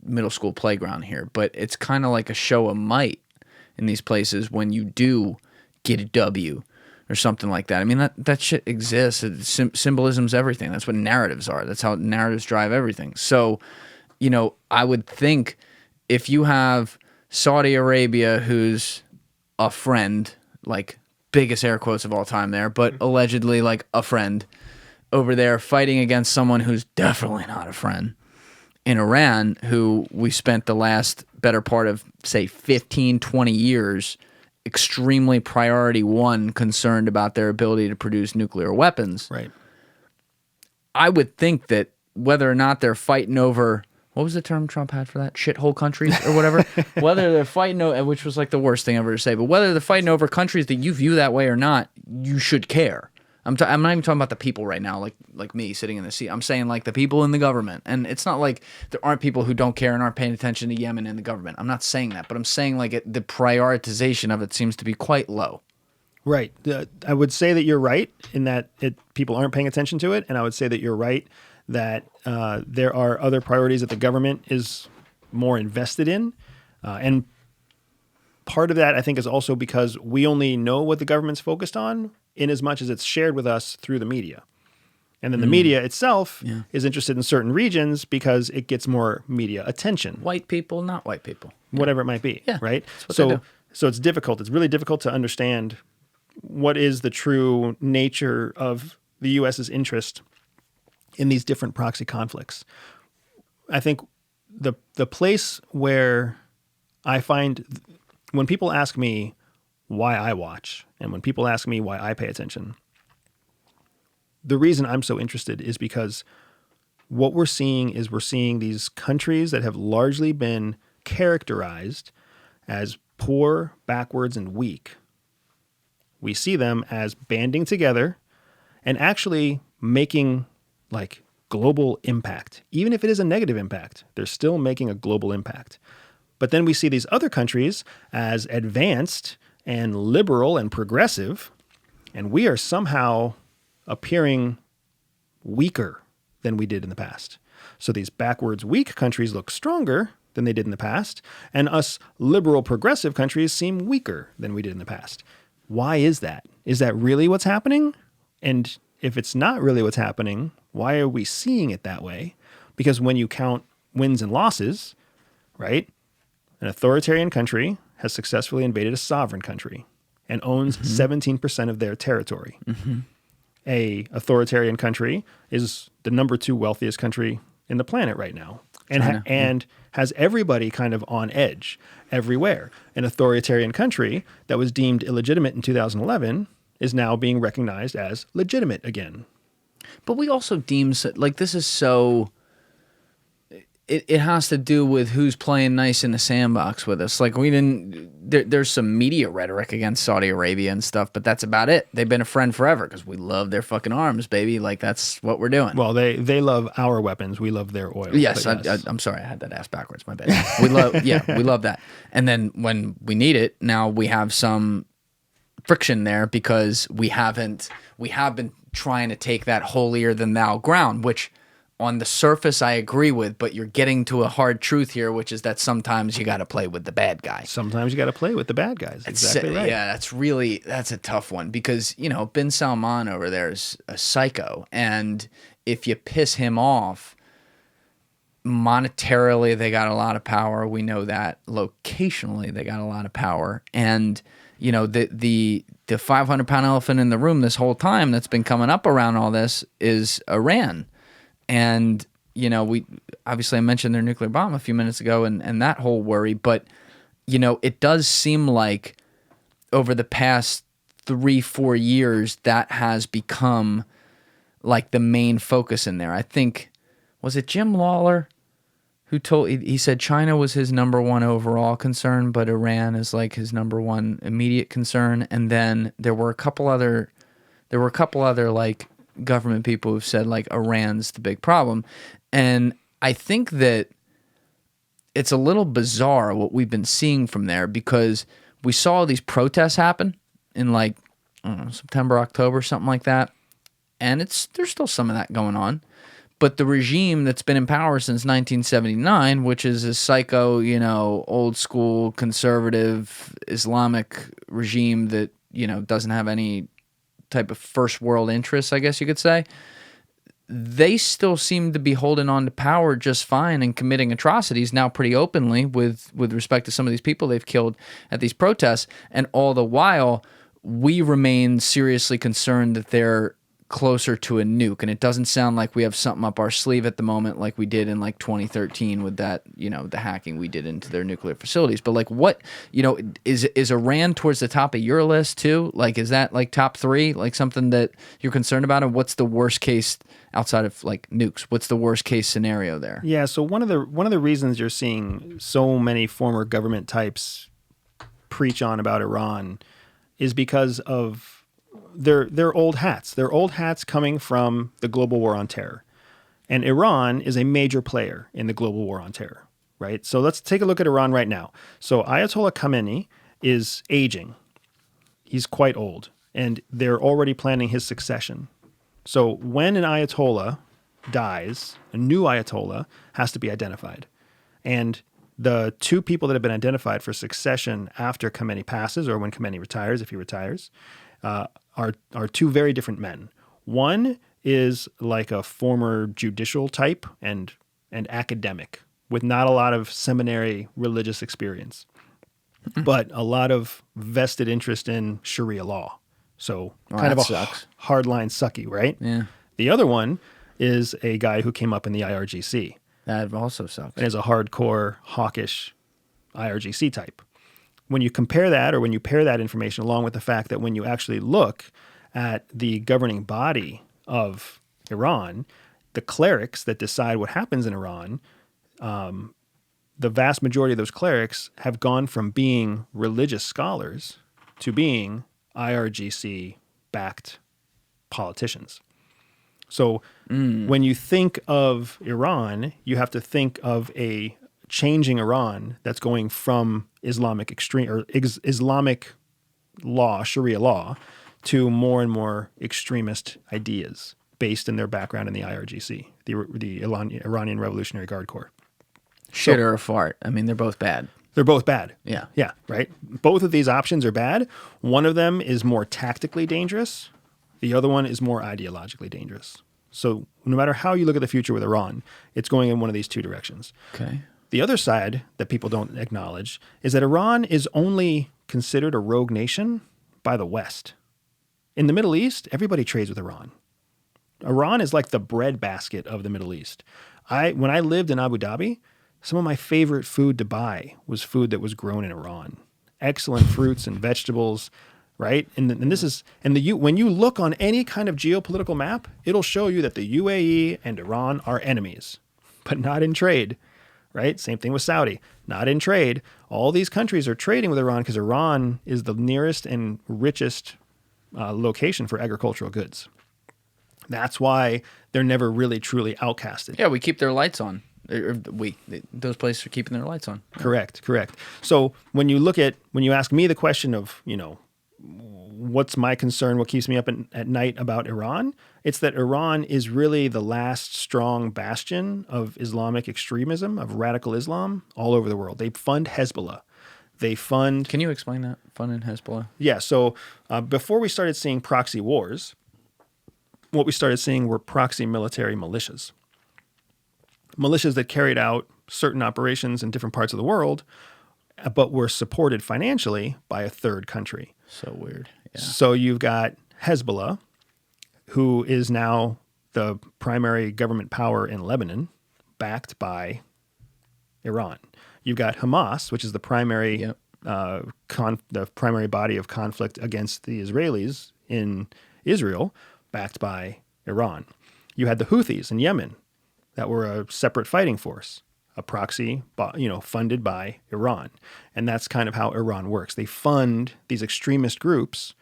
middle school playground here, but it's kind of like a show of might in these places when you do get a W or something like that. I mean, that shit exists. Symbolism's everything. That's what narratives are. That's how narratives drive everything. So, I would think if you have Saudi Arabia, who's a friend, like biggest air quotes of all time there, but allegedly like a friend over there fighting against someone who's definitely not a friend in Iran, who we spent the last better part of, say, 15, 20 years extremely priority one concerned about their ability to produce nuclear weapons.
Right.
I would think that whether or not they're fighting over, what was the term Trump had for that? Shithole countries or whatever? Whether they're fighting over, which was like the worst thing ever to say, but whether they're fighting over countries that you view that way or not, you should care. I'm not even talking about the people right now, like me sitting in the seat. I'm saying like the people in the government. And it's not like there aren't people who don't care and aren't paying attention to Yemen and the government. I'm not saying that, but I'm saying like the prioritization of it seems to be quite low.
Right. I would say that you're right in that people aren't paying attention to it. And I would say that you're right that there are other priorities that the government is more invested in. And part of that, I think, is also because we only know what the government's focused on in as much as it's shared with us through the media. And then the media itself is interested in certain regions because it gets more media attention.
White people, not white people.
Whatever it might be,
Yeah,
right?
that's what they do.
So it's difficult. It's really difficult to understand what is the true nature of the U.S.'s interest in these different proxy conflicts. I think the place where I find when people ask me why I watch and when people ask me why I pay attention, the reason I'm so interested is because what we're seeing these countries that have largely been characterized as poor, backwards, and weak. We see them as banding together and actually making like global impact. Even if it is a negative impact, they're still making a global impact. But then we see these other countries as advanced and liberal and progressive, and we are somehow appearing weaker than we did in the past. So these backwards, weak countries look stronger than they did in the past, and us liberal, progressive countries seem weaker than we did in the past. Why is that? Is that really what's happening? And if it's not really what's happening, why are we seeing it that way? Because when you count wins and losses, right, an authoritarian country has successfully invaded a sovereign country and owns 17% of their territory. A authoritarian country is the number 2 wealthiest country in the planet right now, and has everybody kind of on edge everywhere. An authoritarian country that was deemed illegitimate in 2011 is now being recognized as legitimate again.
But we also deem, like, this is so... It has to do with who's playing nice in the sandbox with us. Like, we didn't... There's some media rhetoric against Saudi Arabia and stuff, but that's about it. They've been a friend forever because we love their fucking arms, baby. Like, that's what we're doing.
Well, they love our weapons. We love their oil.
Yes, I'm sorry. I had that ass backwards. My bad. We love that. And then when we need it, now we have some friction there because we have been trying to take that holier than thou ground, which on the surface I agree with, but you're getting to a hard truth here, which is that sometimes you got to play with the bad guy.
Sometimes you got to play with the bad guys. Exactly right.
Yeah, that's a tough one because, Bin Salman over there is a psycho. And if you piss him off, monetarily, they got a lot of power. We know that. Locationally, they got a lot of power. And, the 500-pound elephant in the room this whole time that's been coming up around all this is Iran. And, we obviously I mentioned their nuclear bomb a few minutes ago and that whole worry. But, it does seem like over the past 3-4 years, that has become like the main focus in there. I think, was it Jim Lawler who he said China was his number 1 overall concern, but Iran is like his number 1 immediate concern. And then there were a couple other like, government people who've said like Iran's the big problem. And I think that it's a little bizarre what we've been seeing from there, because we saw these protests happen in like, I don't know, September, October, something like that. And there's still some of that going on. But the regime that's been in power since 1979, which is a psycho, old school conservative Islamic regime that, doesn't have any type of first world interests, I guess you could say, they still seem to be holding on to power just fine and committing atrocities now pretty openly with respect to some of these people they've killed at these protests. And all the while, we remain seriously concerned that they're closer to a nuke. And it doesn't sound like we have something up our sleeve at the moment like we did in like 2013 with that, the hacking we did into their nuclear facilities. But like what, is Iran towards the top of your list too? Like, is that like top 3, like something that you're concerned about? And what's the worst case outside of like nukes? What's the worst case scenario there?
Yeah. So one of the reasons you're seeing so many former government types preach on about Iran is because of they're old hats. They're old hats coming from the global war on terror. And Iran is a major player in the global war on terror, right? So let's take a look at Iran right now. So Ayatollah Khamenei is aging. He's quite old, and they're already planning his succession. So when an Ayatollah dies, a new Ayatollah has to be identified. And the 2 people that have been identified for succession after Khamenei passes, or when Khamenei retires, if he retires, are 2 very different men. One is like a former judicial type and academic with not a lot of seminary religious experience, but a lot of vested interest in Sharia law. So kind of a hardline sucky, right?
Yeah.
The other one is a guy who came up in the IRGC.
That also sucks.
And is a hardcore, hawkish IRGC type. When you compare that, or when you pair that information along with the fact that when you actually look at the governing body of Iran, the clerics that decide what happens in Iran, the vast majority of those clerics have gone from being religious scholars to being IRGC-backed politicians. So when you think of Iran, you have to think of a changing Iran that's going from Islamic law, Sharia law, to more and more extremist ideas based in their background in the IRGC, the Iranian Revolutionary Guard Corps.
Shit or a fart. I mean, they're both bad.
They're both bad.
Yeah.
Yeah, right? Both of these options are bad. One of them is more tactically dangerous. The other one is more ideologically dangerous. So no matter how you look at the future with Iran, it's going in one of these 2 directions.
Okay.
The other side that people don't acknowledge is that Iran is only considered a rogue nation by the West. In the Middle East, everybody trades with Iran. Iran is like the breadbasket of the Middle East. When I lived in Abu Dhabi, some of my favorite food to buy was food that was grown in Iran. Excellent fruits and vegetables, right? When you look on any kind of geopolitical map, it'll show you that the UAE and Iran are enemies, but not in trade. Right? Same thing with Saudi. Not in trade. All these countries are trading with Iran because Iran is the nearest and richest location for agricultural goods. That's why they're never really truly outcasted.
Yeah, we keep their lights on. Those places are keeping their lights on.
Correct. So when you ask me the question of, what's my concern, what keeps me up at night about Iran, it's that Iran is really the last strong bastion of Islamic extremism, of radical Islam all over the world. They fund Hezbollah.
Can you explain that? Funding Hezbollah?
Yeah, so before we started seeing proxy wars, what we started seeing were proxy military militias. Militias that carried out certain operations in different parts of the world, but were supported financially by a third country.
So weird. Yeah.
So you've got Hezbollah, who is now the primary government power in Lebanon, backed by Iran. You've got Hamas, which is the primary primary body of conflict against the Israelis in Israel, backed by Iran. You had the Houthis in Yemen that were a separate fighting force, a proxy, funded by Iran. And that's kind of how Iran works. They fund these extremist groups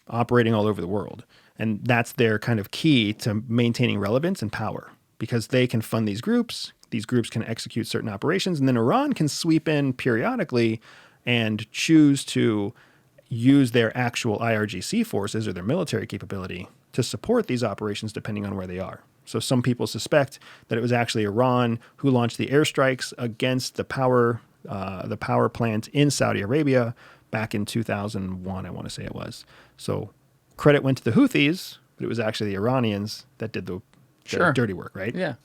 operating all over the world. And that's their kind of key to maintaining relevance and power, because they can fund these groups can execute certain operations, and then Iran can sweep in periodically and choose to use their actual IRGC forces or their military capability to support these operations depending on where they are. So some people suspect that it was actually Iran who launched the airstrikes against the power plant in Saudi Arabia back in 2001, I want to say it was. So credit went to the Houthis, but it was actually the Iranians that did the dirty work, right?
Yeah.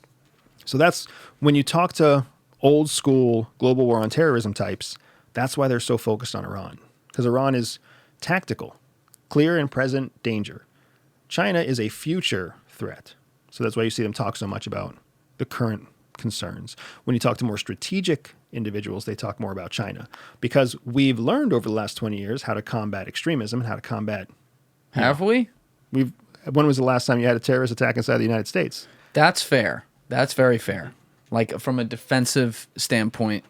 So that's when you talk to old school global war on terrorism types, that's why they're so focused on Iran. Because Iran is tactical, clear and present danger. China is a future threat. So that's why you see them talk so much about the current concerns. When you talk to more strategic individuals, they talk more about China. Because we've learned over the last 20 years how to combat extremism and how to combat...
Have we?
When was the last time you had a terrorist attack inside the United States?
That's fair. That's very fair. Like, from a defensive standpoint,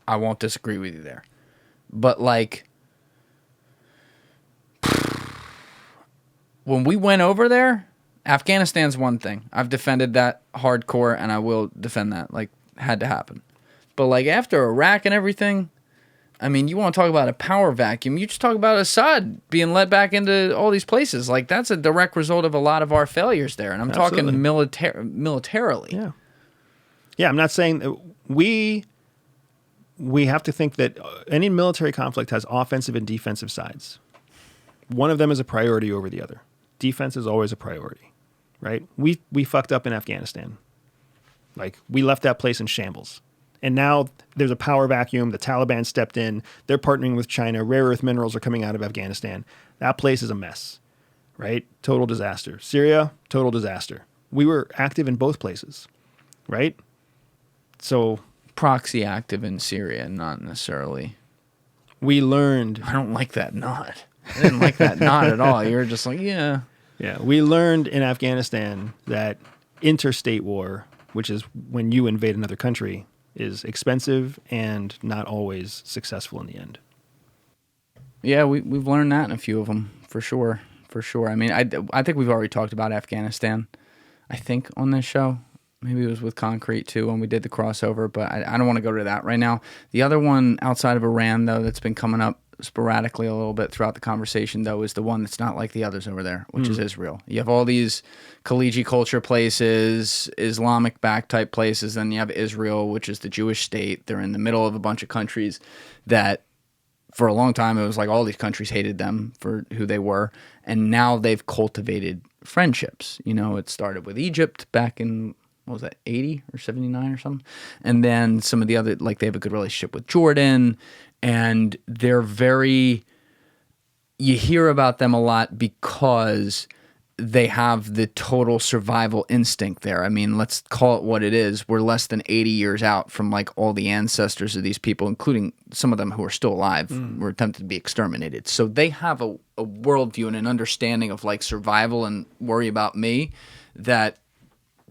I won't disagree with you there. But, like, when we went over there, Afghanistan's one thing. I've defended that hardcore, and I will defend that. Like, had to happen. But, like, after Iraq and everything, I mean, you want to talk about a power vacuum. You just talk about Assad being led back into all these places. Like, that's a direct result of a lot of our failures there. And I'm talking militarily.
Yeah. Yeah, I'm not saying that we have to think that any military conflict has offensive and defensive sides. One of them is a priority over the other. Defense is always a priority, right? We fucked up in Afghanistan. Like, we left that place in shambles. And now there's a power vacuum. The Taliban stepped in. They're partnering with China. Rare earth minerals are coming out of Afghanistan. That place is a mess, right? Total disaster. Syria, total disaster. We were active in both places, right? So
Proxy active in Syria, not necessarily.
We learned...
I don't like that nod. I didn't like that nod at all. You were just like, yeah.
Yeah, we learned in Afghanistan that interstate war, which is when you invade another country, is expensive and not always successful in the end.
Yeah, we've learned that in a few of them, for sure. For sure. I mean, I think we've already talked about Afghanistan, I think, on this show. Maybe it was with Concrete, too, when we did the crossover, but I don't want to go to that right now. The other one outside of Iran, though, that's been coming up sporadically a little bit throughout the conversation, though, is the one that's not like the others over there, which is Israel. You have all these Khaliji culture places, Islamic-backed type places, then you have Israel, which is the Jewish state. They're in the middle of a bunch of countries that, for a long time, it was like all these countries hated them for who they were, and now they've cultivated friendships. You know, it started with Egypt back in... what was that, 80 or 79 or something? And then some of the other, like, they have a good relationship with Jordan, and they're very, you hear about them a lot because they have the total survival instinct there. I mean, let's call it what it is. We're less than 80 years out from, like, all the ancestors of these people, including some of them who are still alive, were attempted to be exterminated. So they have a worldview and an understanding of, like, survival and worry about me that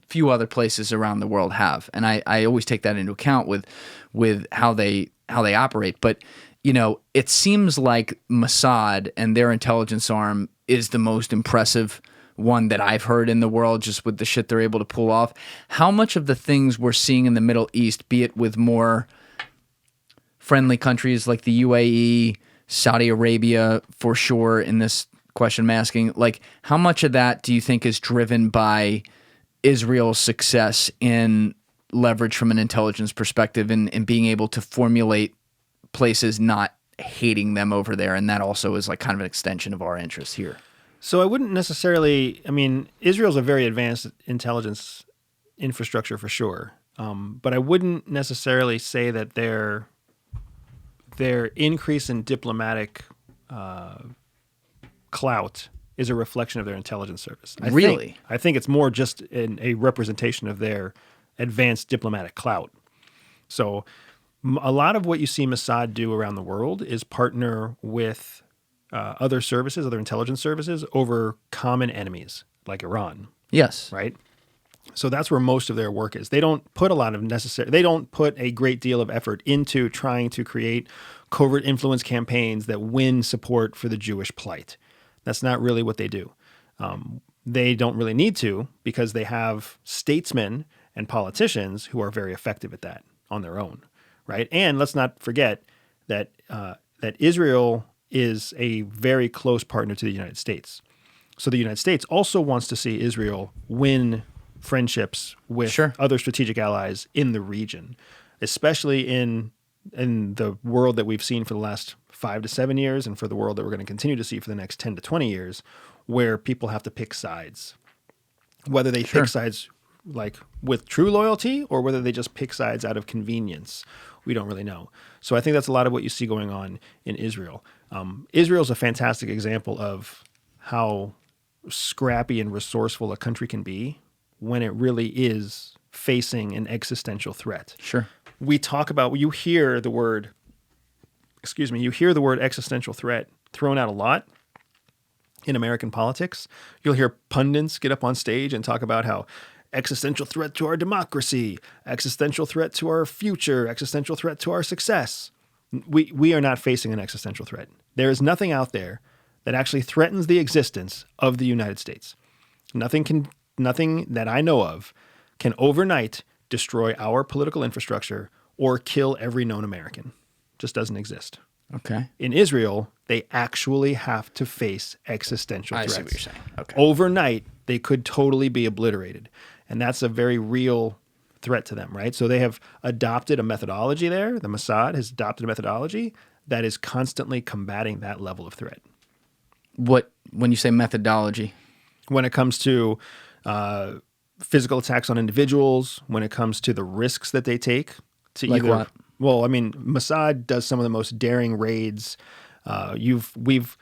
few other places around the world have, and I always take that into account with how they operate. But you know, it seems like Mossad and their intelligence arm is the most impressive one that I've heard in the world, just with the shit they're able to pull off. How much of the things we're seeing in the Middle East, be it with more friendly countries like the UAE, Saudi Arabia, for sure, in this question I'm asking, like, how much of that do you think is driven by Israel's success in leverage from an intelligence perspective and being able to formulate places not hating them over there, and that also is like kind of an extension of our interests here?
So I wouldn't necessarily, I mean, Israel's a very advanced intelligence infrastructure for sure, but I wouldn't necessarily say that their increase in diplomatic clout is a reflection of their intelligence service. I think it's more just a representation of their advanced diplomatic clout. So a lot of what you see Mossad do around the world is partner with other services, other intelligence services, over common enemies like Iran.
Yes.
Right? So that's where most of their work is. They don't put a great deal of effort into trying to create covert influence campaigns that win support for the Jewish plight. That's not really what they do. They don't really need to because they have statesmen and politicians who are very effective at that on their own, right? And let's not forget that that Israel is a very close partner to the United States. So the United States also wants to see Israel win friendships with other strategic allies in the region, especially in the world that we've seen for the last 5 to 7 years and for the world that we're going to continue to see for the next 10 to 20 years, where people have to pick sides. Whether they pick sides like with true loyalty or whether they just pick sides out of convenience, we don't really know. So I think that's a lot of what you see going on in Israel. Israel's a fantastic example of how scrappy and resourceful a country can be when it really is facing an existential threat.
Sure.
We talk about, you hear the word existential threat thrown out a lot in American politics. You'll hear pundits get up on stage and talk about how existential threat to our democracy, existential threat to our future, existential threat to our success. We are not facing an existential threat. There is nothing out there that actually threatens the existence of the United States. Nothing that I know of can overnight destroy our political infrastructure or kill every known American. Just doesn't exist.
Okay.
In Israel, they actually have to face existential threats.
I see what you're saying. Okay.
Overnight, they could totally be obliterated. And that's a very real threat to them, right? So they have adopted a methodology there. The Mossad has adopted a methodology that is constantly combating that level of threat.
When you say methodology?
When it comes to physical attacks on individuals, when it comes to the risks that they take to
like
either...
what?
Well, I mean, Mossad does some of the most daring raids. We've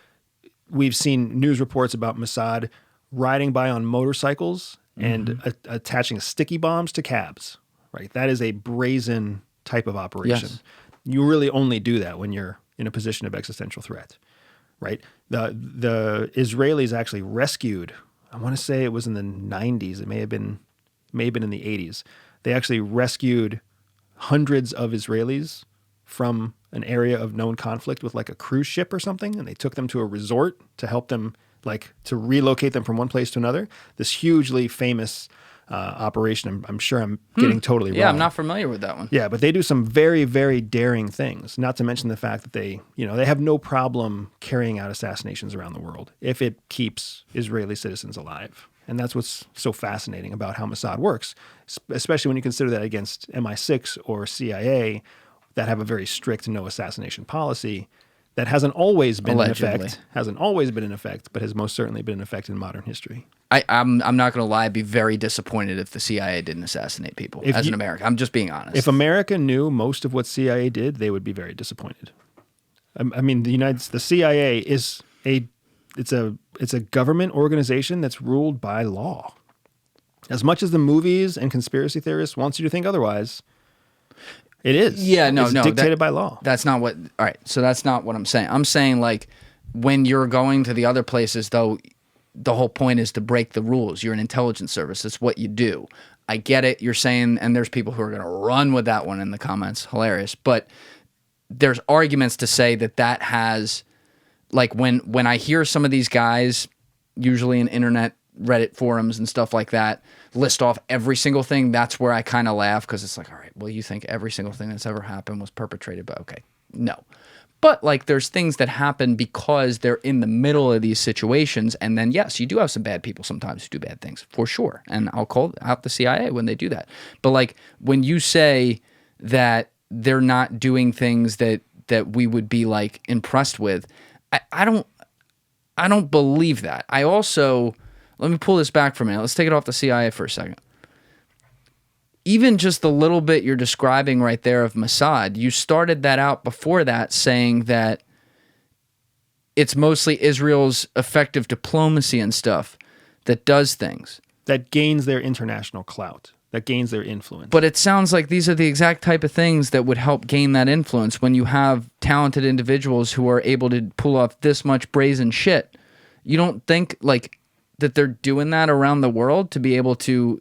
seen news reports about Mossad riding by on motorcycles and attaching sticky bombs to cabs. Right, that is a brazen type of operation.
Yes.
You really only do that when you're in a position of existential threat. Right, the Israelis actually rescued. I want to say it was in the 90s. It may have been in the 80s. They actually rescued hundreds of Israelis from an area of known conflict with like a cruise ship or something, and they took them to a resort to help them, like to relocate them from one place to another. This hugely famous operation. I'm sure I'm getting totally wrong.
Yeah, I'm not familiar with that one.
Yeah, but they do some very, very daring things, not to mention the fact that they have no problem carrying out assassinations around the world if it keeps Israeli citizens alive. And that's what's so fascinating about how Mossad works, especially when you consider that against MI6 or CIA that have a very strict no assassination policy that hasn't always been in effect, but has most certainly been in effect in modern history.
I'm not going to lie, I'd be very disappointed if the CIA didn't assassinate people an American. I'm just being honest.
If America knew most of what CIA did, they would be very disappointed. I mean, the CIA is it's a government organization that's ruled by law. As much as the movies and conspiracy theorists want you to think otherwise, it is.
Yeah, no,
it's dictated by law.
That's not what. All right, so that's not what I'm saying. I'm saying like when you're going to the other places, though, the whole point is to break the rules. You're an intelligence service. It's what you do. I get it. You're saying, and there's people who are going to run with that one in the comments. Hilarious, but there's arguments to say that has, like when I hear some of these guys, usually in internet Reddit forums and stuff like that, list off every single thing, that's where I kind of laugh, because it's like, all right, well, you think every single thing that's ever happened was perpetrated by, okay, no. But like there's things that happen because they're in the middle of these situations, and then yes, you do have some bad people sometimes who do bad things, for sure, and I'll call out the CIA when they do that. But like when you say that they're not doing things that we would be like impressed with, I don't believe that. I also... Let me pull this back for a minute. Let's take it off the CIA for a second. Even just the little bit you're describing right there of Mossad, you started that out before that saying that it's mostly Israel's effective diplomacy and stuff that does things.
That gains their international clout, that gains their influence.
But it sounds like these are the exact type of things that would help gain that influence when you have talented individuals who are able to pull off this much brazen shit. You don't think like... that they're doing that around the world to be able to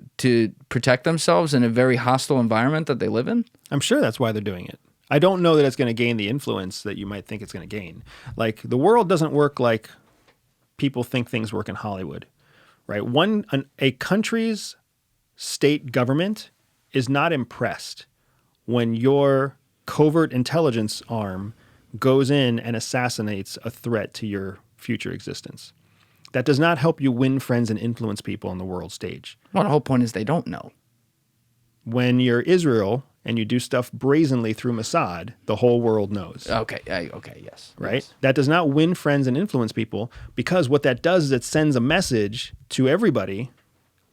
protect themselves in a very hostile environment that they live in?
I'm sure that's why they're doing it. I don't know that it's going to gain the influence that you might think it's going to gain. Like, the world doesn't work like people think things work in Hollywood, right? A country's state government is not impressed when your covert intelligence arm goes in and assassinates a threat to your future existence. That does not help you win friends and influence people on the world stage.
Well, the whole point is they don't know.
When you're Israel and you do stuff brazenly through Mossad, the whole world knows.
Okay, yes.
Right?
Yes.
That does not win friends and influence people, because what that does is it sends a message to everybody.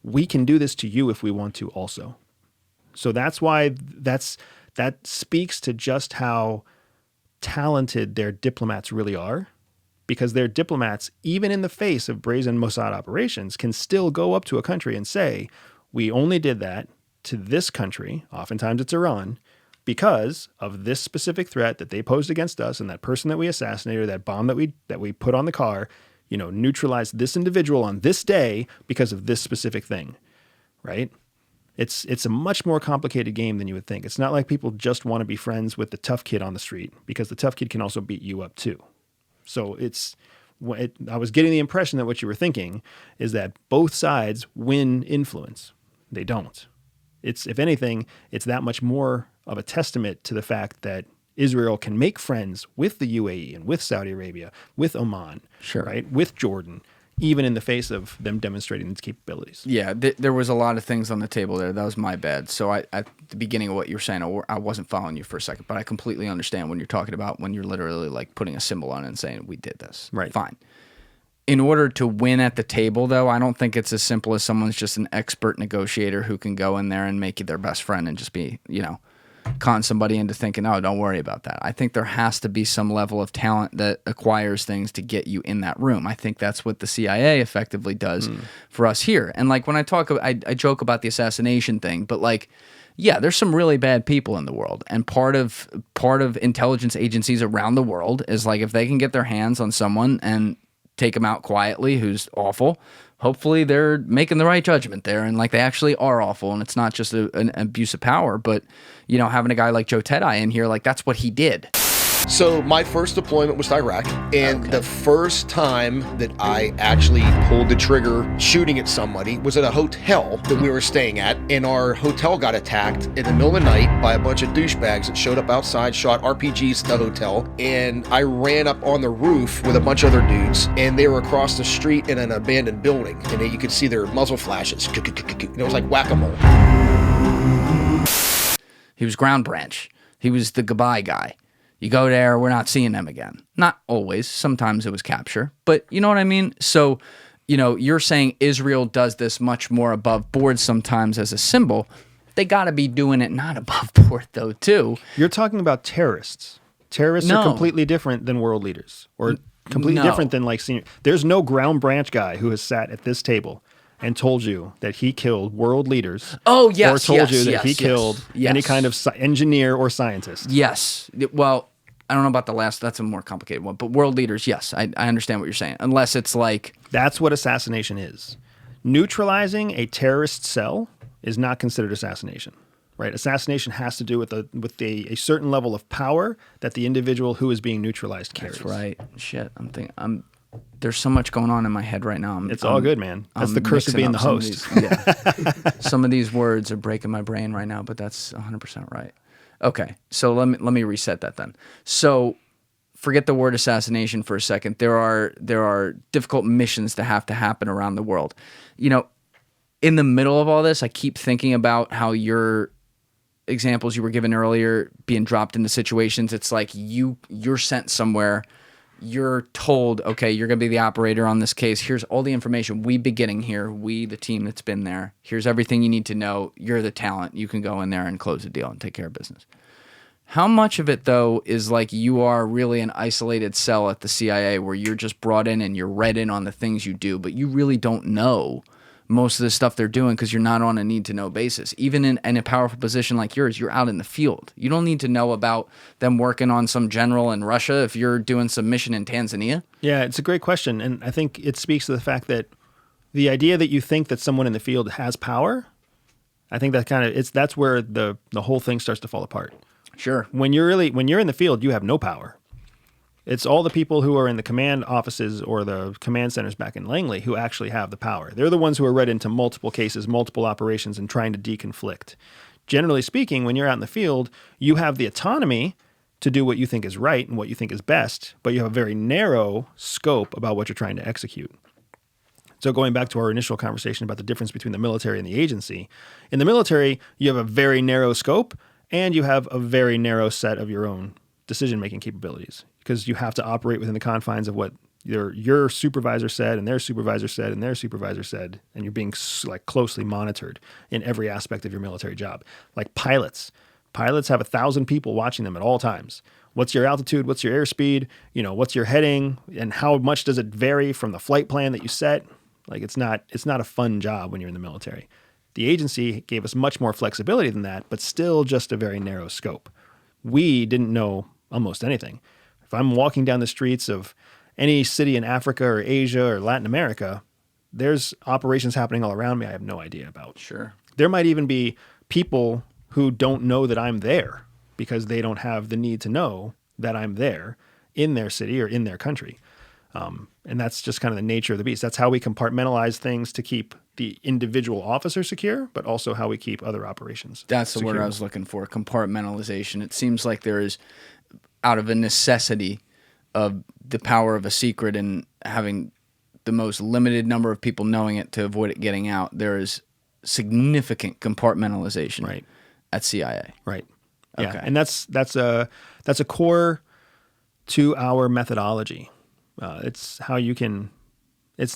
We can do this to you if we want to also. So that's why that speaks to just how talented their diplomats really are, because their diplomats, even in the face of brazen Mossad operations, can still go up to a country and say, we only did that to this country, oftentimes it's Iran, because of this specific threat that they posed against us, and that person that we assassinated, or that bomb that we put on the car, neutralized this individual on this day because of this specific thing, right? It's a much more complicated game than you would think. It's not like people just want to be friends with the tough kid on the street, because the tough kid can also beat you up too. So I was getting the impression that what you were thinking is that both sides win influence. They don't. If anything, it's that much more of a testament to the fact that Israel can make friends with the UAE and with Saudi Arabia, with Oman,
Sure.
right, with Jordan, even in the face of them demonstrating its capabilities.
Yeah, there was a lot of things on the table there. That was my bad. So at the beginning of what you were saying, I wasn't following you for a second, but I completely understand when you're talking about when you're literally like putting a symbol on it and saying, we did this.
Right.
Fine. In order to win at the table, though, I don't think it's as simple as someone's just an expert negotiator who can go in there and make you their best friend and just be, con somebody into thinking, oh, don't worry about that. I think there has to be some level of talent that acquires things to get you in that room. I think that's what the CIA effectively does for us here. And like when I talk, I joke about the assassination thing, but like, yeah, there's some really bad people in the world. And part of intelligence agencies around the world is like, if they can get their hands on someone and take them out quietly who's awful, hopefully they're making the right judgment there, and like they actually are awful, and it's not just an abuse of power. But having a guy like Joe Tedeye in here, like that's what he did.
So my first deployment was to Iraq, and the first time that I actually pulled the trigger shooting at somebody was at a hotel that we were staying at, and our hotel got attacked in the middle of the night by a bunch of douchebags that showed up outside, shot RPGs at the hotel, and I ran up on the roof with a bunch of other dudes, and they were across the street in an abandoned building, and you could see their muzzle flashes. It was like whack-a-mole.
He was ground branch. He was the goodbye guy. You go there, we're not seeing them again. Not always. Sometimes it was capture. But you know what I mean? So, you're saying Israel does this much more above board sometimes as a symbol. They got to be doing it not above board, though, too.
You're talking about terrorists. Terrorists are completely different than world leaders, or completely different than like senior. There's no ground branch guy who has sat at this table and told you that he killed world leaders.
Oh, yes,
or told you that he killed any kind of engineer or scientist.
Yes. Well, I don't know about the last. That's a more complicated one. But world leaders, yes. I understand what you're saying. Unless it's like...
That's what assassination is. Neutralizing a terrorist cell is not considered assassination. Right? Assassination has to do with a certain level of power that the individual who is being neutralized carries.
That's right. Shit. There's so much going on in my head right now.
It's all good, man. That's the curse of being the host.
Some of these words are breaking my brain right now, but that's 100% right. Okay, so let me reset that then. So forget the word assassination for a second. There are difficult missions to happen around the world. In the middle of all this, I keep thinking about how your examples you were given earlier, being dropped into situations, it's like you're sent somewhere. You're told, okay, you're going to be the operator on this case. Here's all the information. We be getting here. We, the team that's been there. Here's everything you need to know. You're the talent. You can go in there and close the deal and take care of business. How much of it, though, is like you are really an isolated cell at the CIA where you're just brought in and you're read in on the things you do, but you really don't know most of the stuff they're doing because you're not on a need-to-know basis. Even in a powerful position like yours, you're out in the field. You don't need to know about them working on some general in Russia if you're doing some mission in Tanzania.
Yeah, it's a great question. And I think it speaks to the fact that the idea that you think that someone in the field has power, I think that that's where the whole thing starts to fall apart.
Sure.
When you're in the field, you have no power. It's all the people who are in the command offices or the command centers back in Langley who actually have the power. They're the ones who are read into multiple cases, multiple operations, and trying to deconflict. Generally speaking, when you're out in the field, you have the autonomy to do what you think is right and what you think is best, but you have a very narrow scope about what you're trying to execute. So going back to our initial conversation about the difference between the military and the agency, in the military, you have a very narrow scope and you have a very narrow set of your own decision-making capabilities because you have to operate within the confines of what your supervisor said and their supervisor said and their supervisor said, and you're being like closely monitored in every aspect of your military job. Like pilots have 1,000 people watching them at all times. What's your altitude? What's your airspeed? What's your heading? And how much does it vary from the flight plan that you set? Like it's not a fun job when you're in the military. The agency gave us much more flexibility than that, but still just a very narrow scope. We didn't know almost anything. If I'm walking down the streets of any city in Africa or Asia or Latin America, there's operations happening all around me I have no idea about.
Sure.
There might even be people who don't know that I'm there because they don't have the need to know that I'm there in their city or in their country. And that's just kind of the nature of the beast. That's how we compartmentalize things to keep the individual officer secure, but also how we keep other operations
That's the
secure.
word I was looking for, compartmentalization. It seems like there is, out of a necessity of the power of a secret and having the most limited number of people knowing it to avoid it getting out, there is significant compartmentalization
Right.
at CIA.
Right.
Okay.
Yeah. And that's a core to our methodology. It's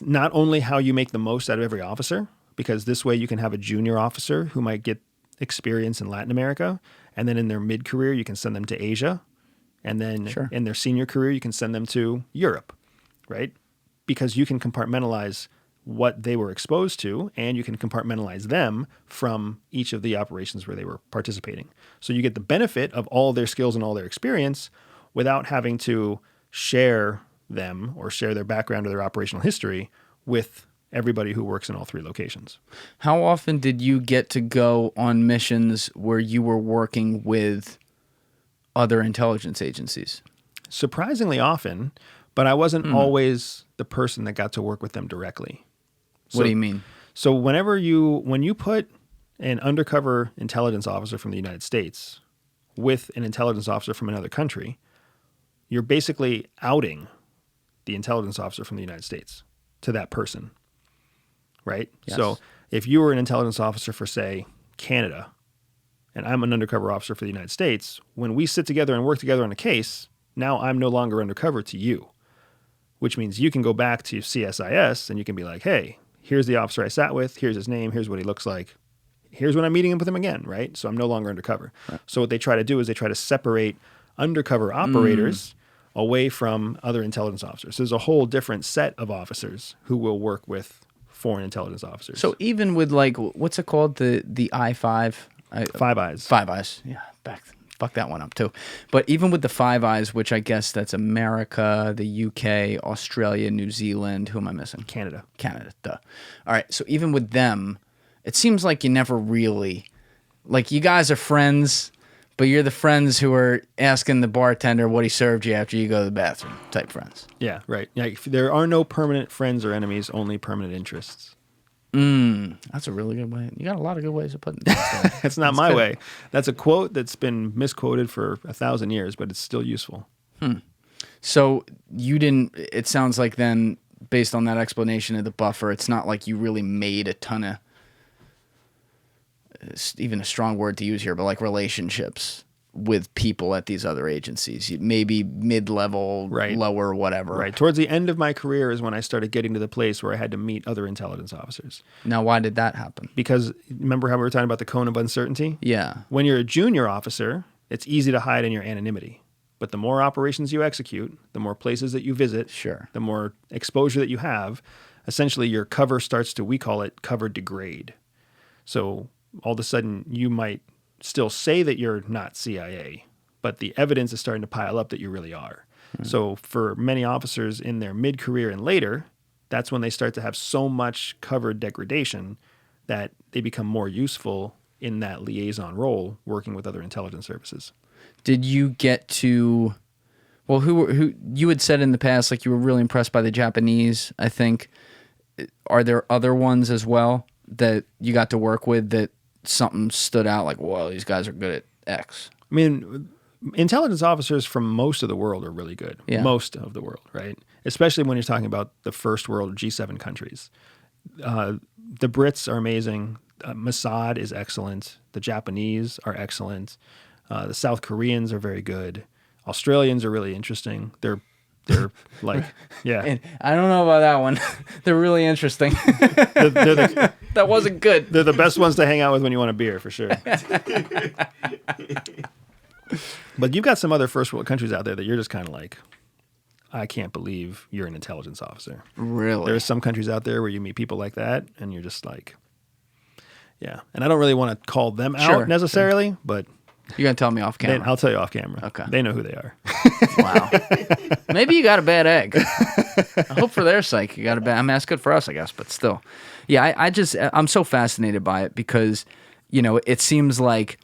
not only how you make the most out of every officer, because this way you can have a junior officer who might get experience in Latin America, and then in their mid-career you can send them to Asia, and then
Sure.
in their senior career you can send them to Europe, right? Because you can compartmentalize what they were exposed to, and you can compartmentalize them from each of the operations where they were participating. So you get the benefit of all their skills and all their experience without having to share them or share their background or their operational history with everybody who works in all three locations.
How often did you get to go on missions where you were working with other intelligence agencies?
Surprisingly often, but I wasn't always the person that got to work with them directly.
What do you mean?
So when you put an undercover intelligence officer from the United States with an intelligence officer from another country, you're basically outing the intelligence officer from the United States to that person, right?
Yes.
So if you were an intelligence officer for, say, Canada, and I'm an undercover officer for the United States, when we sit together and work together on a case, now I'm no longer undercover to you, which means you can go back to CSIS and you can be like, hey, here's the officer I sat with, here's his name, here's what he looks like, here's when I'm meeting with him again, right? So I'm no longer undercover. Right. So what they try to do is they try to separate undercover operators away from other intelligence officers. So there's a whole different set of officers who will work with foreign intelligence officers.
So even with like, what's it called? The I-5?
Five Eyes.
Five Eyes. Yeah, fuck that one up too. But even with the Five Eyes, which I guess that's America, the UK, Australia, New Zealand. Who am I missing?
Canada.
Duh. All right. So even with them, it seems like you never really, like you guys are friends, but you're the friends who are asking the bartender what he served you after you go to the bathroom type friends.
Yeah, right. Yeah, there are no permanent friends or enemies, only permanent interests.
That's a really good way. You got a lot of good ways of putting things.
That's not my way. That's a quote that's been misquoted for 1,000 years, but it's still useful.
So you didn't, it sounds like then, based on that explanation of the buffer, it's not like you really made a ton of, even a strong word to use here, but like relationships with people at these other agencies, maybe mid-level,
right.
lower, whatever.
Right. Towards the end of my career is when I started getting to the place where I had to meet other intelligence officers.
Now, why did that happen?
Because remember how we were talking about the cone of uncertainty?
Yeah.
When you're a junior officer, it's easy to hide in your anonymity. But the more operations you execute, the more places that you visit,
Sure.
the more exposure that you have, essentially your cover starts to, we call it cover degrade. So all of a sudden you might still say that you're not CIA, but the evidence is starting to pile up that you really are. So for many officers in their mid-career and later, that's when they start to have so much cover degradation that they become more useful in that liaison role working with other intelligence services.
Did you get to Well, who you had said in the past, like you were really impressed by the Japanese, I think. Are there other ones as well that you got to work with that something stood out like, whoa, these guys are good at X?
I mean, intelligence officers from most of the world are really good.
Yeah.
Most of the world, right? Especially when you're talking about the first world G7 countries. The Brits are amazing. Mossad is excellent. The Japanese are excellent. The South Koreans are very good. Australians are really interesting. They're like, yeah.
And I don't know about that one. They're really interesting. That wasn't good.
They're the best ones to hang out with when you want a beer, for sure. But you've got some other first world countries out there that you're just kind of like, I can't believe you're an intelligence officer.
Really?
There are some countries out there where you meet people like that, and you're just like, yeah. And I don't really want to call them out necessarily, but
You're going to tell me off camera.
I'll tell you off camera.
Okay.
They know who they are.
Wow. Maybe you got a bad egg. I hope for their sake you got a bad. I mean, that's good for us, I guess, but still. Yeah, I'm so fascinated by it because, it seems like,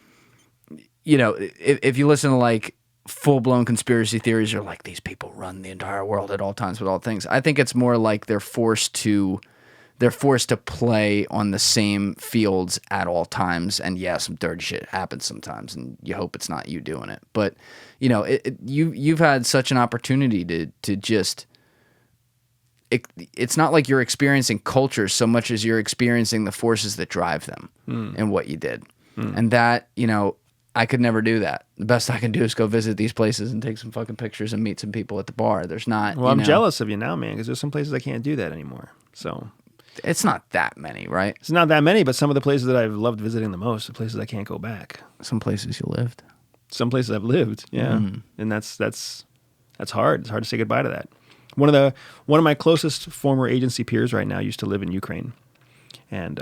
if you listen to like full-blown conspiracy theories, you're like, these people run the entire world at all times with all things. I think it's more like they're forced to play on the same fields at all times, and yeah, some dirty shit happens sometimes, and you hope it's not you doing it. But you've had such an opportunity to just. It's not like you're experiencing cultures so much as you're experiencing the forces that drive them and what you did, and that I could never do that. The best I can do is go visit these places and take some fucking pictures and meet some people at the bar. There's not.
Well, I'm jealous of you now, man, because there's some places I can't do that anymore. So.
It's not that many, right?
It's not that many, but some of the places that I've loved visiting the most are places I can't go back.
Some places you lived.
Some places I've lived, yeah. And that's hard. It's hard to say goodbye to that. One of my closest former agency peers right now used to live in Ukraine. And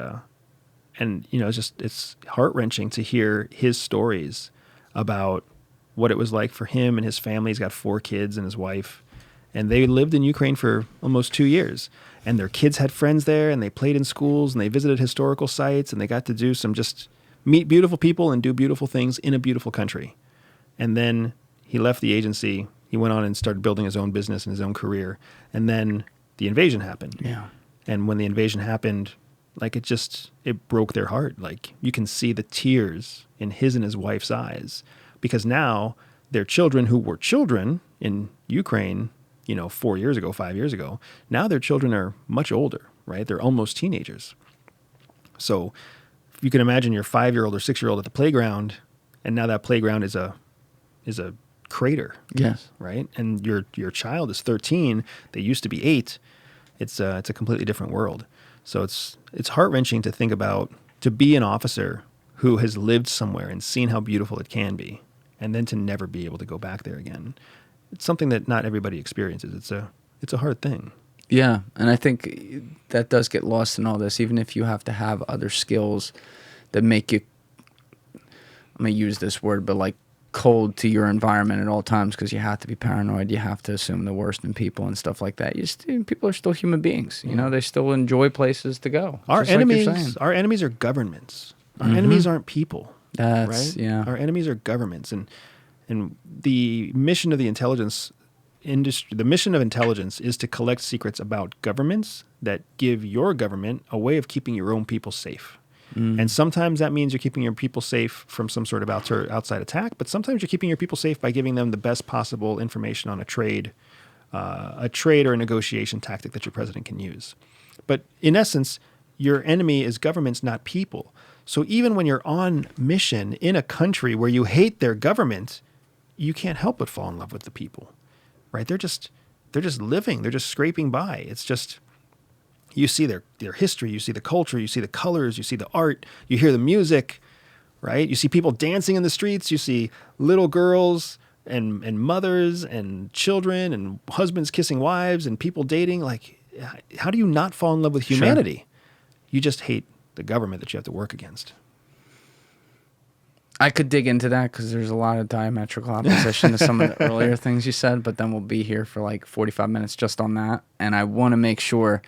it's heart-wrenching to hear his stories about what it was like for him and his family. He's got 4 kids and his wife. And they lived in Ukraine for almost 2 years. And their kids had friends there, and they played in schools, and they visited historical sites, and they got to do meet beautiful people and do beautiful things in a beautiful country. And then he left the agency. He went on and started building his own business and his own career. And then the invasion happened.
Yeah.
And when the invasion happened, like it broke their heart. Like you can see the tears in his and his wife's eyes, because now their children, who were children in Ukraine, 4 years ago, 5 years ago, now their children are much older, right? They're almost teenagers. So if you can imagine your 5-year-old or 6-year-old at the playground, and now that playground is a crater.
Yes.
Right? And your child is 13. They used to be 8. It's a completely different world. So it's heart-wrenching to think about, to be an officer who has lived somewhere and seen how beautiful it can be, and then to never be able to go back there again. It's something that not everybody experiences. It's a hard thing.
Yeah, and I think that does get lost in all this, even if you have to have other skills that make you, I'm going to use this word, but like cold to your environment at all times, because you have to be paranoid. You have to assume the worst in people and stuff like that. People are still human beings. They still enjoy places to go.
Our enemies are governments. Our enemies aren't people.
That's,
right?
Yeah.
Our enemies are governments. And the mission of the intelligence industry, the mission of intelligence is to collect secrets about governments that give your government a way of keeping your own people safe. And sometimes that means you're keeping your people safe from some sort of outside attack, but sometimes you're keeping your people safe by giving them the best possible information on a trade or a negotiation tactic that your president can use. But in essence, your enemy is governments, not people. So even when you're on mission in a country where you hate their government, you can't help but fall in love with the people, right? They're just living. They're just scraping by. It's just, you see their history, you see the culture, you see the colors, you see the art, you hear the music, right? You see people dancing in the streets. You see little girls and mothers and children and husbands kissing wives and people dating. Like, how do you not fall in love with humanity? Sure. You just hate the government that you have to work against.
I could dig into that because there's a lot of diametrical opposition to some of the earlier things you said, but then we'll be here for like 45 minutes just on that. And I want to make sure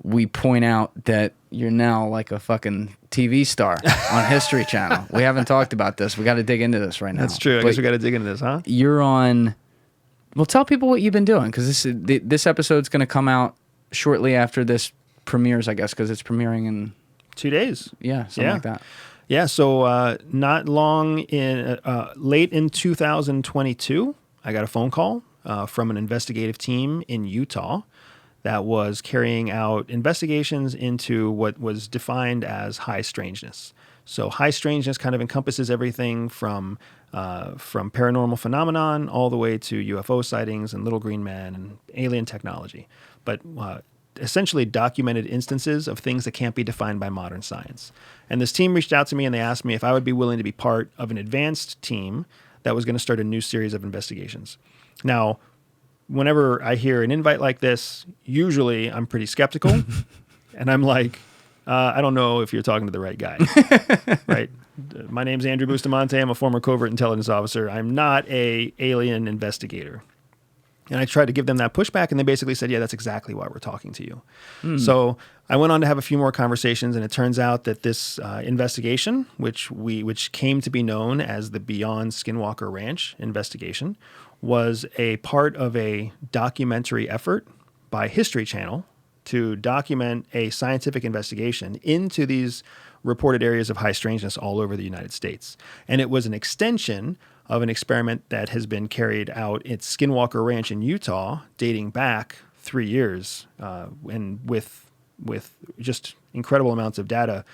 we point out that you're now like a fucking TV star on History Channel. We haven't talked about this. We got to dig into this right now.
That's true. I guess we got to dig into this, huh?
You're on Well, tell people what you've been doing, because this episode's going to come out shortly after this premieres, I guess, because it's premiering in
2 days.
something like that.
Yeah, so not long in late in 2022, I got a phone call from an investigative team in Utah that was carrying out investigations into what was defined as high strangeness. So high strangeness kind of encompasses everything from paranormal phenomenon all the way to UFO sightings and little green men and alien technology, but essentially documented instances of things that can't be defined by modern science. And this team reached out to me and they asked me if I would be willing to be part of an advanced team that was going to start a new series of investigations. Now, whenever I hear an invite like this, usually I'm pretty skeptical and I'm like, I don't know if you're talking to the right guy, right? My name's Andrew Bustamante. I'm a former covert intelligence officer. I'm not a alien investigator. And I tried to give them that pushback, and they basically said, yeah, that's exactly why we're talking to you. So I went on to have a few more conversations, and it turns out that this investigation, which came to be known as the Beyond Skinwalker Ranch investigation, was a part of a documentary effort by History Channel to document a scientific investigation into these reported areas of high strangeness all over the United States. And it was an extension of an experiment that has been carried out at Skinwalker Ranch in Utah, dating back 3 years, and with just incredible amounts of data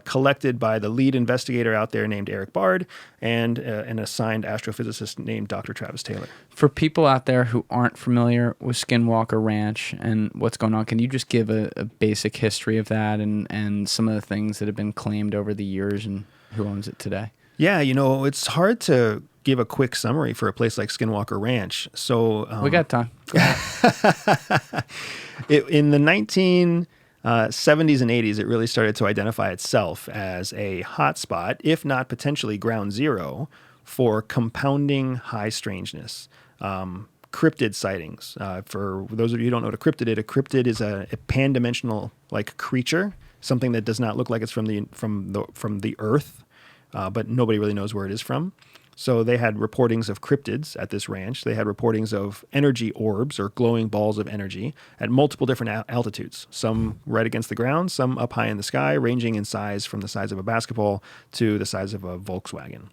collected by the lead investigator out there named Eric Bard and an assigned astrophysicist named Dr. Travis Taylor.
For people out there who aren't familiar with Skinwalker Ranch and what's going on, can you just give a basic history of that and some of the things that have been claimed over the years and who owns it today?
Yeah, it's hard to give a quick summary for a place like Skinwalker Ranch. So
we got time.
In the 1970s and 80s, it really started to identify itself as a hotspot, if not potentially ground zero, for compounding high strangeness. Cryptid sightings. For those of you who don't know what a cryptid is a pan-dimensional like creature, something that does not look like it's from the Earth. But nobody really knows where it is from. So they had reportings of cryptids at this ranch. They had reportings of energy orbs or glowing balls of energy at multiple different altitudes, some right against the ground, some up high in the sky, ranging in size from the size of a basketball to the size of a Volkswagen.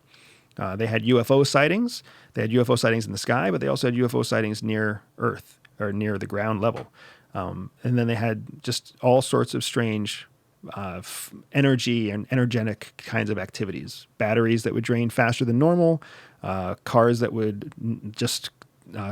They had UFO sightings. They had UFO sightings in the sky, but they also had UFO sightings near Earth or near the ground level. And then they had just all sorts of strange energy and energetic kinds of activities. Batteries that would drain faster than normal, cars that would just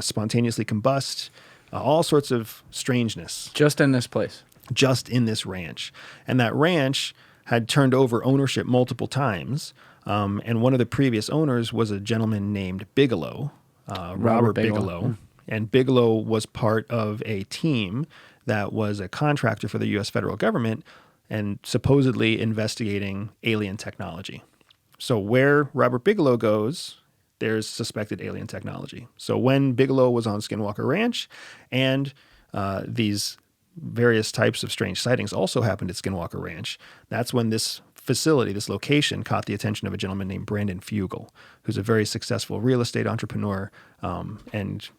spontaneously combust, all sorts of strangeness.
Just in this place.
Just in this ranch. And that ranch had turned over ownership multiple times. And one of the previous owners was a gentleman named Bigelow, Robert Bigelow. And Bigelow was part of a team that was a contractor for the U.S. federal government and supposedly investigating alien technology. So where Robert Bigelow goes, there's suspected alien technology. So when Bigelow was on Skinwalker Ranch, and these various types of strange sightings also happened at Skinwalker Ranch, that's when this facility, this location, caught the attention of a gentleman named Brandon Fugel, who's a very successful real estate entrepreneur and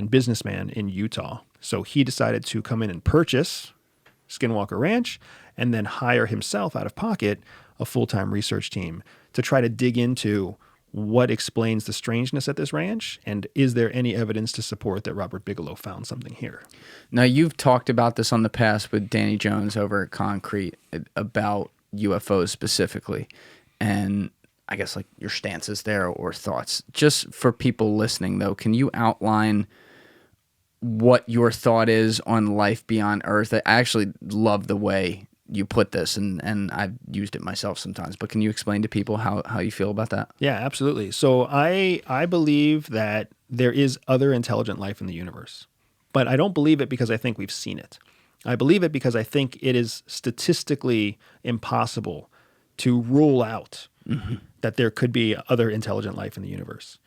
businessman in Utah. So he decided to come in and purchase Skinwalker Ranch and then hire himself out of pocket a full-time research team to try to dig into what explains the strangeness at this ranch, and is there any evidence to support that Robert Bigelow found something here?
Now, you've talked about this on the past with Danny Jones over at Concrete about UFOs specifically, and I guess like your stances there or thoughts. Just for people listening, though, can you outline what your thought is on life beyond Earth? I actually love the way you put this, and I've used it myself sometimes, but can you explain to people how you feel about that?
Yeah, absolutely. So I believe that there is other intelligent life in the universe, but I don't believe it because I think we've seen it. I believe it because I think it is statistically impossible to rule out that there could be other intelligent life in the universe.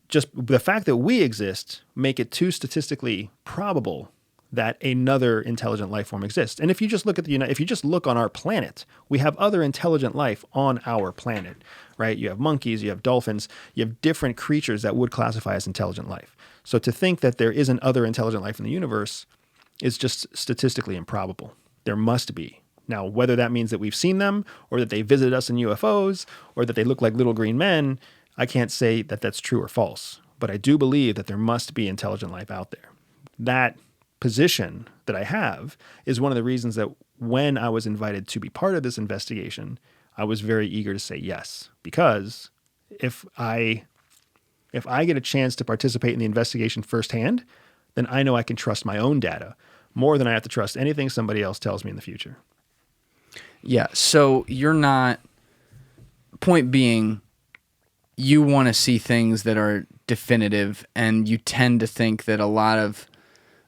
Just the fact that we exist make it too statistically probable that another intelligent life form exists. And if you just look at if you just look on our planet, we have other intelligent life on our planet, right? You have monkeys, you have dolphins, you have different creatures that would classify as intelligent life. So to think that there isn't other intelligent life in the universe is just statistically improbable. There must be. Now, whether that means that we've seen them or that they visited us in UFOs or that they look like little green men, I can't say that that's true or false. But I do believe that there must be intelligent life out there. That position that I have is one of the reasons that when I was invited to be part of this investigation, I was very eager to say yes. Because if I get a chance to participate in the investigation firsthand, then I know I can trust my own data more than I have to trust anything somebody else tells me in the future.
Yeah, so you're not, point being, you want to see things that are definitive, and you tend to think that a lot of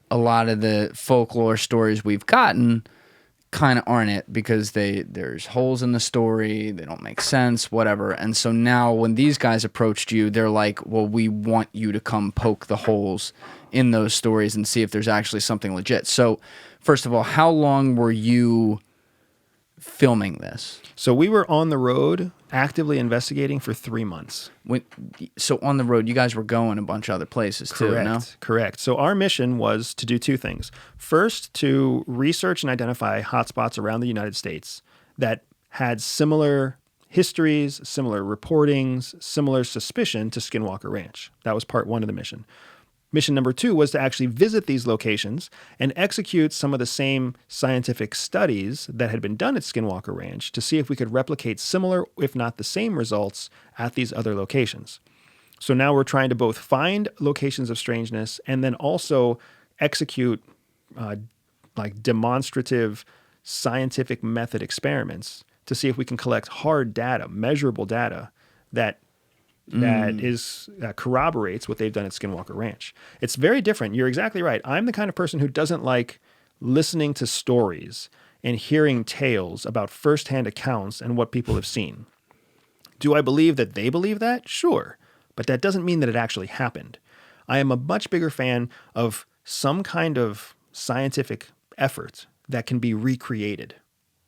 the folklore stories we've gotten kind of aren't it, because there's holes in the story, they don't make sense, whatever. And so now when these guys approached you, they're like, well, we want you to come poke the holes in those stories and see if there's actually something legit. So first of all, how long were you filming this?
So we were on the road actively investigating for 3 months.
So on the road, you guys were going a bunch of other places too, no?
Correct. So our mission was to do two things. First, to research and identify hotspots around the United States that had similar histories, similar reportings, similar suspicion to Skinwalker Ranch. That was part one of the mission. Mission number two was to actually visit these locations and execute some of the same scientific studies that had been done at Skinwalker Ranch to see if we could replicate similar, if not the same results at these other locations. So now we're trying to both find locations of strangeness and then also execute like demonstrative scientific method experiments to see if we can collect hard data, measurable data that corroborates what they've done at Skinwalker Ranch. It's very different. You're exactly right. I'm the kind of person who doesn't like listening to stories and hearing tales about firsthand accounts and what people have seen. Do I believe that they believe that? Sure. But that doesn't mean that it actually happened. I am a much bigger fan of some kind of scientific effort that can be recreated.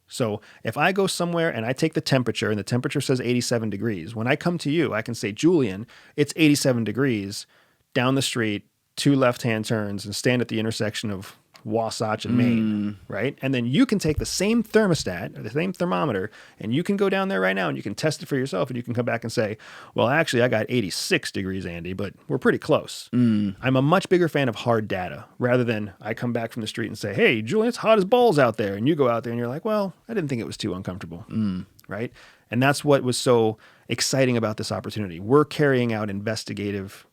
So if I go somewhere and I take the temperature and the temperature says 87 degrees, when I come to you, I can say, Julian, it's 87 degrees down the street, 2 left-hand turns, and stand at the intersection of Wasatch and Maine, right? And then you can take the same thermostat, or the same thermometer, and you can go down there right now and you can test it for yourself, and you can come back and say, well, actually, I got 86 degrees, Andy, but we're pretty close. I'm a much bigger fan of hard data, rather than I come back from the street and say, hey, Julian, it's hot as balls out there. And you go out there and you're like, well, I didn't think it was too uncomfortable, right? And that's what was so exciting about this opportunity. We're carrying out investigative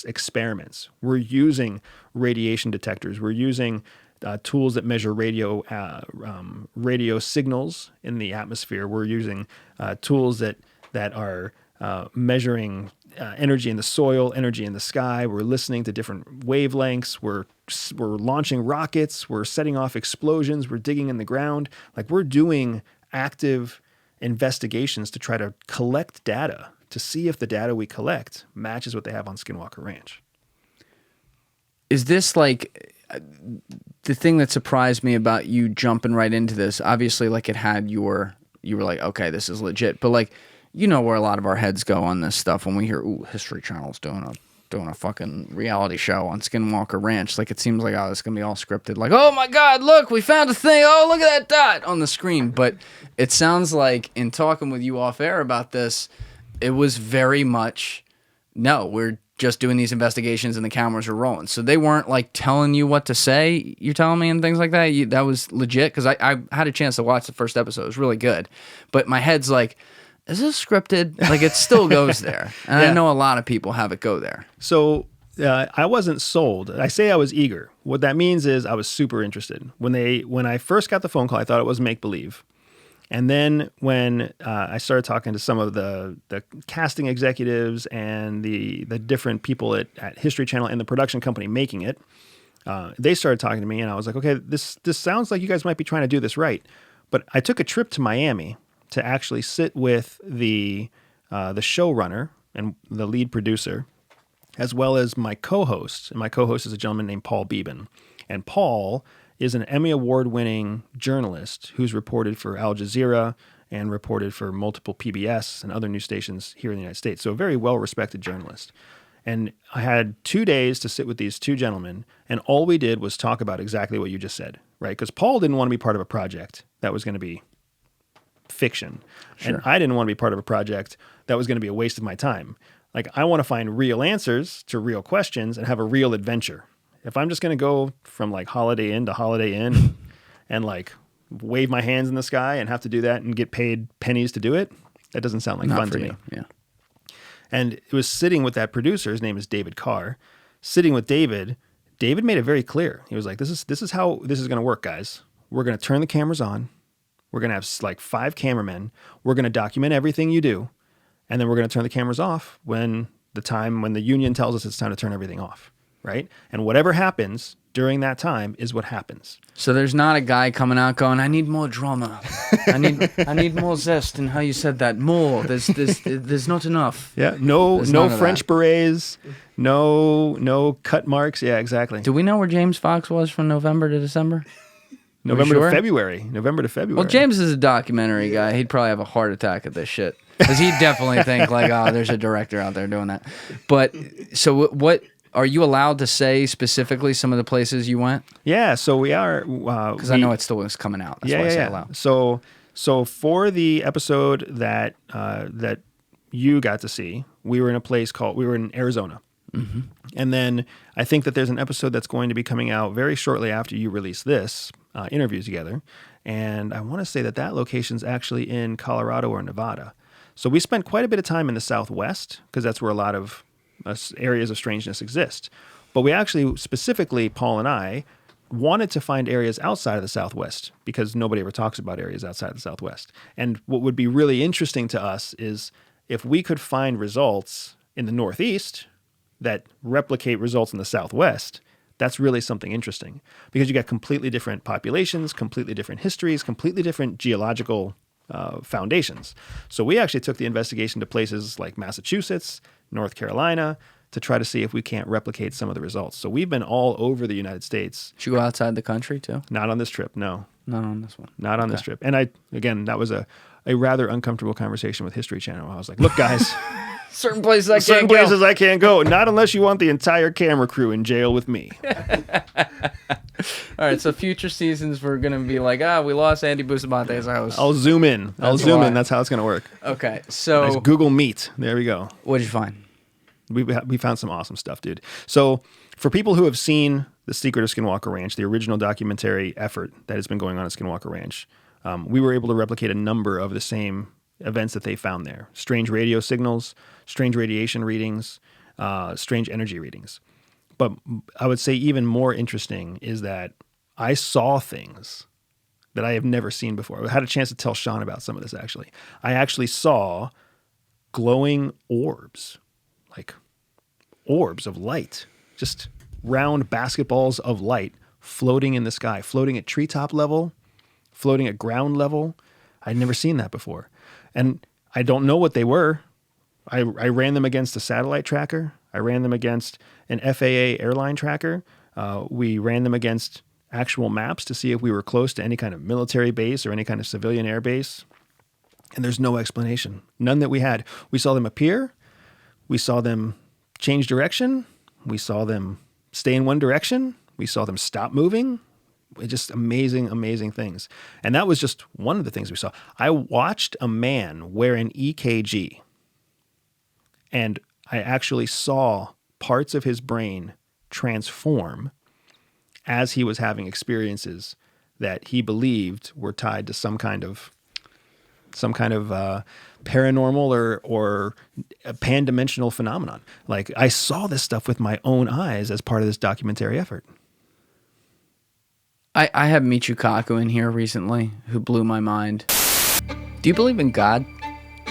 experiments. We're using radiation detectors. We're using tools that measure radio signals in the atmosphere. We're using tools that are measuring energy in the soil, energy in the sky. We're listening to different wavelengths. We're launching rockets. We're setting off explosions. We're digging in the ground. Like, we're doing active investigations to try to collect data, to see if the data we collect matches what they have on Skinwalker Ranch.
Is this like the thing that surprised me about you jumping right into this? Obviously, like, it had you were like, okay, this is legit. But like, you know where a lot of our heads go on this stuff when we hear, ooh, History Channel's doing a fucking reality show on Skinwalker Ranch. Like, it seems like, oh, it's gonna be all scripted. Like, oh my God, look, we found a thing. Oh, look at that dot on the screen. But it sounds like, in talking with you off air about this, it was very much, no, we're just doing these investigations and the cameras are rolling. So they weren't like telling you what to say, you're telling me, and things like that. That was legit, because I had a chance to watch the first episode. It was really good. But my head's like, is this scripted? Like, it still goes there. And I know a lot of people have it go there.
So I wasn't sold. I say I was eager. What that means is I was super interested. When I first got the phone call, I thought it was make-believe. And then when I started talking to some of the casting executives and the different people at History Channel and the production company making it, they started talking to me, and I was like, okay, this sounds like you guys might be trying to do this right. But I took a trip to Miami to actually sit with the showrunner and the lead producer, as well as my co-host. And my co-host is a gentleman named Paul Beeben. And Paul is an Emmy Award-winning journalist who's reported for Al Jazeera and reported for multiple PBS and other news stations here in the United States. So a very well-respected journalist. And I had 2 days to sit with these two gentlemen, and all we did was talk about exactly what you just said, right? Because Paul didn't want to be part of a project that was going to be fiction.
Sure.
And I didn't want to be part of a project that was going to be a waste of my time. Like, I want to find real answers to real questions and have a real adventure. If I'm just going to go from like Holiday Inn to Holiday Inn and like wave my hands in the sky and have to do that and get paid pennies to do it, that doesn't sound like
Not
fun
for
to
you.
me.
Yeah.
And it was sitting with that producer. His name is David Carr. Sitting with David, David made it very clear. He was like, this is how this is going to work, guys. We're going to turn the cameras on. We're going to have like 5 cameramen. We're going to document everything you do. And then we're going to turn the cameras off when the union tells us it's time to turn everything off, right? And whatever happens during that time is what happens.
So there's not a guy coming out going, I need more drama. I need more zest in how you said that. More. There's not enough.
Yeah, no
There's none of
French
that.
berets, no cut marks. Yeah, exactly.
Do we know where James Fox was from November to December?
November
sure?
to February. November to February.
Well, James is a documentary guy. He'd probably have a heart attack at this shit. Because he'd definitely think like, oh, there's a director out there doing that. But so what are you allowed to say specifically some of the places you went?
Yeah, so we are.
Because I know it still was coming out. That's why I say it loud.
So for the episode that that you got to see, we were in Arizona.
Mm-hmm.
And then I think that there's an episode that's going to be coming out very shortly after you release this, interviews together. And I want to say that location's actually in Colorado or Nevada. So we spent quite a bit of time in the Southwest because that's where a lot of areas of strangeness exist. But we actually, specifically, Paul and I, wanted to find areas outside of the Southwest because nobody ever talks about areas outside of the Southwest. And what would be really interesting to us is if we could find results in the Northeast that replicate results in the Southwest, that's really something interesting because you got completely different populations, completely different histories, completely different geological foundations. So we actually took the investigation to places like Massachusetts, North Carolina, to try to see if we can't replicate some of the results. So we've been all over the United States.
Did you go outside the country too?
Not on this trip, no.
Not on this one.
Not on this trip. And that was a rather uncomfortable conversation with History Channel. I was like, look, guys,
Certain places I
certain
can't go.
places I can't go. Not unless you want the entire camera crew in jail with me.
All right, so future seasons we're gonna be like, we lost Andy Bustamante's house.
I'll zoom in.
That's why.
That's how it's going to work.
Okay, so
Nice Google Meet. There we go.
what'd you find?
We found some awesome stuff, dude. So for people who have seen The Secret of Skinwalker Ranch, the original documentary effort that has been going on at Skinwalker Ranch, we were able to replicate a number of the same events that they found there. Strange radio signals, strange radiation readings, strange energy readings. But I would say even more interesting is that I saw things that I have never seen before. I had a chance to tell Sean about some of this, actually. I actually saw glowing orbs, like orbs of light, just round basketballs of light floating in the sky, floating at treetop level, floating at ground level. I'd never seen that before. And I don't know what they were. I ran them against a satellite tracker. I ran them against an FAA airline tracker. We ran them against actual maps to see if we were close to any kind of military base or any kind of civilian air base. And there's no explanation. None that we had. We saw them appear. We saw them change direction. We saw them stay in one direction. We saw them stop moving. Just amazing, amazing things. And that was just one of the things we saw. I watched a man wear an EKG. And I actually saw parts of his brain transform as he was having experiences that he believed were tied to some kind of paranormal or a pan-dimensional phenomenon. Like, I saw this stuff with my own eyes as part of this documentary effort.
I had Michio Kaku in here recently who blew my mind. Do you believe in God?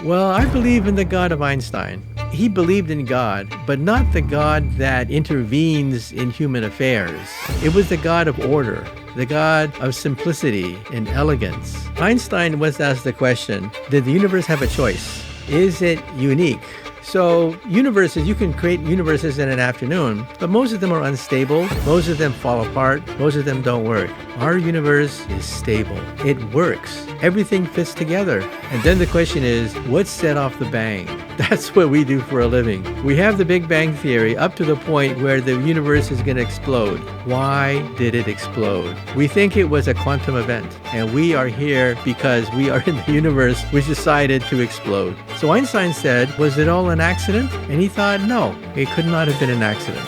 Well, I believe in the God of Einstein. He believed in God, but not the God that intervenes in human affairs. It was the God of order, the God of simplicity and elegance. Einstein once asked the question, did the universe have a choice? Is it unique? So universes, you can create universes in an afternoon, but most of them are unstable. Most of them fall apart. Most of them don't work. Our universe is stable. It works. Everything fits together. And then the question is, what set off the bang? That's what we do for a living. We have the Big Bang Theory up to the point where the universe is going to explode. Why did it explode? We think it was a quantum event, and we are here because we are in the universe which decided to explode. So Einstein said, was it all an accident? And he thought, no, it could not have been an accident.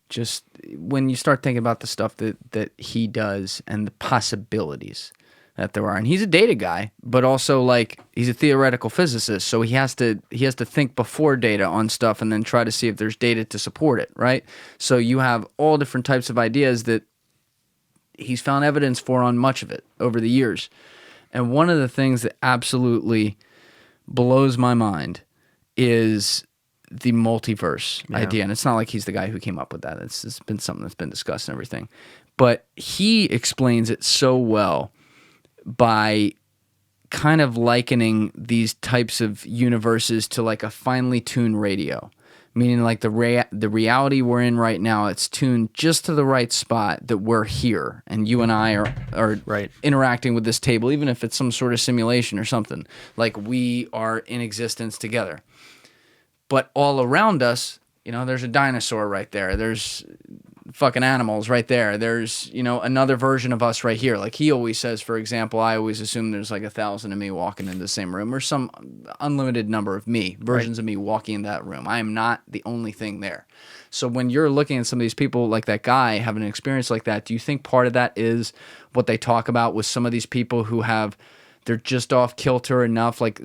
Just when you start thinking about the stuff that he does and the possibilities that there are, and he's a data guy, but also like he's a theoretical physicist, so he has to think before data on stuff and then try to see if there's data to support it, right? So you have all different types of ideas that he's found evidence for on much of it over the years. And one of the things that absolutely blows my mind is the multiverse idea. And it's not like he's the guy who came up with that. It's been something that's been discussed and everything. But he explains it so well by kind of likening these types of universes to like a finely tuned radio. Meaning like the reality we're in right now, it's tuned just to the right spot that we're here. And you and I are
Right.
interacting with this table, even if it's some sort of simulation or something. Like we are in existence together. But all around us, there's a dinosaur right there. There's fucking animals right there. There's, another version of us right here. Like he always says, for example, I always assume there's like 1,000 of me walking in the same room or some unlimited number of me, versions of me walking in that room. I am not the only thing there. So when you're looking at some of these people like that guy having an experience like that, do you think part of that is what they talk about with some of these people who they're just off kilter enough, like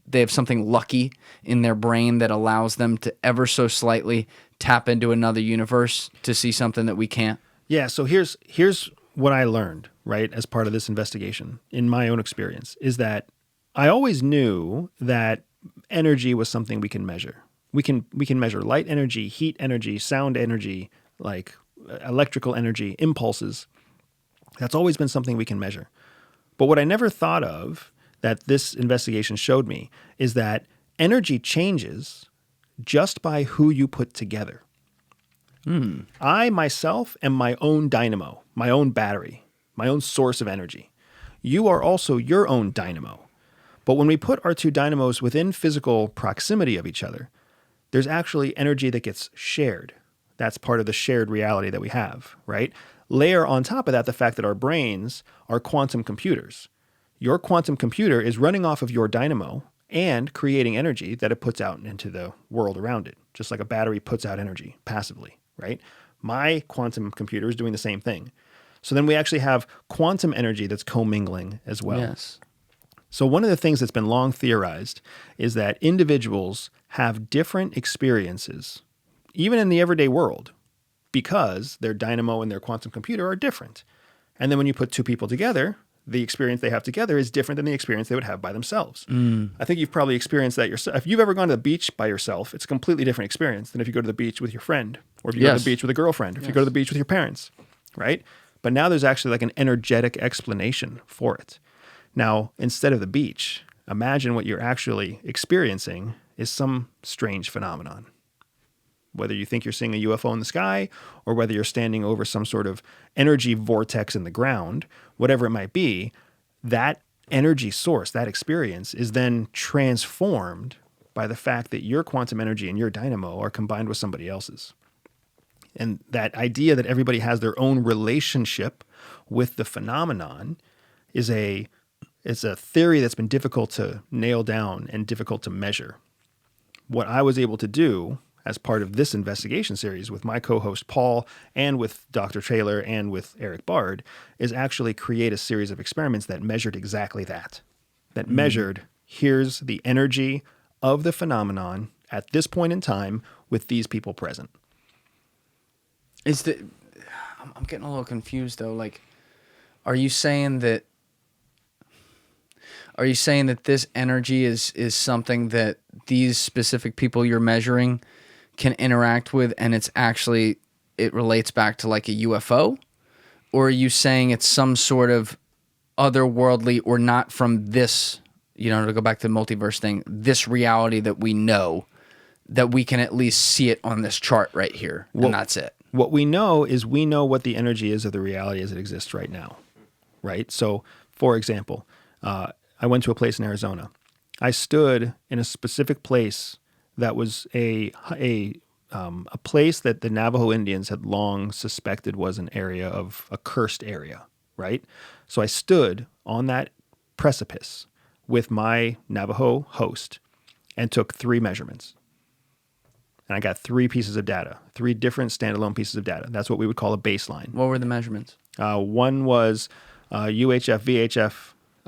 they have something lucky in their brain that allows them to ever so slightly tap into another universe to see something that we can't?
Yeah, so here's what I learned, right, as part of this investigation in my own experience, is that I always knew that energy was something we can measure. We can measure light energy, heat energy, sound energy, like electrical energy, impulses. That's always been something we can measure. But what I never thought of that this investigation showed me is that energy changes just by who you put together. I myself am my own dynamo, my own battery, my own source of energy. You are also your own dynamo. But when we put our two dynamos within physical proximity of each other, there's actually energy that gets shared. That's part of the shared reality that we have, right? Layer on top of that the fact that our brains are quantum computers. Your quantum computer is running off of your dynamo and creating energy that it puts out into the world around it, just like a battery puts out energy passively, right? My quantum computer is doing the same thing. So then we actually have quantum energy that's commingling as well.
Yes.
So one of the things that's been long theorized is that individuals have different experiences, even in the everyday world, because their dynamo and their quantum computer are different. And then when you put two people together, the experience they have together is different than the experience they would have by themselves. I think you've probably experienced that yourself. If you've ever gone to the beach by yourself, it's a completely different experience than if you go to the beach with your friend, or if you go to the beach with a girlfriend, or if you go to the beach with your parents, right? But now there's actually like an energetic explanation for it. Now, instead of the beach, imagine what you're actually experiencing is some strange phenomenon. Whether you think you're seeing a UFO in the sky or whether you're standing over some sort of energy vortex in the ground, whatever it might be, that energy source, that experience is then transformed by the fact that your quantum energy and your dynamo are combined with somebody else's. And that idea that everybody has their own relationship with the phenomenon is a theory that's been difficult to nail down and difficult to measure. What I was able to do as part of this investigation series with my co-host Paul and with Dr. Taylor and with Eric Bard is actually create a series of experiments that measured exactly that. That measured, here's the energy of the phenomenon at this point in time with these people present.
I'm getting a little confused though. Like, are you saying that this energy is something that these specific people you're measuring can interact with, and it relates back to like a UFO? Or are you saying it's some sort of otherworldly or not from this, to go back to the multiverse thing, this reality that we know, that we can at least see it on this chart right here, and that's it?
What we know is we know what the energy is of the reality as it exists right now, right? So, for example, I went to a place in Arizona, I stood in a specific place that was a place that the Navajo Indians had long suspected was an area of a cursed area, right? So I stood on that precipice with my Navajo host and took 3 measurements. And I got 3 pieces of data, 3 different standalone pieces of data. That's what we would call a baseline.
What were the measurements?
One was UHF,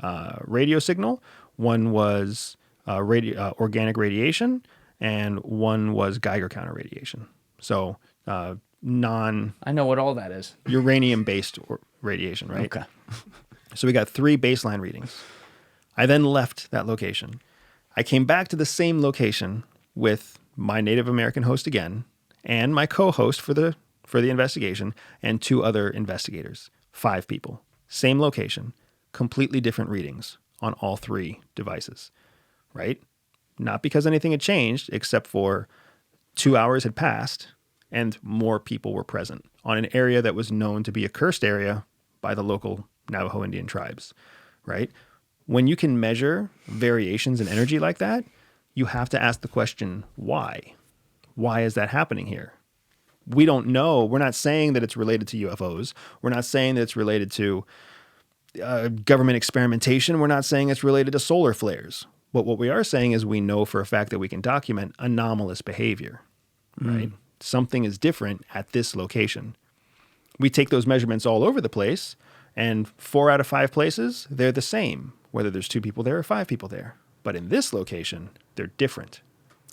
VHF radio signal. One was organic radiation. And one was Geiger counter radiation. So
I know what all that is.
uranium-based radiation, right?
Okay.
So we got 3 baseline readings. I then left that location. I came back to the same location with my Native American host again, and my co-host for the investigation, and 2 other investigators. 5 people. Same location, completely different readings on all 3 devices, right? Not because anything had changed, except for 2 hours had passed and more people were present on an area that was known to be a cursed area by the local Navajo Indian tribes, right? When you can measure variations in energy like that, you have to ask the question, why? Why is that happening here? We don't know. We're not saying that it's related to UFOs. We're not saying that it's related to government experimentation. We're not saying it's related to solar flares. But what we are saying is we know for a fact that we can document anomalous behavior, right? Something is different at this location. We take those measurements all over the place, and 4 out of 5 places, they're the same, whether there's 2 people there or 5 people there. But in this location, they're different.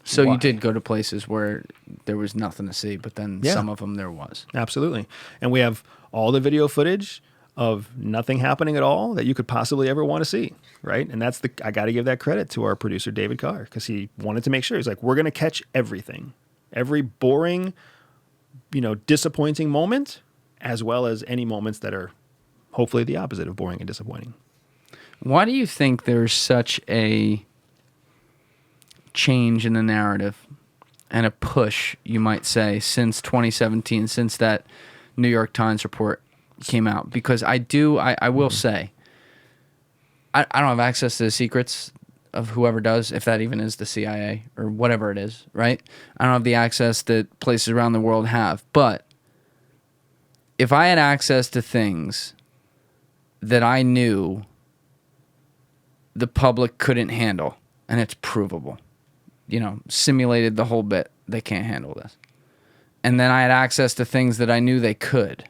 So
Why?
you did go to places where there was nothing to see, but then some of them there was.
Absolutely. And we have all the video footage of nothing happening at all that you could possibly ever want to see, right? And I got to give that credit to our producer, David Carr, because he wanted to make sure. He's like, we're going to catch everything. Every boring, disappointing moment, as well as any moments that are hopefully the opposite of boring and disappointing.
Why do you think there's such a change in the narrative and a push, you might say, since 2017, since that New York Times report came out? Because I will say, I don't have access to the secrets of whoever does, if that even is the CIA or whatever it is, right? I don't have the access that places around the world have. But if I had access to things that I knew the public couldn't handle, and it's provable, simulated the whole bit, they can't handle this. And then I had access to things that I knew they could,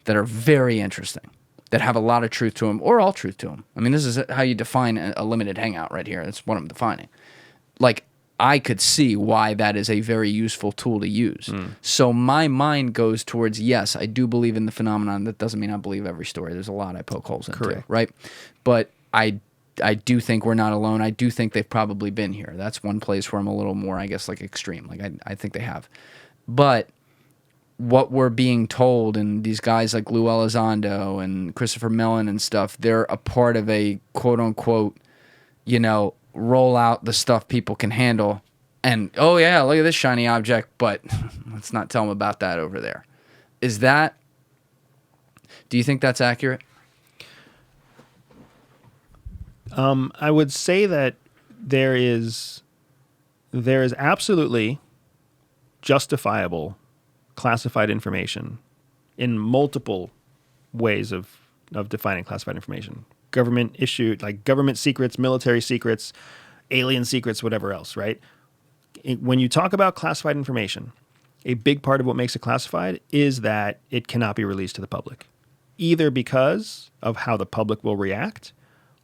that are very interesting, that have a lot of truth to them, or all truth to them. I mean, this is how you define a limited hangout right here. That's what I'm defining. Like, I could see why that is a very useful tool to use. So my mind goes towards, yes, I do believe in the phenomenon. That doesn't mean I believe every story. There's a lot I poke holes into,
Correct.
right? But I do think we're not alone. I do think they've probably been here. That's one place where I'm a little more, I guess, like extreme. Like, I think they have. But what we're being told, and these guys like Lou Elizondo and Christopher Mellon and stuff, they're a part of a quote-unquote, roll out the stuff people can handle. And, oh, yeah, look at this shiny object, but let's not tell them about that over there. Do you think that's accurate?
I would say that there is absolutely justifiable classified information in multiple ways of defining classified information. Government issued, like government secrets, military secrets, alien secrets, whatever else, right? When you talk about classified information, a big part of what makes it classified is that it cannot be released to the public, either because of how the public will react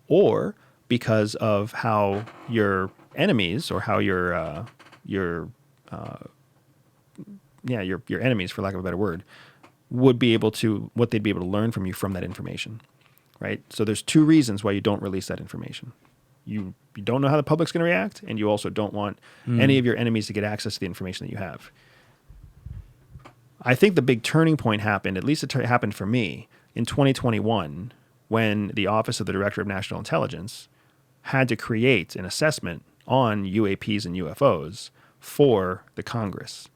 or because of how your enemies or how your enemies, for lack of a better word, would be able to, what they'd be able to learn from you from that information, right? So there's 2 reasons why you don't release that information. You don't know how the public's going to react, and you also don't want any of your enemies to get access to the information that you have. I think the big turning point happened, at least it happened for me, in 2021, when the Office of the Director of National Intelligence had to create an assessment on UAPs and UFOs for the Congress.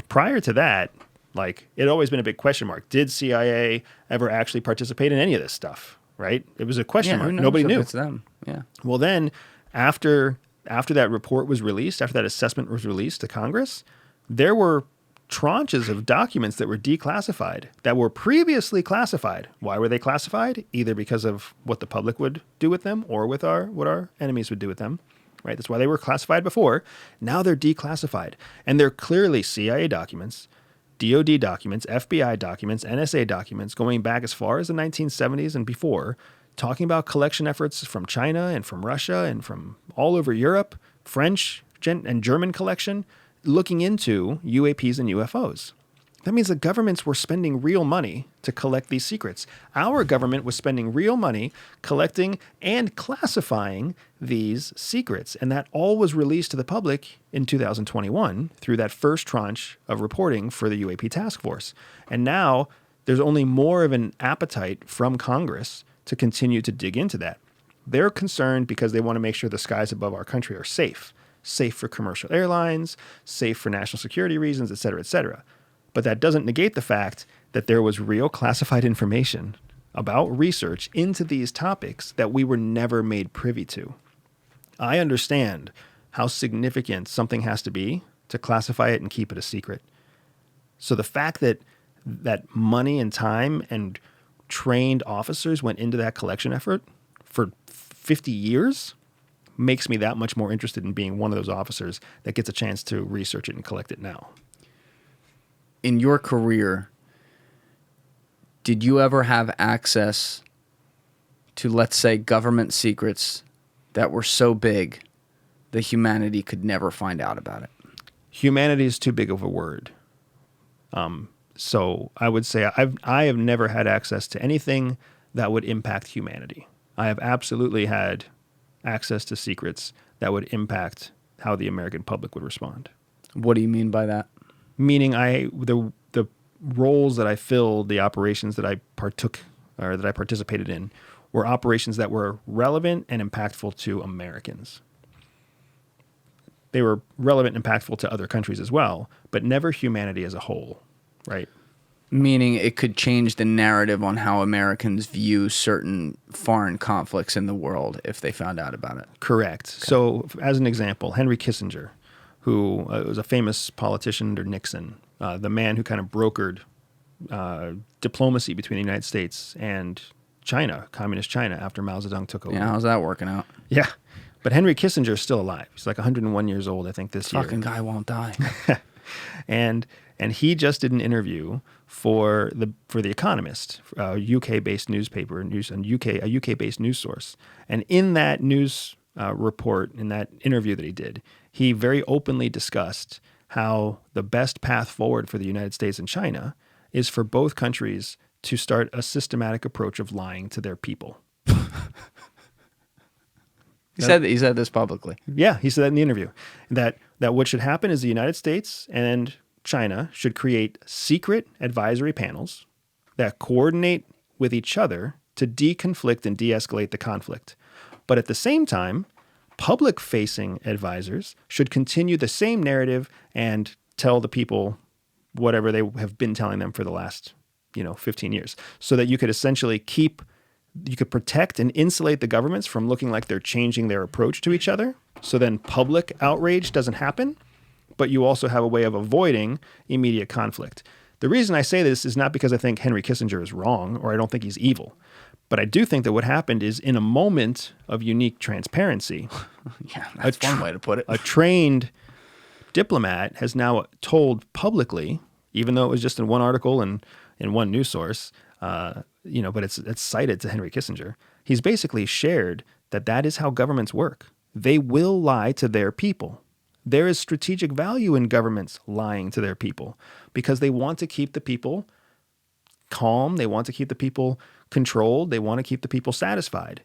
Prior to that, like, it had always been a big question mark. Did CIA ever actually participate in any of this stuff, right? It was a question mark.
Who knows
Nobody
if
knew.
It's them. Yeah.
Well, then, after that report was released, after that assessment was released to Congress, there were tranches of documents that were declassified that were previously classified. Why were they classified? Either because of what the public would do with them or with what our enemies would do with them. Right? That's why they were classified before. Now they're declassified. And they're clearly CIA documents, DOD documents, FBI documents, NSA documents going back as far as the 1970s and before, talking about collection efforts from China and from Russia and from all over Europe, French and German collection, looking into UAPs and UFOs. That means the governments were spending real money to collect these secrets. Our government was spending real money collecting and classifying these secrets. And that all was released to the public in 2021 through that first tranche of reporting for the UAP task force. And now there's only more of an appetite from Congress to continue to dig into that. They're concerned because they want to make sure the skies above our country are safe for commercial airlines, safe for national security reasons, et cetera, et cetera. But that doesn't negate the fact that there was real classified information about research into these topics that we were never made privy to. I understand how significant something has to be to classify it and keep it a secret. So the fact that money and time and trained officers went into that collection effort for 50 years makes me that much more interested in being one of those officers that gets a chance to research it and collect it now.
In your career, did you ever have access to, let's say, government secrets that were so big that humanity could never find out about it?
Humanity is too big of a word. So I would say I have never had access to anything that would impact humanity. I have absolutely had access to secrets that would impact how the American public would respond.
What do you mean by that?
Meaning the roles that I filled, the operations that I partook or that I participated in were operations that were relevant and impactful to Americans. They were relevant and impactful to other countries as well, but never humanity as a whole, right?
Meaning it could change the narrative on how Americans view certain foreign conflicts in the world if they found out about it.
Correct. Okay. So as an example, Henry Kissinger, who was a famous politician under Nixon, the man who kind of brokered diplomacy between the United States and China, communist China, after Mao Zedong took over.
Yeah, how's that working out?
Yeah. But Henry Kissinger is still alive. He's like 101 years old, I think, this year.
Fucking guy won't die.
And he just did an interview for the Economist, a UK-based newspaper, a UK-based news source. And in that news report, in that interview that he did, he very openly discussed how the best path forward for the United States and China is for both countries to start a systematic approach of lying to their people.
He said this publicly.
Yeah, he said that in the interview. That what should happen is the United States and China should create secret advisory panels that coordinate with each other to deconflict and de-escalate the conflict. But at the same time, public-facing advisors should continue the same narrative and tell the people whatever they have been telling them for the last 15 years, so that you could essentially you could protect and insulate the governments from looking like they're changing their approach to each other. So then public outrage doesn't happen, but you also have a way of avoiding immediate conflict. The reason I say this is not because I think Henry Kissinger is wrong or I don't think he's evil, but I do think that what happened is in a moment of unique transparency.
Yeah, that's one way to put it.
A trained diplomat has now told publicly, even though it was just in one article and in one news source, but it's cited to Henry Kissinger. He's basically shared that is how governments work. They will lie to their people. There is strategic value in governments lying to their people because they want to keep the people calm. They want to keep the people controlled. They want to keep the people satisfied,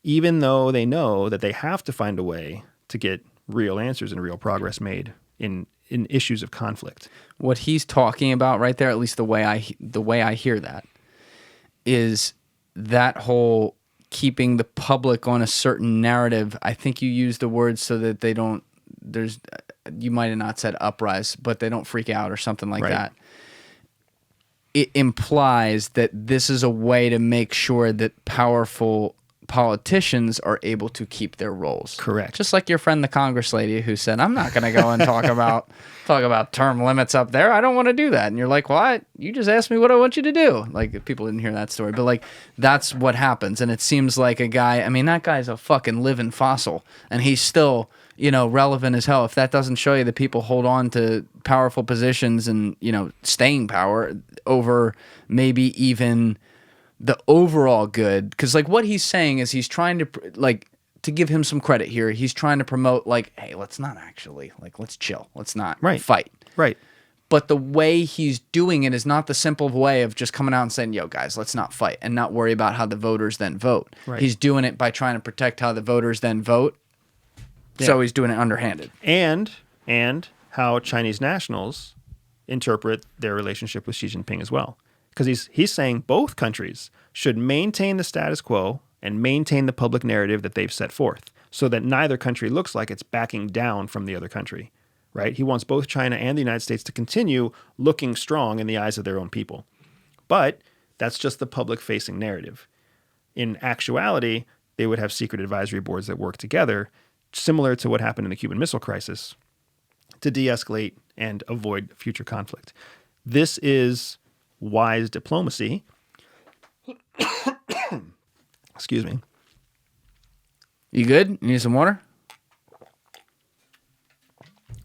even though they know that they have to find a way to get real answers and real progress made in issues of conflict.
What he's talking about right there, at least the way I hear that, is that whole keeping the public on a certain narrative. I think you use the word so that they don't, you might have not said uprise, but they don't freak out or something like that. It implies that this is a way to make sure that powerful politicians are able to keep their roles.
Correct.
Just like your friend, the Congress lady, who said, "I'm not going to go and talk about term limits up there. I don't want to do that." And you're like, "What? You just asked me what I want you to do." Like, people didn't hear that story, but like, that's what happens. And it seems like a guy. I mean, that guy's a fucking living fossil, and he's still, relevant as hell. If that doesn't show you that people hold on to powerful positions and staying power over maybe even the overall good, because like what he's saying is he's trying to to give him some credit here, he's trying to promote like, hey, let's not actually, like, let's chill, let's not fight,
right?
But the way he's doing it is not the simple way of just coming out and saying, yo guys, let's not fight, and not worry about how the voters then vote. Right. He's doing it by trying to protect how the voters then vote. So he's doing it underhanded,
and how Chinese nationals interpret their relationship with Xi Jinping as well. Because he's saying both countries should maintain the status quo and maintain the public narrative that they've set forth, so that neither country looks like it's backing down from the other country, right? He wants both China and the United States to continue looking strong in the eyes of their own people. But that's just the public-facing narrative. In actuality, they would have secret advisory boards that work together, similar to what happened in the Cuban Missile Crisis, to de-escalate and avoid future conflict. This is wise diplomacy. Excuse me.
You good? You need some water?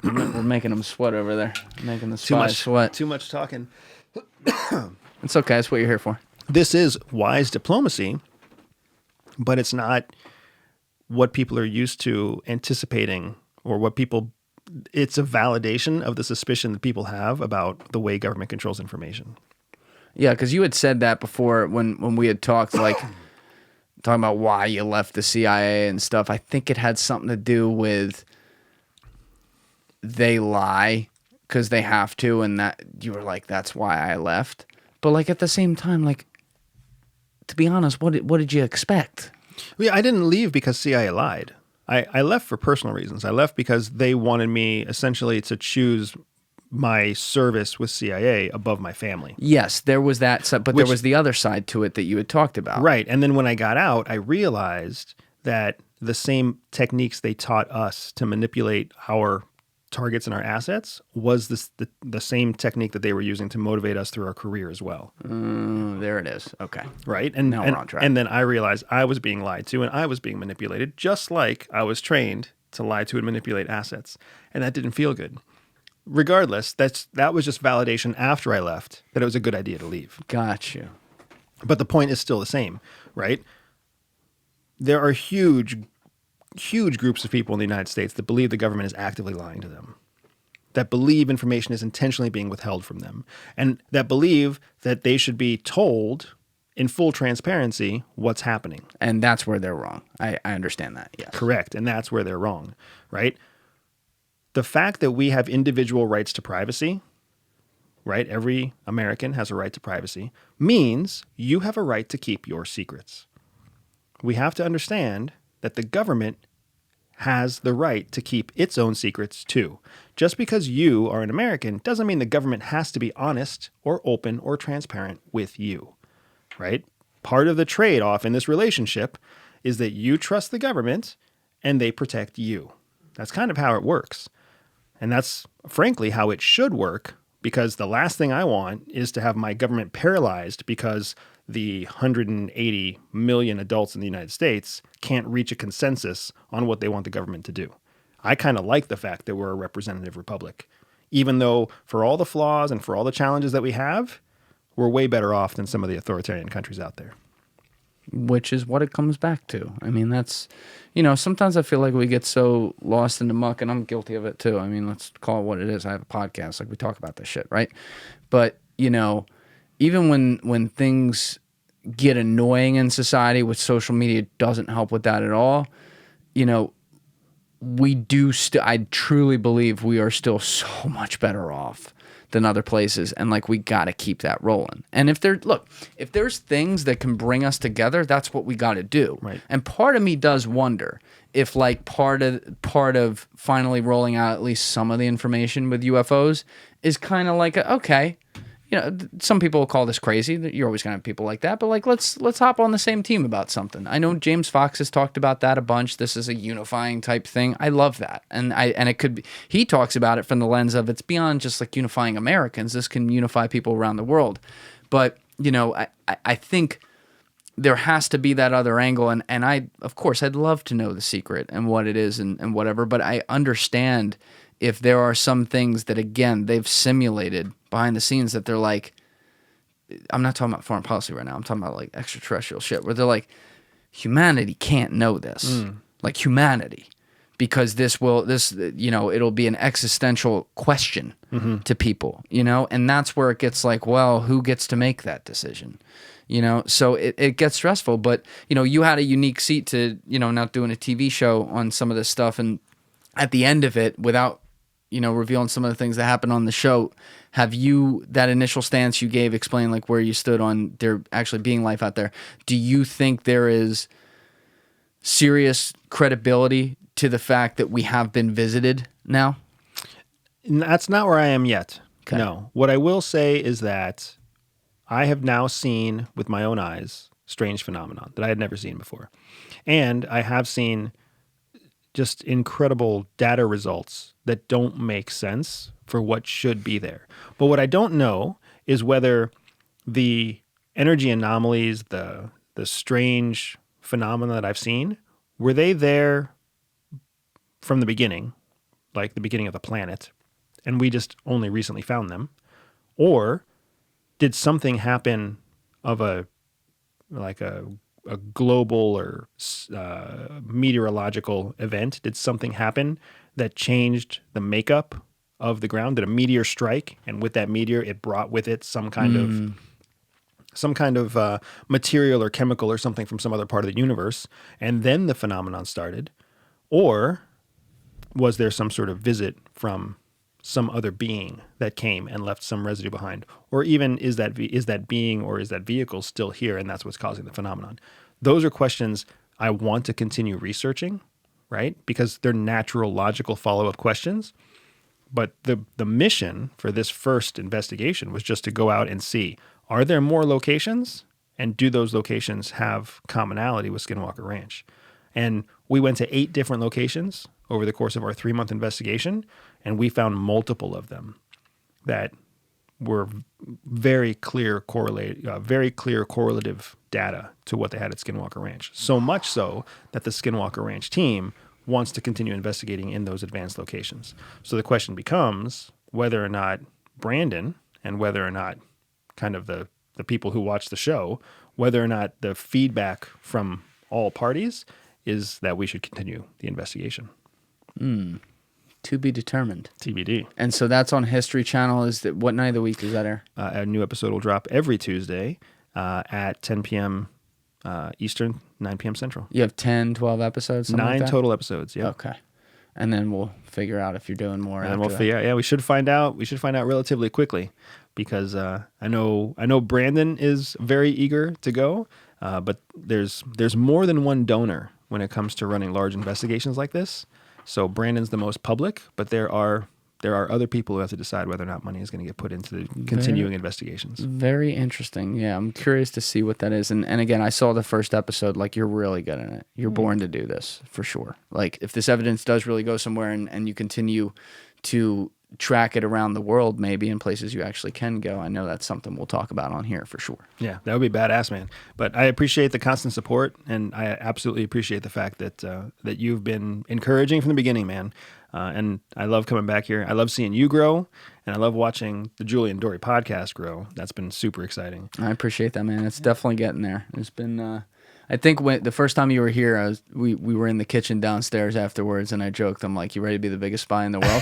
We're making them sweat over there. Making the spies sweat.
Too much talking.
It's okay. That's what you're here for.
This is wise diplomacy, but it's not what people are used to anticipating, or what people... It's a validation of the suspicion that people have about the way government controls information.
Yeah, because you had said that before when we had talked, like, talking about why you left the CIA and stuff. I think it had something to do with they lie because they have to, and that you were like, that's why I left. But, like, at the same time, like, to be honest, what did you expect?
Well, yeah, I didn't leave because CIA lied. I left for personal reasons. I left because they wanted me essentially to choose my service with CIA above my family. Yes,
there was that, but there was the other side to it that you had talked about.
Right. And then when I got out, I realized that the same techniques they taught us to manipulate our targets and our assets was the same technique that they were using to motivate us through our career as well.
There it is. Okay.
Right.
Now we're on track.
And then I realized I was being lied to and I was being manipulated, just like I was trained to lie to and manipulate assets. And that didn't feel good. Regardless, that was just validation after I left that it was a good idea to leave.
Got you.
But the point is still the same, right? There are huge groups of people in the United States that believe the government is actively lying to them, that believe information is intentionally being withheld from them, and that believe that they should be told in full transparency what's happening.
And that's where they're wrong. I understand that, yes.
Correct, and that's where they're wrong, right? The fact that we have individual rights to privacy, right? Every American has a right to privacy, means you have a right to keep your secrets. We have to understand that the government has the right to keep its own secrets too. Just because you are an American doesn't mean the government has to be honest or open or transparent with you, right? Part of the trade-off in this relationship is that you trust the government and they protect you. That's kind of how it works. And that's frankly how it should work, because the last thing I want is to have my government paralyzed because the 180 million adults in the United States can't reach a consensus on what they want the government to do. I kind of like the fact that we're a representative republic, even though for all the flaws and for all the challenges that we have, we're way better off than some of the authoritarian countries out there.
Which is what it comes back to. I mean, that's, sometimes I feel like we get so lost in the muck, and I'm guilty of it too. I mean, let's call it what it is. I have a podcast, like we talk about this shit, right? But, even when things get annoying in society, which social media doesn't help with that at all, we do I truly believe we are still so much better off than other places, and like we got to keep that rolling. And if there's things that can bring us together, that's what we got to do.
Right.
And part of me does wonder if like part of finally rolling out at least some of the information with UFOs is kind of like okay, you know, some people will call this crazy. You're always going to have people like that, but like, let's hop on the same team about something. I know James Fox has talked about that a bunch. This is a unifying type thing. I love that. And it could be, he talks about it from the lens of it's beyond just like unifying Americans. This can unify people around the world. But, you know, I think there has to be that other angle. And of course, I'd love to know the secret and what it is and whatever, but I understand if there are some things that, again, they've simulated behind the scenes that they're like, I'm not talking about foreign policy right now. I'm talking about like extraterrestrial shit where they're like, humanity can't know this. Like humanity, because you know, it'll be an existential question to people, you know? And that's where it gets like, well, who gets to make that decision? You know, so it gets stressful, but you know, you had a unique seat to, you know, not doing a TV show on some of this stuff. And at the end of it, without, you know, revealing some of the things that happened on the show, have you, that initial stance you gave, explain like where you stood on there actually being life out there. Do you think there is serious credibility to the fact that we have been visited now?
That's not where I am yet.
Okay.
No. What I will say is that I have now seen with my own eyes strange phenomenon that I had never seen before. And I have seen just incredible data results that don't make sense for what should be there. But what I don't know is whether the energy anomalies, the strange phenomena that I've seen, were they there from the beginning, like the beginning of the planet, and we just only recently found them? Or did something happen of a global or meteorological event? Did something happen that changed the makeup of the ground? Did a meteor strike, and with that meteor, it brought with it some kind of material or chemical or something from some other part of the universe, and then the phenomenon started? Or was there some sort of visit from some other being that came and left some residue behind? Or even is that being or is that vehicle still here, and that's what's causing the phenomenon? Those are questions I want to continue researching, right? Because they're natural, logical follow-up questions. But the mission for this first investigation was just to go out and see, are there more locations? And do those locations have commonality with Skinwalker Ranch? And we went to 8 different locations over the course of our 3-month investigation, and we found multiple of them that were very clear correlative data to what they had at Skinwalker Ranch. So much so that the Skinwalker Ranch team wants to continue investigating in those advanced locations. So the question becomes whether or not Brandon and whether or not kind of the people who watch the show, whether or not the feedback from all parties is that we should continue the investigation.
To be determined.
TBD.
And so that's on History Channel. What night of the week does that air?
A new episode will drop every Tuesday at 10 p.m. Eastern, 9 p.m. Central.
You have 10, 12 episodes?
9 total episodes, yeah.
Okay. And then we'll figure out if you're doing more.
And then we'll figure out. Yeah, we should find out. We should find out relatively quickly, because I know Brandon is very eager to go, but there's more than one donor when it comes to running large investigations like this. So Brandon's the most public, but there are other people who have to decide whether or not money is going to get put into the continuing investigations. Very
interesting. Yeah, I'm curious to see what that is. And again, I saw the first episode. Like, you're really good in it. You're born to do this, for sure. Like, if this evidence does really go somewhere and you continue to track it around the world, maybe in places you actually can go, I know that's something we'll talk about on here for sure.
Yeah, that would be badass, man. But I appreciate the constant support, and I absolutely appreciate the fact that that you've been encouraging from the beginning, man. And I love coming back here. I love seeing you grow, and I love watching the Julian Dorey podcast grow. That's been super exciting.
I appreciate that, man. It's definitely getting there. It's been I think when the first time you were here, we were in the kitchen downstairs afterwards, and I joked, I'm like, "You ready to be the biggest spy in the world?"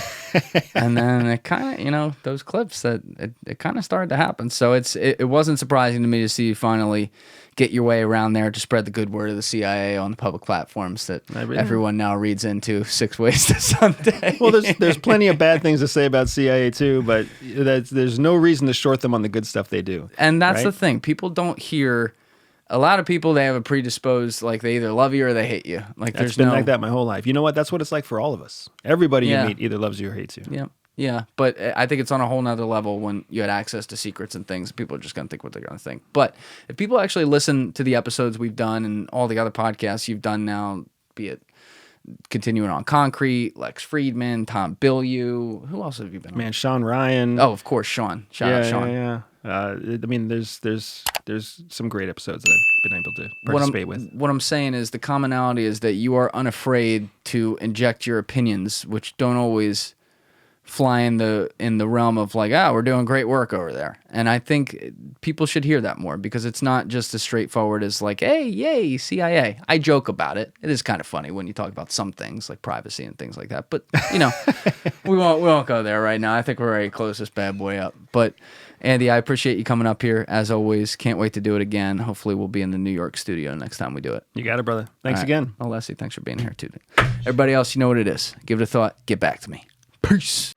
And then it kind of, those clips that it kind of started to happen. So it wasn't surprising to me to see you finally get your way around there to spread the good word of the CIA on the public platforms that everyone now reads into 6 Ways to Sunday.
Well, there's plenty of bad things to say about CIA too, but there's no reason to short them on the good stuff they do.
And that's the thing. People don't hear. A lot of people, they have a predisposed, like, they either love you or they hate you. Like,
It's been like that my whole life. You know what? That's what it's like for all of us. Everybody you meet either loves you or hates you.
Yeah, but I think it's on a whole nother level when you had access to secrets and things. People are just going to think what they're going to think. But if people actually listen to the episodes we've done and all the other podcasts you've done now, be it Continuing on Concrete, Lex Friedman, Tom Bilyeu, who else have you been on?
Man, Sean Ryan.
Oh, of course, Sean. Shout out Sean.
Yeah. I mean, there's some great episodes that I've been able to participate with.
What I'm saying is the commonality is that you are unafraid to inject your opinions, which don't always fly in the realm of like, we're doing great work over there. And I think people should hear that more, because it's not just as straightforward as like, hey, yay, CIA. I joke about it. It is kind of funny when you talk about some things like privacy and things like that. But, we won't go there right now. I think we're ready to close this bad boy up. But Andy, I appreciate you coming up here as always. Can't wait to do it again. Hopefully we'll be in the New York studio next time we do it.
You got it, brother. Thanks again.
Oh, Leslie, thanks for being here too. Everybody else, you know what it is. Give it a thought. Get back to me. Peace.